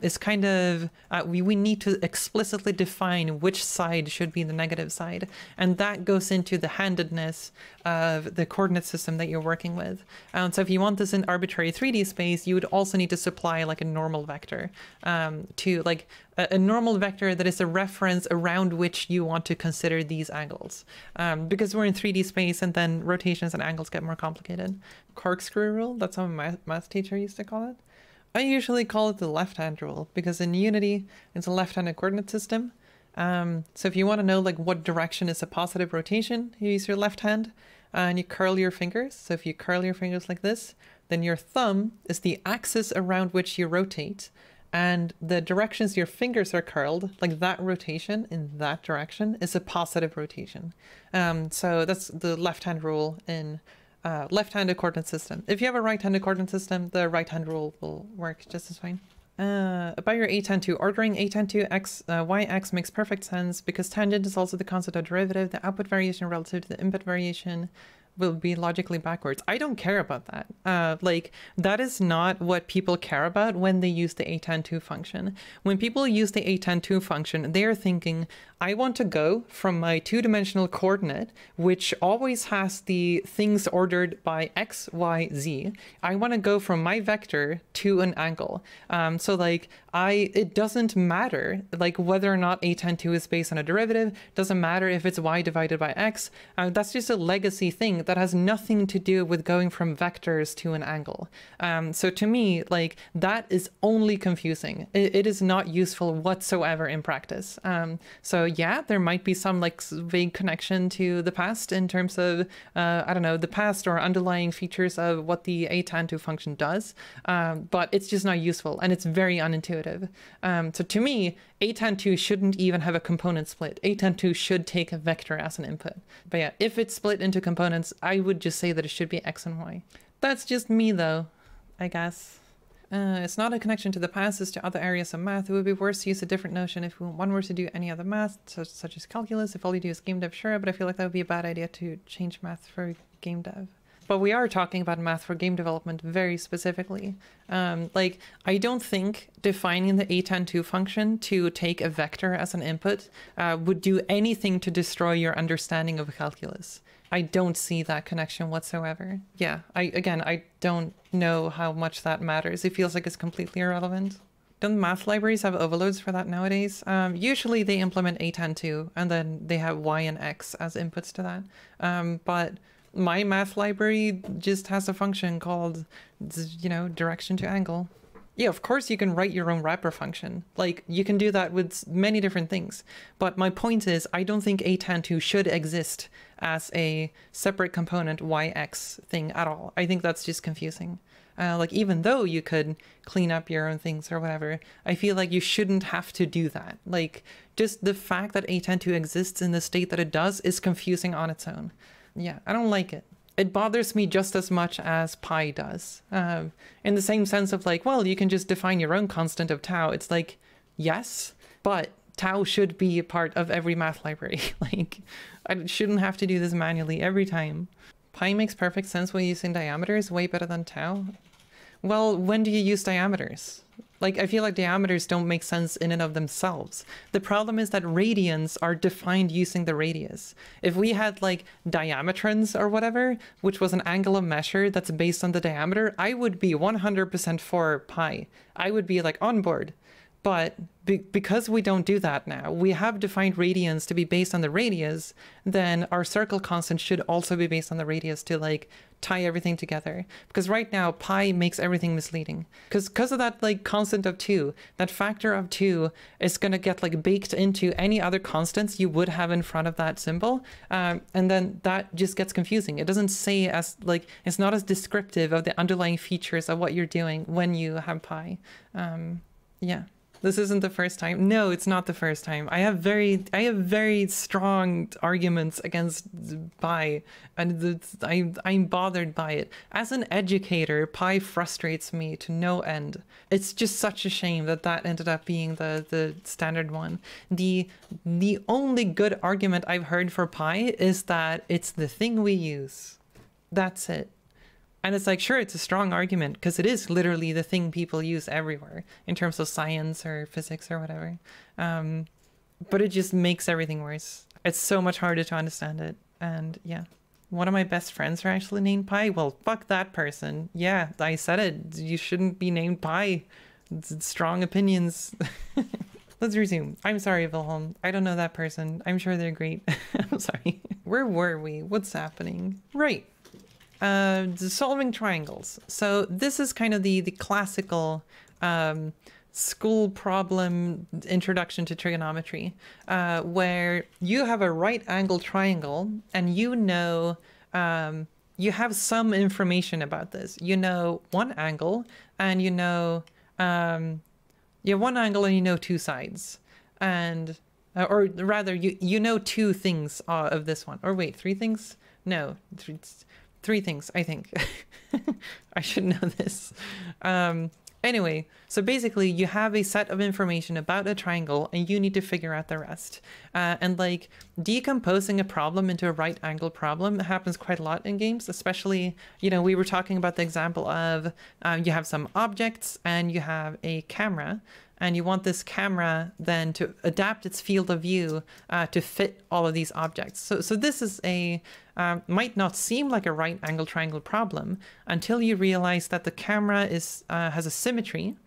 [SPEAKER 1] is kind of, we need to explicitly define which side should be the negative side. And that goes into the handedness of the coordinate system that you're working with. So if you want this in arbitrary 3D space, you would also need to supply like a normal vector to like a normal vector that is a reference around which you want to consider these angles. Because we're in 3D space and then rotations and angles get more complicated. Corkscrew rule, that's how my math teacher used to call it. I usually call it the left-hand rule because in Unity, it's a left-handed coordinate system. So if you want to know like what direction is a positive rotation, you use your left hand and you curl your fingers. So if you curl your fingers like this, then your thumb is the axis around which you rotate. And the directions your fingers are curled, like that rotation in that direction, is a positive rotation. So that's the left-hand rule in left-handed coordinate system. If you have a right-handed coordinate system, the right-hand rule will work just as fine. About your a10-2 ordering, a10-2 x, yx makes perfect sense because tangent is also the concept of derivative. The output variation relative to the input variation will be logically backwards. I don't care about that. Like, that is not what people care about when they use the a10-2 function. When people use the a10-2 function, they are thinking, I want to go from my two-dimensional coordinate, which always has the things ordered by x, y, z. I want to go from my vector to an angle. So like, it doesn't matter like whether or not a10-2 is based on a derivative, doesn't matter if it's y divided by x. That's just a legacy thing that has nothing to do with going from vectors to an angle. So to me, like, that is only confusing. It is not useful whatsoever in practice. So yeah, there might be some like vague connection to the past in terms of, I don't know, the past or underlying features of what the a10-2 function does, but it's just not useful and it's very unintuitive. So to me, a10-2 shouldn't even have a component split. a10-2 should take a vector as an input. But yeah, if it's split into components, I would just say that it should be x and y. That's just me though, I guess. It's not a connection to the past, it's to other areas of math. It would be worse to use a different notion if one were to do any other math, such as calculus. If all you do is game dev, sure, but I feel like that would be a bad idea to change math for game dev. But we are talking about math for game development very specifically. Like, I don't think defining the a tan2 function to take a vector as an input would do anything to destroy your understanding of calculus. I don't see that connection whatsoever. Yeah, I don't know how much that matters. It feels like it's completely irrelevant. Don't math libraries have overloads for that nowadays? Usually they implement a tan2 and then they have y and x as inputs to that. But my math library just has a function called, you know, direction to angle. Yeah, of course you can write your own wrapper function. Like, you can do that with many different things. But my point is, I don't think a tan2 should exist as a separate component yx thing at all. I think that's just confusing. Like, even though you could clean up your own things or whatever, I feel like you shouldn't have to do that. Like, just the fact that a tan2 exists in the state that it does is confusing on its own. Yeah, I don't like it. It bothers me just as much as pi does. In the same sense of like, well, you can just define your own constant of tau. It's like, yes, but tau should be a part of every math library. Like, I shouldn't have to do this manually every time. Pi makes perfect sense when using diameters, way better than tau. Well, when do you use diameters? Like, I feel like diameters don't make sense in and of themselves. The problem is that radians are defined using the radius. If we had like diametrons or whatever, which was an angle of measure that's based on the diameter, I would be 100% for pi. I would be like on board. But because we don't do that now, we have defined radians to be based on the radius, then our circle constant should also be based on the radius to like tie everything together. Because right now pi makes everything misleading. Because of that like constant of 2, that factor of 2 is going to get like baked into any other constants you would have in front of that symbol. And then that just gets confusing. It doesn't say as like, it's not as descriptive of the underlying features of what you're doing when you have pi. Yeah. This isn't the first time. No, it's not the first time. I have very strong arguments against pi, and I'm bothered by it. As an educator, pi frustrates me to no end. It's just such a shame that that ended up being the standard one. The only good argument I've heard for pi is that it's the thing we use. That's it. And it's like, sure, it's a strong argument because it is literally the thing people use everywhere in terms of science or physics or whatever. But it just makes everything worse. It's so much harder to understand it. And yeah, one of my best friends are actually named Pi. Well, fuck that person. Yeah, I said it. You shouldn't be named Pi. It's strong opinions. Let's resume. I'm sorry, Wilhelm. I don't know that person. I'm sure they're great. I'm sorry. Where were we? What's happening? Right. Solving triangles. So this is kind of the classical school problem introduction to trigonometry, where you have a right angle triangle and you know, you have some information about this. You know one angle and you know, you have one angle and you know two sides. And, or rather you know two things of this one. Or wait, three things? No, three things, I think. I should know this. Anyway, so basically you have a set of information about a triangle and you need to figure out the rest. And like decomposing a problem into a right angle problem happens quite a lot in games, especially, you know, we were talking about the example of you have some objects and you have a camera. And you want this camera then to adapt its field of view to fit all of these objects. So this is a, might not seem like a right angle triangle problem until you realize that the camera is has a symmetry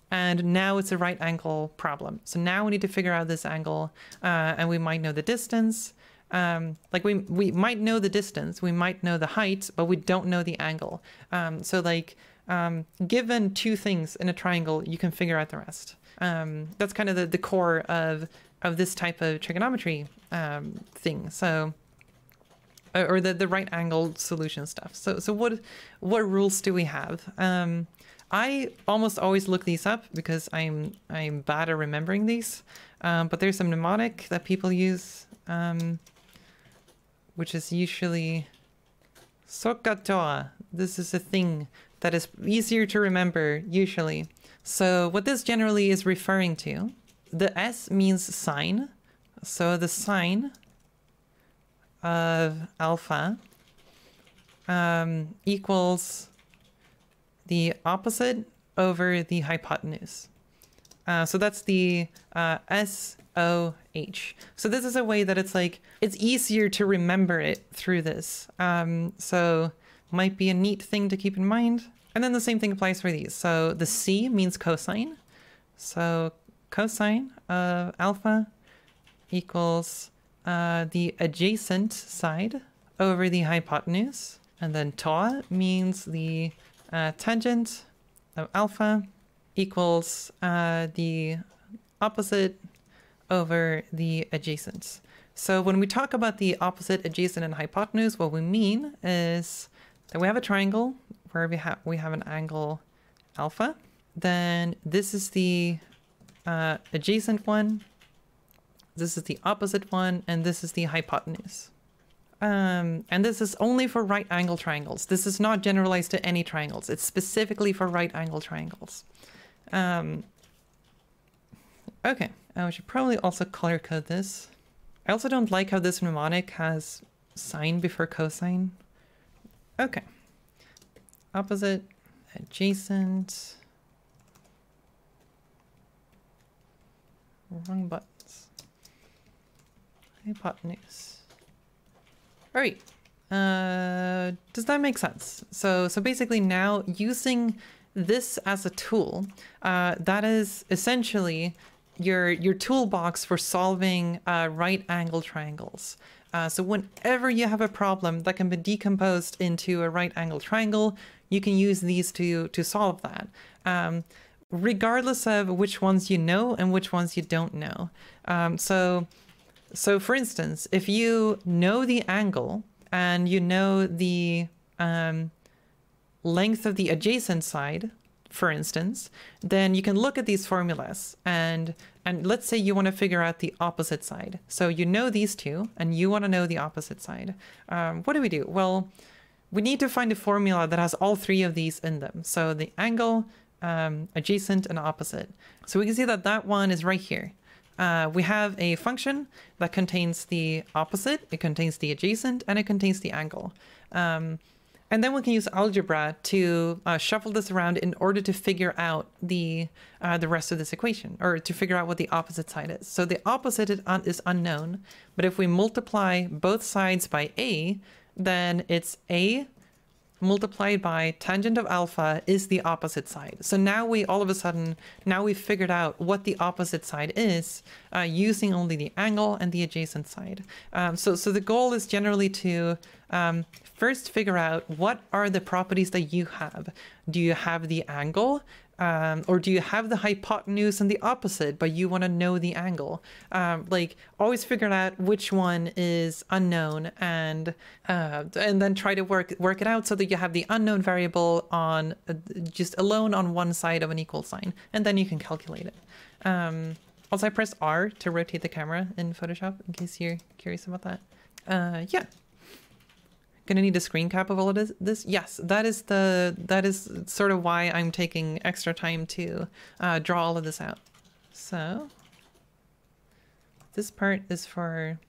[SPEAKER 1] and now it's a right angle problem. So now we need to figure out this angle and we might know the distance. Like we might know the distance, we might know the height, but we don't know the angle. So like given two things in a triangle, you can figure out the rest. That's kind of the core of this type of trigonometry thing. So, or the right angle solution stuff. So what rules do we have? I almost always look these up because I'm bad at remembering these. But there's some mnemonic that people use, which is usually Sokatoa. This is a thing that is easier to remember usually. So what this generally is referring to, the S means sine. So the sine of alpha equals the opposite over the hypotenuse. So that's the SOH. So this is a way that it's like, it's easier to remember it through this. So might be a neat thing to keep in mind. And then the same thing applies for these. So the C means cosine. So cosine of alpha equals the adjacent side over the hypotenuse. And then tau means the tangent of alpha equals the opposite over the adjacent. So when we talk about the opposite, adjacent, and hypotenuse, what we mean is that we have a triangle where we have an angle alpha. Then this is the adjacent one. This is the opposite one, and this is the hypotenuse. And this is only for right angle triangles. This is not generalized to any triangles. It's specifically for right angle triangles. Okay, we should probably also color code this. I also don't like how this mnemonic has sine before cosine. Okay. Opposite, adjacent. Wrong buttons. Hypotenuse. All right. Does that make sense? So basically now using this as a tool, that is essentially your toolbox for solving right angle triangles. So whenever you have a problem that can be decomposed into a right angle triangle, you can use these to solve that, regardless of which ones you know and which ones you don't know. So for instance, if you know the angle and you know the length of the adjacent side, for instance, then you can look at these formulas and let's say you want to figure out the opposite side. So you know these two and you want to know the opposite side. What do? Well, we need to find a formula that has all three of these in them. So the angle, adjacent, and opposite. So we can see that that one is right here. We have a function that contains the opposite, it contains the adjacent, and it contains the angle. And then we can use algebra to shuffle this around in order to figure out the rest of this equation, or to figure out what the opposite side is. So the opposite is unknown, but if we multiply both sides by a, then it's a multiplied by tangent of alpha is the opposite side. So now we all of a sudden, now we've figured out what the opposite side is using only the angle and the adjacent side. So the goal is generally to first figure out what are the properties that you have. Do you have the angle? Or do you have the hypotenuse and the opposite, but you want to know the angle? Like always figure out which one is unknown and then try to work it out so that you have the unknown variable on just alone on one side of an equal sign, and then you can calculate it. Also, I pressed R to rotate the camera in Photoshop in case you're curious about that. Yeah. Gonna need a screen cap of all of this? Yes, that is sort of why I'm taking extra time to draw all of this out. So this part is for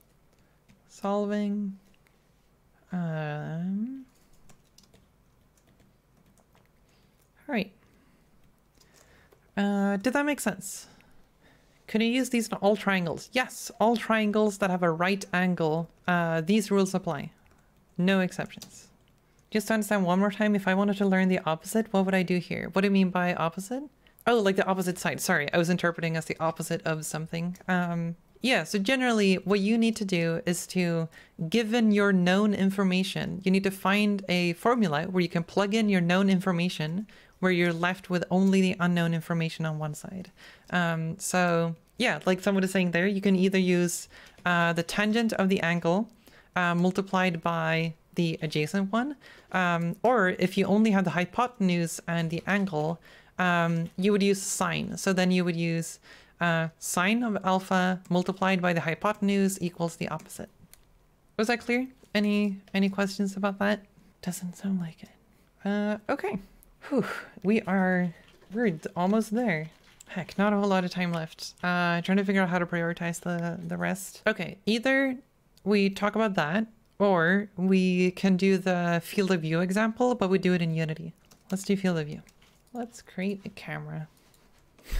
[SPEAKER 1] solving. All right. Did that make sense? Can you use these in all triangles? Yes, all triangles that have a right angle, these rules apply. No exceptions. Just to understand one more time, if I wanted to learn the opposite, what would I do here? What do you mean by opposite? Oh, like the opposite side. Sorry, I was interpreting as the opposite of something. Yeah, so generally what you need to do is to, given your known information, you need to find a formula where you can plug in your known information where you're left with only the unknown information on one side. So yeah, like someone was saying there, you can either use the tangent of the angle multiplied by the adjacent one, or if you only have the hypotenuse and the angle, you would use sine. So then you would use sine of alpha multiplied by the hypotenuse equals the opposite. Was that clear? Any questions about that? Doesn't sound like it. Okay. Whew. We're almost there. Heck, not a whole lot of time left. Trying to figure out how to prioritize the rest. Okay, either we talk about that, or we can do the field of view example, but we do it in Unity. Let's do field of view. Let's create a camera.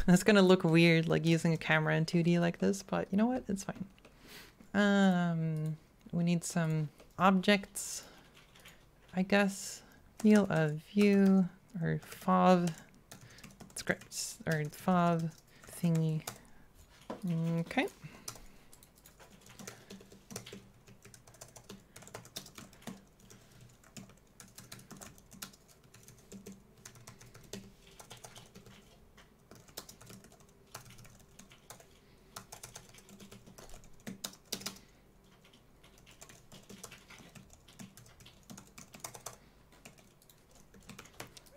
[SPEAKER 1] That's gonna look weird, like using a camera in 2D like this, but you know what? It's fine. We need some objects, I guess. Field of view, or FOV scripts, or FOV thingy. Okay.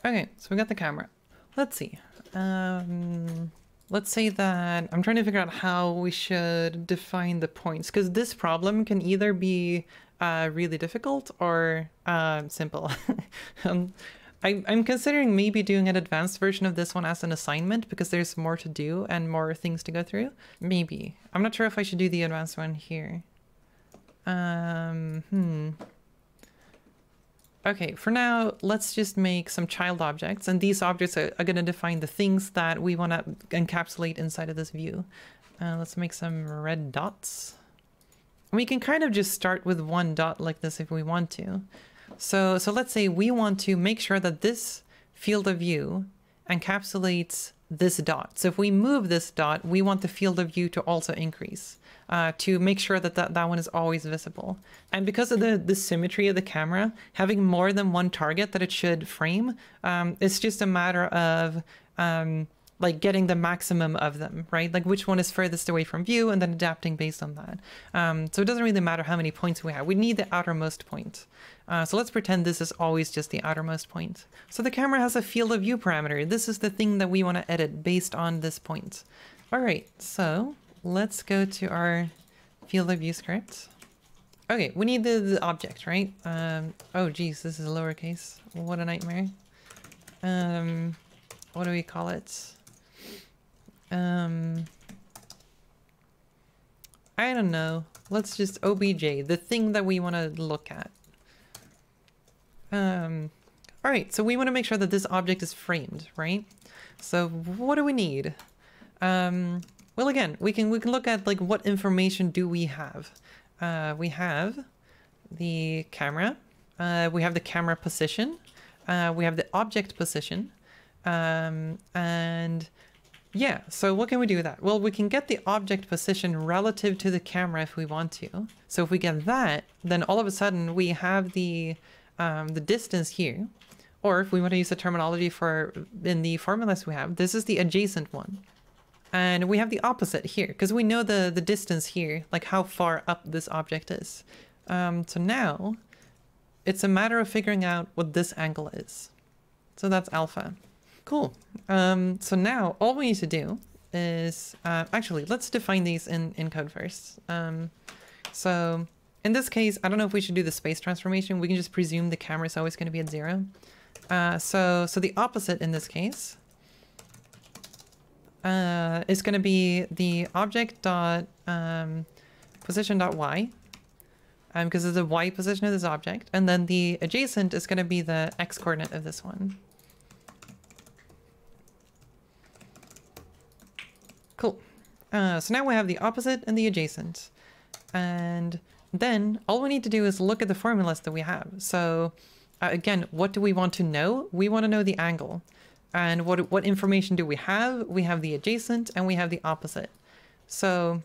[SPEAKER 1] Okay, so we got the camera. Let's see. Let's say that I'm trying to figure out how we should define the points, because this problem can either be really difficult or simple. I'm considering maybe doing an advanced version of this one as an assignment because there's more to do and more things to go through. Maybe. I'm not sure if I should do the advanced one here. Okay, for now, let's just make some child objects, and these objects are going to define the things that we want to encapsulate inside of this view. Let's make some red dots. We can kind of just start with one dot like this if we want to. So let's say we want to make sure that this field of view encapsulates this dot. So if we move this dot, we want the field of view to also increase. To make sure that, that one is always visible. And because of the symmetry of the camera, having more than one target that it should frame, it's just a matter of like getting the maximum of them, right? Like which one is furthest away from view and then adapting based on that. So it doesn't really matter how many points we have. We need the outermost point. So let's pretend this is always just the outermost point. So the camera has a field of view parameter. This is the thing that we want to edit based on this point. All right, so let's go to our field of view script. Okay, we need the object, right? Oh geez, this is lowercase. What a nightmare. What do we call it? I don't know. Let's just obj, the thing that we want to look at. All right, so we want to make sure that this object is framed, right? So what do we need? Well, again, we can look at like what information do we have? We have the camera, we have the camera position, we have the object position, and yeah, so what can we do with that? Well, we can get the object position relative to the camera if we want to. So if we get that, then all of a sudden we have the distance here, or if we want to use the terminology for in the formulas we have, this is the adjacent one. And we have the opposite here, because we know the distance here, like how far up this object is. So now, it's a matter of figuring out what this angle is. So that's alpha. Cool. So now, all we need to do is... actually, let's define these in code first. So, in this case, I don't know if we should do the space transformation. We can just presume the camera is always going to be at 0. So the opposite in this case... is going to be the object dot position dot y, because it's the y position of this object, and then the adjacent is going to be the x coordinate of this one. Cool. So now we have the opposite and the adjacent, and then all we need to do is look at the formulas that we have. So again, what do we want to know? We want to know the angle. And what information do we have? We have the adjacent and we have the opposite. So,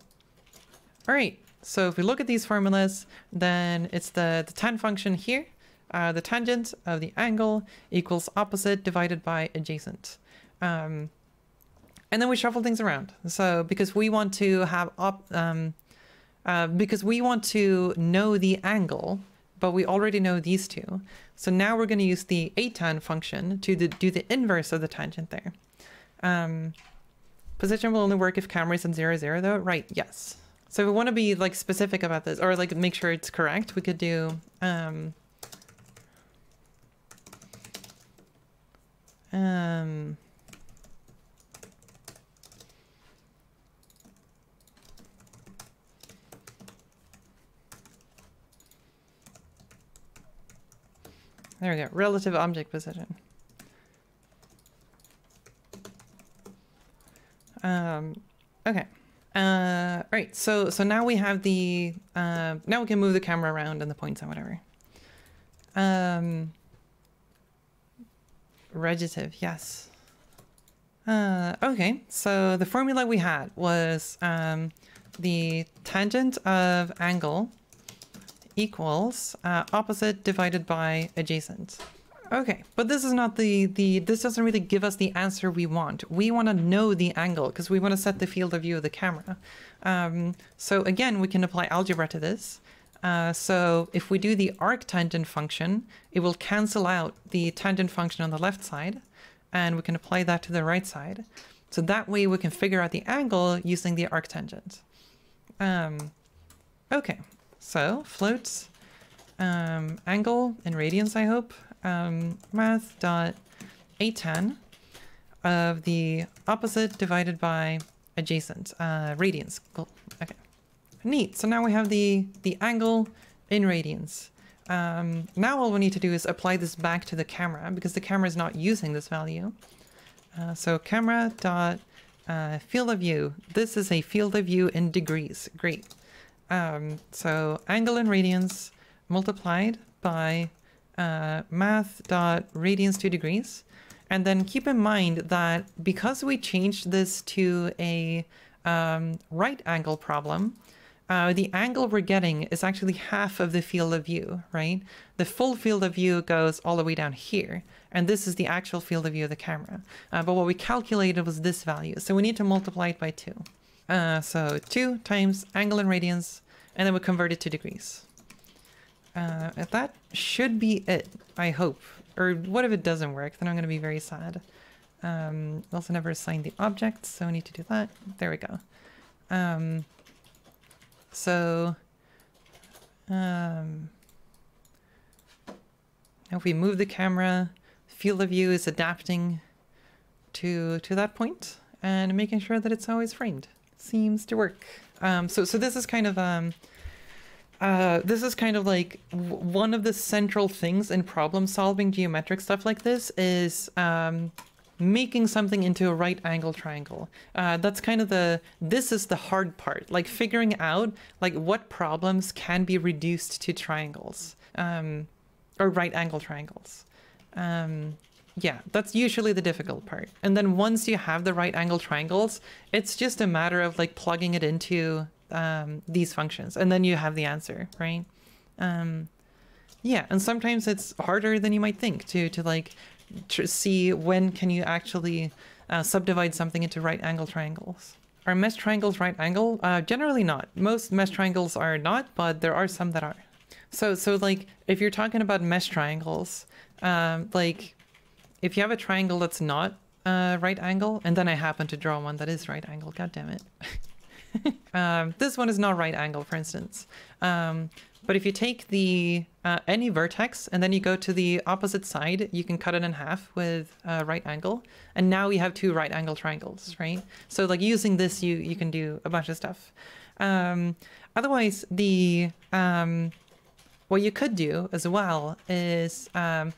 [SPEAKER 1] all right. So if we look at these formulas, then it's the tan function here. The tangent of the angle equals opposite divided by adjacent. And then we shuffle things around. So because we want to have because we want to know the angle, but we already know these two. So now we're going to use the atan function to do the inverse of the tangent there. Position will only work if camera is at 0, 0 though, right? Yes. So if we want to be like specific about this, or like make sure it's correct, we could do There we go. Relative object position. Okay. Right. So now we have the now we can move the camera around and the points and whatever. Regitive, yes. Okay. So the formula we had was the tangent of angle equals opposite divided by adjacent. Okay, but this is not this doesn't really give us the answer we want. We want to know the angle because we want to set the field of view of the camera. So again, we can apply algebra to this. So if we do the arctangent function, it will cancel out the tangent function on the left side, and we can apply that to the right side. So that way we can figure out the angle using the arctangent. Okay, so floats, angle in radians, I hope. Math dot atan of the opposite divided by adjacent, radians. Cool. Okay, neat. So now we have the angle in radians. Now all we need to do is apply this back to the camera because the camera is not using this value. So camera dot field of view. This is a field of view in degrees. Great. So angle in radians multiplied by math dot radians to degrees. And then keep in mind that because we changed this to a right angle problem, the angle we're getting is actually half of the field of view, right? The full field of view goes all the way down here, and this is the actual field of view of the camera. But what we calculated was this value, so we need to multiply it by 2. So 2 times angle in radians, and then we convert it to degrees. That should be it, I hope. Or what if it doesn't work? Then I'm going to be very sad. Also never assigned the object, so we need to do that. There we go. So now if we move the camera, field of view is adapting to that point and making sure that it's always framed. Seems to work. So this is kind of like one of the central things in problem solving geometric stuff like this is making something into a right angle triangle. That's kind of this is the hard part, like figuring out like what problems can be reduced to triangles, or right angle triangles. Yeah, that's usually the difficult part. And then once you have the right angle triangles, it's just a matter of like plugging it into these functions, and then you have the answer, right? Yeah, and sometimes it's harder than you might think to like see when can you actually subdivide something into right angle triangles. Are mesh triangles right angle? Generally not. Most mesh triangles are not, but there are some that are. So like if you're talking about mesh triangles, like if you have a triangle that's not right angle, and then I happen to draw one that is right angle, god damn it. This one is not right angle, for instance. But if you take the any vertex and then you go to the opposite side, you can cut it in half with right angle, and now you have 2 right angle triangles, right? So like using this, you can do a bunch of stuff. Otherwise, what you could do as well is that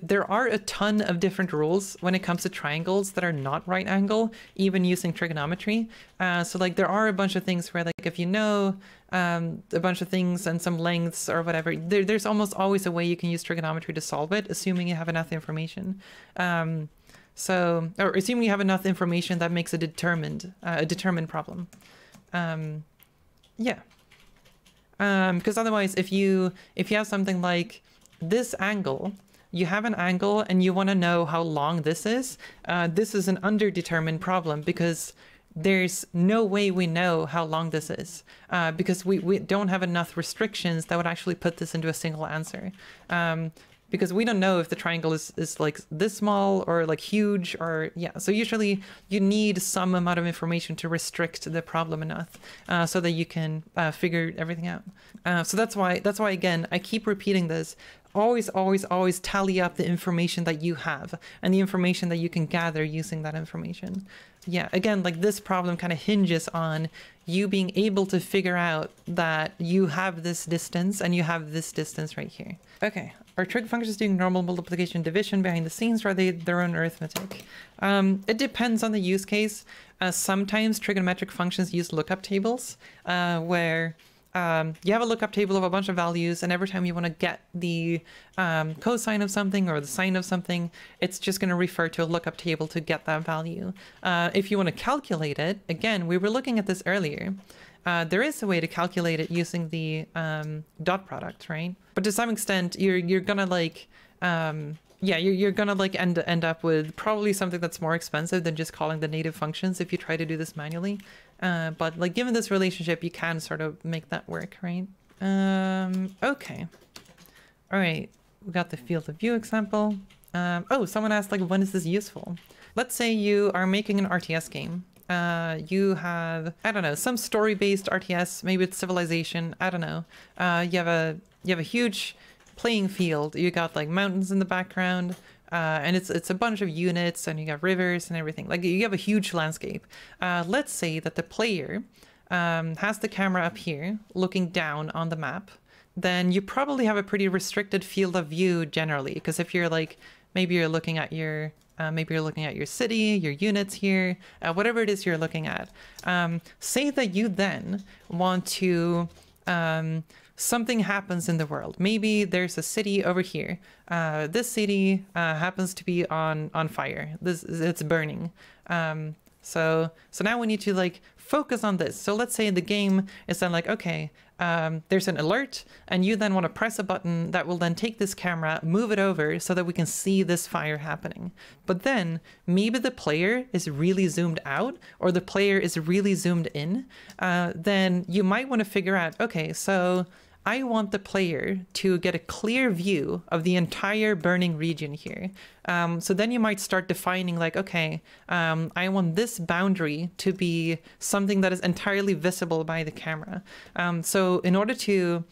[SPEAKER 1] there are a ton of different rules when it comes to triangles that are not right angle, even using trigonometry. So like there are a bunch of things where like if you know a bunch of things and some lengths or whatever, there's almost always a way you can use trigonometry to solve it, assuming you have enough information. Or assuming you have enough information that makes a determined problem. Yeah. Because otherwise, if you have something like this angle, you have an angle and you want to know how long this is an underdetermined problem because there's no way we know how long this is because we don't have enough restrictions that would actually put this into a single answer. because we don't know if the triangle is like this small or like huge or yeah. So usually you need some amount of information to restrict the problem enough so that you can figure everything out. So that's why again, I keep repeating this. Always tally up the information that you have and the information that you can gather using that information. Yeah, again, like this problem kind of hinges on you being able to figure out that you have this distance and you have this distance right here. Okay, are trig functions doing normal multiplication division behind the scenes, or are they their own arithmetic? It depends on the use case. Sometimes trigonometric functions use lookup tables where you have a lookup table of a bunch of values, and every time you want to get the cosine of something or the sine of something, it's just going to refer to a lookup table to get that value. If you want to calculate it, again, we were looking at this earlier. There is a way to calculate it using the dot product, right? But to some extent, you're gonna like yeah, you're gonna like end up with probably something that's more expensive than just calling the native functions if you try to do this manually. But like given this relationship, you can sort of make that work, right? Okay. All right, we got the field of view example. Oh, someone asked like, when is this useful? Let's say you are making an RTS game. You have, I don't know, some story-based RTS, maybe it's Civilization, I don't know. You have a huge playing field. You got like mountains in the background, and it's a bunch of units, and you got rivers and everything. Like you have a huge landscape. Let's say that the player has the camera up here looking down on the map. Then you probably have a pretty restricted field of view generally, because if you're like, maybe you're looking at your city, your units here, whatever it is you're looking at. Say that you then want to, something happens in the world. Maybe there's a city over here. This city happens to be on fire. It's burning. So now we need to like focus on this. So let's say the game is then like, okay, there's an alert, and you then want to press a button that will then take this camera, move it over so that we can see this fire happening. But then maybe the player is really zoomed out, or the player is really zoomed in. Then you might want to figure out, okay, so I want the player to get a clear view of the entire burning region here. So then you might start defining like, okay, I want this boundary to be something that is entirely visible by the camera. So in order to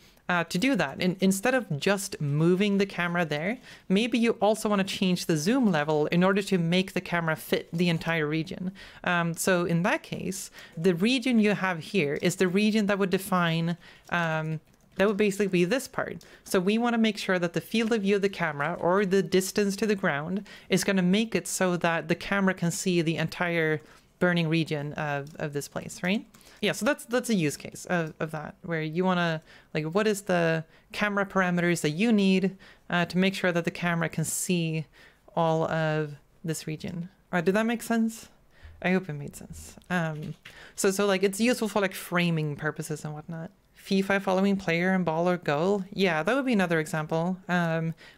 [SPEAKER 1] do that, instead of just moving the camera there, maybe you also want to change the zoom level in order to make the camera fit the entire region. So in that case, the region you have here is the region that would define that would basically be this part. So we want to make sure that the field of view of the camera, or the distance to the ground, is going to make it so that the camera can see the entire burning region of this place, right? Yeah, so that's a use case of that, where you want to, like, what is the camera parameters that you need to make sure that the camera can see all of this region. All right, did that make sense? I hope it made sense. So like it's useful for like framing purposes and whatnot. FIFA following player and ball or goal. Yeah, that would be another example.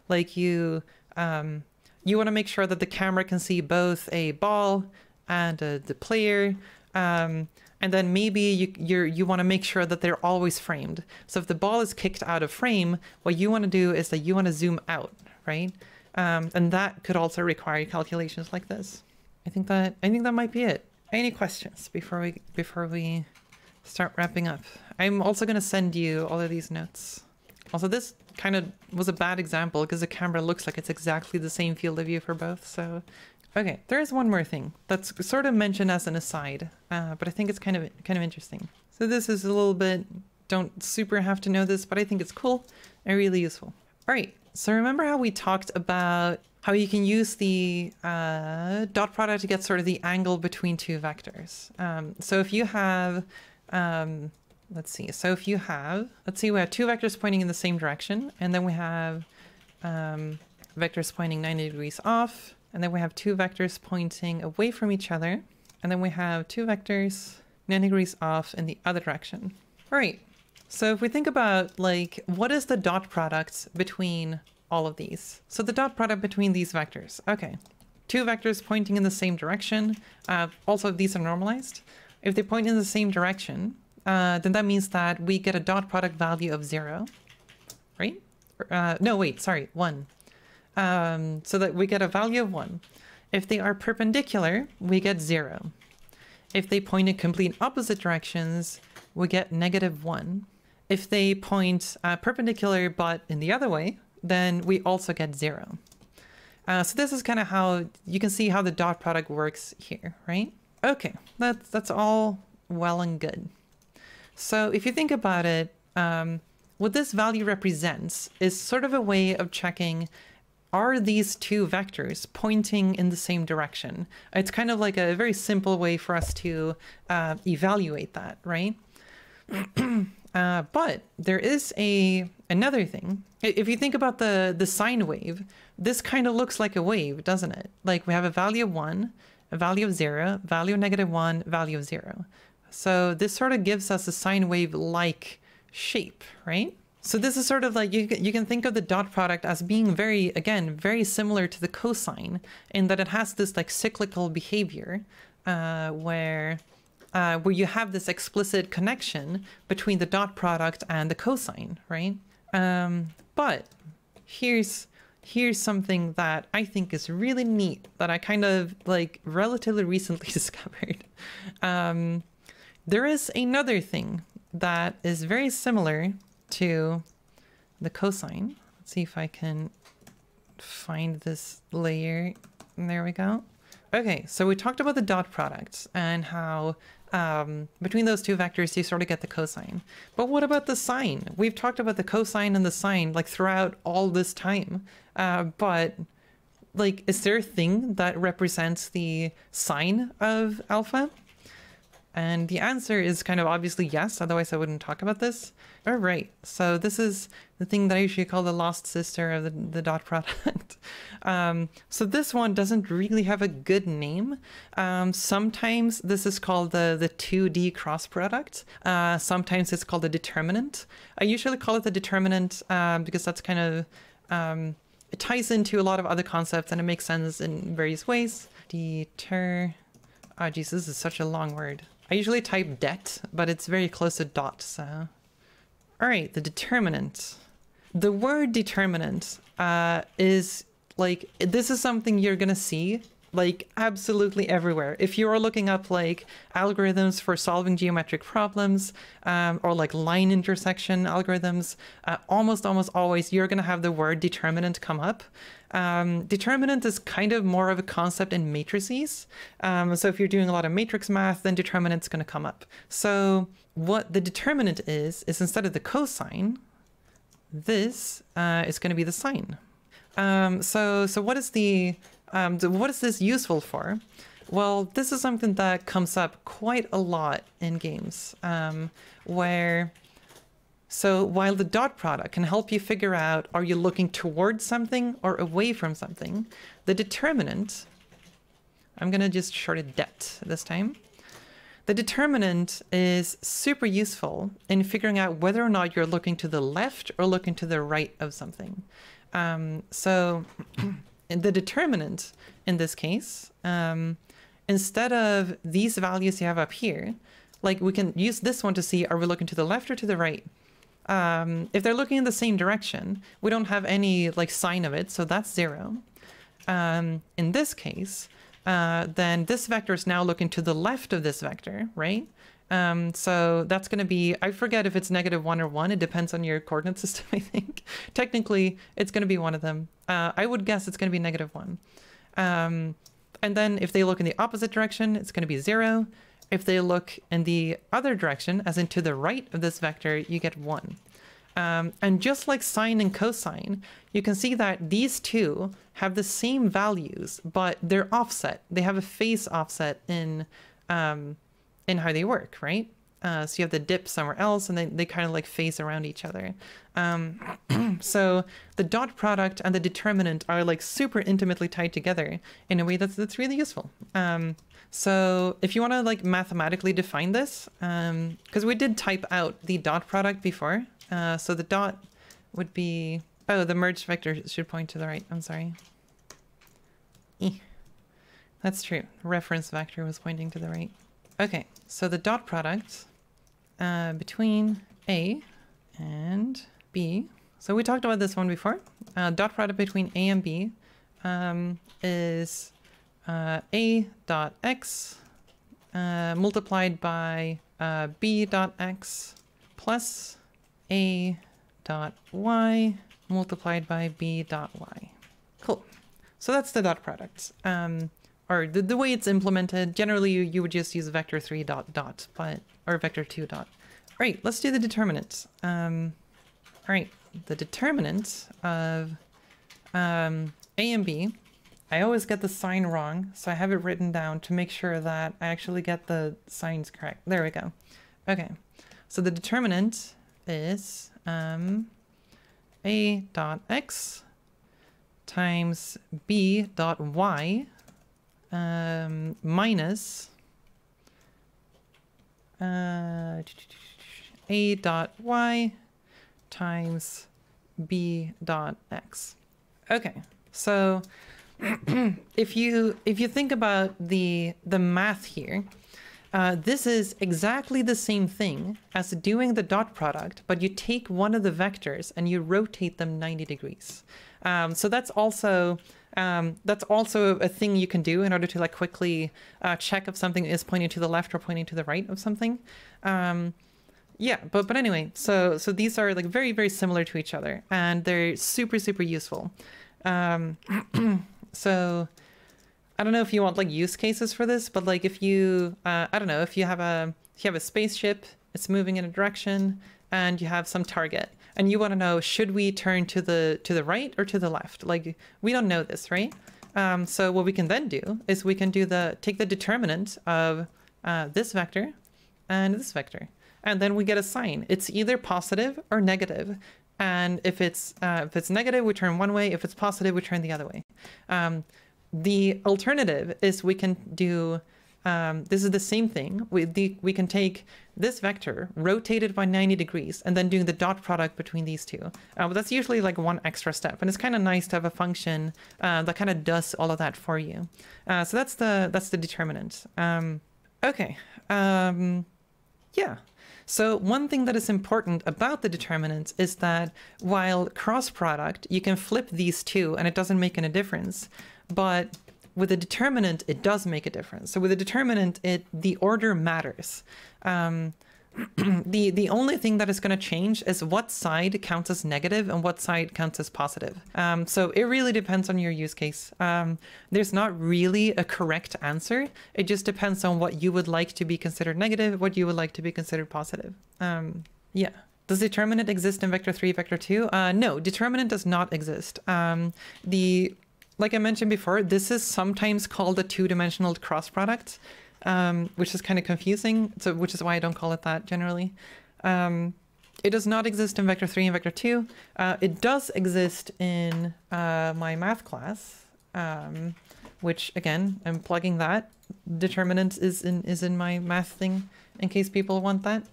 [SPEAKER 1] Like you want to make sure that the camera can see both a ball and the player. And then maybe you want to make sure that they're always framed. So if the ball is kicked out of frame, what you want to do is that you want to zoom out, right? And that could also require calculations like this. I think that might be it. Any questions before we start wrapping up? I'm also going to send you all of these notes. Also, this kind of was a bad example because the camera looks like it's exactly the same field of view for both. So, okay, there is one more thing that's sort of mentioned as an aside, but I think it's kind of interesting. So this is a little bit, don't super have to know this, but I think it's cool and really useful. All right, so remember how we talked about how you can use the dot product to get sort of the angle between two vectors. So if you have, let's see, we have two vectors pointing in the same direction, and then we have vectors pointing 90 degrees off, and then we have two vectors pointing away from each other, and then we have two vectors 90 degrees off in the other direction. All right, so if we think about like, what is the dot product between all of these? So the dot product between these vectors, okay, two vectors pointing in the same direction. Also, these are normalized. If they point in the same direction, then that means that we get a dot product value of 0, right? No, wait, sorry, 1. so that we get a value of 1. If they are perpendicular, we get 0. If they point in complete opposite directions, we get -1. If they point perpendicular but in the other way, then we also get 0. So this is kind of how you can see how the dot product works here, right? Okay, that's all well and good. So if you think about it, what this value represents is sort of a way of checking, are these two vectors pointing in the same direction? It's kind of like a very simple way for us to evaluate that, right? But there is another thing. If you think about the sine wave, this kind of looks like a wave, doesn't it? Like we have a value of 1, a value of 0, value of -1, value of 0. So this sort of gives us a sine wave-like shape, right? So this is sort of like, you can think of the dot product as being very similar to the cosine, in that it has this like cyclical behavior where you have this explicit connection between the dot product and the cosine, right? But here's something that I think is really neat that I kind of like relatively recently discovered. There is another thing that is very similar to the cosine. Let's see if I can find this layer. There we go. Okay, so we talked about the dot product and how between those two vectors you sort of get the cosine. But what about the sine? We've talked about the cosine and the sine like throughout all this time. But like, is there a thing that represents the sine of alpha? And the answer is kind of obviously yes, otherwise I wouldn't talk about this. All right, so this is the thing that I usually call the lost sister of the dot product. So this one doesn't really have a good name. Sometimes this is called the 2D cross product. Sometimes it's called the determinant. I usually call it the determinant because that's kind of, it ties into a lot of other concepts and it makes sense in various ways. Oh geez, this is such a long word. I usually type det, but it's very close to dot, so. All right, the determinant. The word determinant is like, this is something you're gonna see like absolutely everywhere. If you are looking up like algorithms for solving geometric problems or like line intersection algorithms, almost always you're gonna have the word determinant come up. Determinant is kind of more of a concept in matrices. So if you're doing a lot of matrix math, then determinant's going to come up. So what the determinant is instead of the cosine, this is going to be the sine. So what is what is this useful for? Well, this is something that comes up quite a lot in games, so while the dot product can help you figure out, are you looking towards something or away from something, the determinant, I'm going to just short it det this time. The determinant is super useful in figuring out whether or not you're looking to the left or looking to the right of something. So the determinant in this case, instead of these values you have up here, like we can use this one to see, are we looking to the left or to the right? If they're looking in the same direction, we don't have any like sign of it, so that's 0. In this case, then this vector is now looking to the left of this vector, right? So that's going to be, I forget if it's -1 or 1. It depends on your coordinate system, I think. Technically, it's going to be one of them. I would guess it's going to be -1. And then if they look in the opposite direction, it's going to be 0. If they look in the other direction, as in to the right of this vector, you get 1. And just like sine and cosine, you can see that these two have the same values, but they're offset. They have a phase offset in how they work, right? So you have the dip somewhere else, and they kind of like phase around each other. So the dot product and the determinant are like super intimately tied together in a way that's really useful. So if you want to like mathematically define this, because we did type out the dot product before, so the dot would be, oh, the merged vector should point to the right. I'm sorry. That's true. Reference vector was pointing to the right. Okay, so the dot product between A and B So we talked about this one before. Dot product between A and B is A dot x multiplied by B dot x plus A dot y multiplied by B dot y. Cool. So that's the dot product. Or the way it's implemented, generally you would just use vector 3 dot dot, but, or vector 2 dot. All right, let's do the determinant. All right, the determinant of A and B, I always get the sign wrong, so I have it written down to make sure that I actually get the signs correct. There we go. Okay, so the determinant is A dot x times B dot y minus A dot y times B dot x. Okay, so if you think about the math here, this is exactly the same thing as doing the dot product, but you take one of the vectors and you rotate them 90 degrees. So that's also a thing you can do in order to like quickly check if something is pointing to the left or pointing to the right of something. Yeah, but anyway, so these are like very, very similar to each other, and they're super, super useful. So I don't know if you want like use cases for this, but like if you, I don't know, if you have a spaceship, it's moving in a direction, and you have some target, and you want to know, should we turn to the right or to the left? Like, we don't know this, right? So what we can then do is we can take the determinant of this vector and this vector, and then we get a sign. It's either positive or negative. And if it's negative, we turn one way. If it's positive, we turn the other way. The alternative is we can do, this is the same thing. We can take this vector, rotate it by 90 degrees, and then doing the dot product between these two. But that's usually like one extra step. And it's kind of nice to have a function that kind of does all of that for you. So that's the determinant. Okay. Yeah. So one thing that is important about the determinant is that while cross product, you can flip these two and it doesn't make any difference. But with the determinant, it does make a difference. So with the determinant, the order matters. The only thing that is going to change is what side counts as negative and what side counts as positive. So it really depends on your use case. There's not really a correct answer. It just depends on what you would like to be considered negative, what you would like to be considered positive. Yeah. Does determinant exist in vector 3, vector 2? No, determinant does not exist. Like I mentioned before, this is sometimes called a two-dimensional cross product. Which is kind of confusing, so which is why I don't call it that generally. It does not exist in vector 3 and vector 2. It does exist in my math class, which again, I'm plugging that. Determinant is in my math thing in case people want that.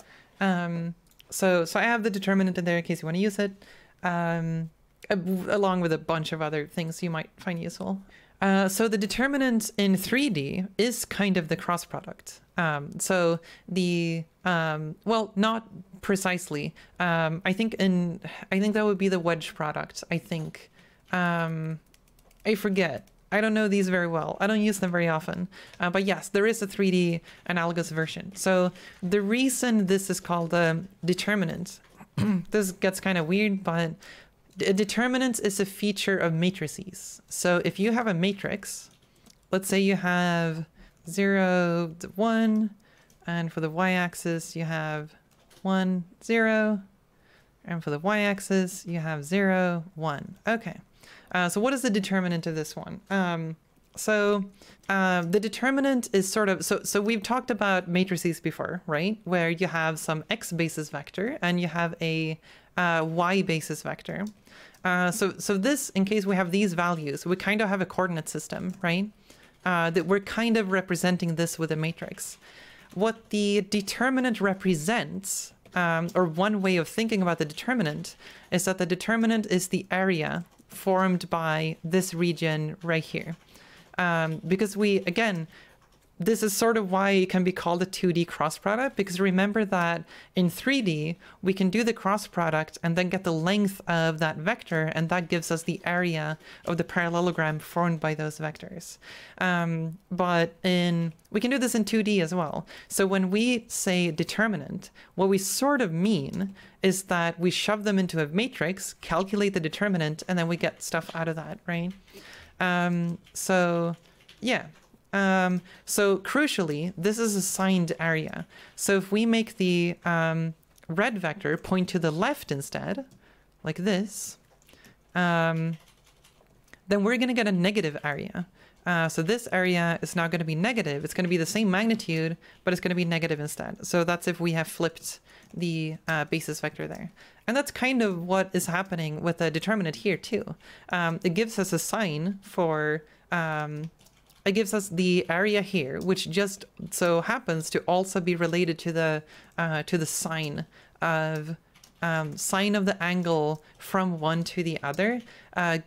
[SPEAKER 1] So I have the determinant in there in case you want to use it, along with a bunch of other things you might find useful. So the determinant in 3D is kind of the cross product. So well, not precisely. I think that would be the wedge product. I think, I forget. I don't know these very well. I don't use them very often. But yes, there is a 3D analogous version. So the reason this is called a determinant, this gets kind of weird, but a determinant is a feature of matrices. So if you have a matrix, let's say you have 0, 1, and for the y-axis you have 1, 0, and for the y-axis you have 0, 1. Okay, so what is the determinant of this one? The determinant is sort of, so we've talked about matrices before, right? Where you have some x basis vector and you have a y basis vector. So this, in case we have these values, we kind of have a coordinate system, right? That we're kind of representing this with a matrix. What the determinant represents, or one way of thinking about the determinant, is that the determinant is the area formed by this region right here. Because we, again, this is sort of why it can be called a 2D cross product, because remember that in 3D, we can do the cross product and then get the length of that vector, and that gives us the area of the parallelogram formed by those vectors. But we can do this in 2D as well. So when we say determinant, what we sort of mean is that we shove them into a matrix, calculate the determinant, and then we get stuff out of that, right? So yeah. So crucially, this is a signed area. So if we make the red vector point to the left instead, like this, then we're going to get a negative area. So this area is now going to be negative. It's going to be the same magnitude, but it's going to be negative instead. So that's if we have flipped the basis vector there. And that's kind of what is happening with the determinant here too. It gives us a sign for... it gives us the area here, which just so happens to also be related to the sine of the angle from one to the other,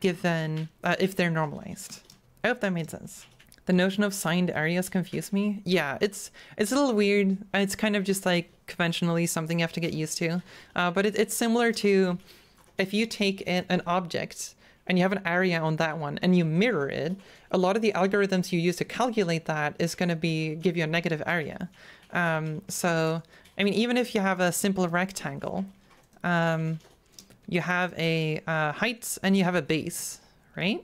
[SPEAKER 1] given if they're normalized. I hope that made sense. The notion of signed areas confused me. Yeah, it's a little weird. It's kind of just like conventionally something you have to get used to. But it's similar to if you take an object and you have an area on that one and you mirror it, a lot of the algorithms you use to calculate that is going to give you a negative area. So, I mean, even if you have a simple rectangle, you have a height and you have a base, right?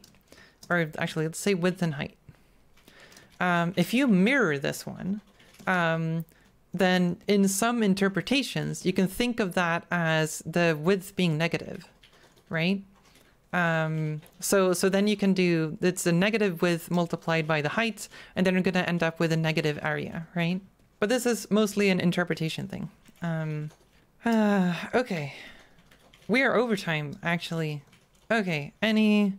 [SPEAKER 1] Or actually, let's say width and height. If you mirror this one, then in some interpretations, you can think of that as the width being negative, right? So then you can do, it's a negative width multiplied by the height, and then you're going to end up with a negative area, right? But this is mostly an interpretation thing. Okay. We are overtime, actually. Okay, any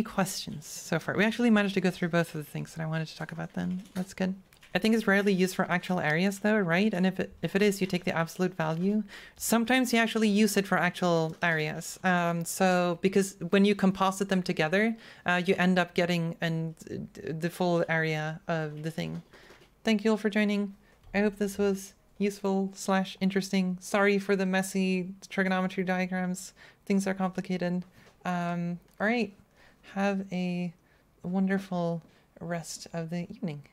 [SPEAKER 1] questions so far? We actually managed to go through both of the things that I wanted to talk about then. That's good. I think it's rarely used for actual areas though, right? And if it is, you take the absolute value. Sometimes you actually use it for actual areas. So because when you composite them together, you end up getting the full area of the thing. Thank you all for joining. I hope this was useful / interesting. Sorry for the messy trigonometry diagrams. Things are complicated. All right. Have a wonderful rest of the evening.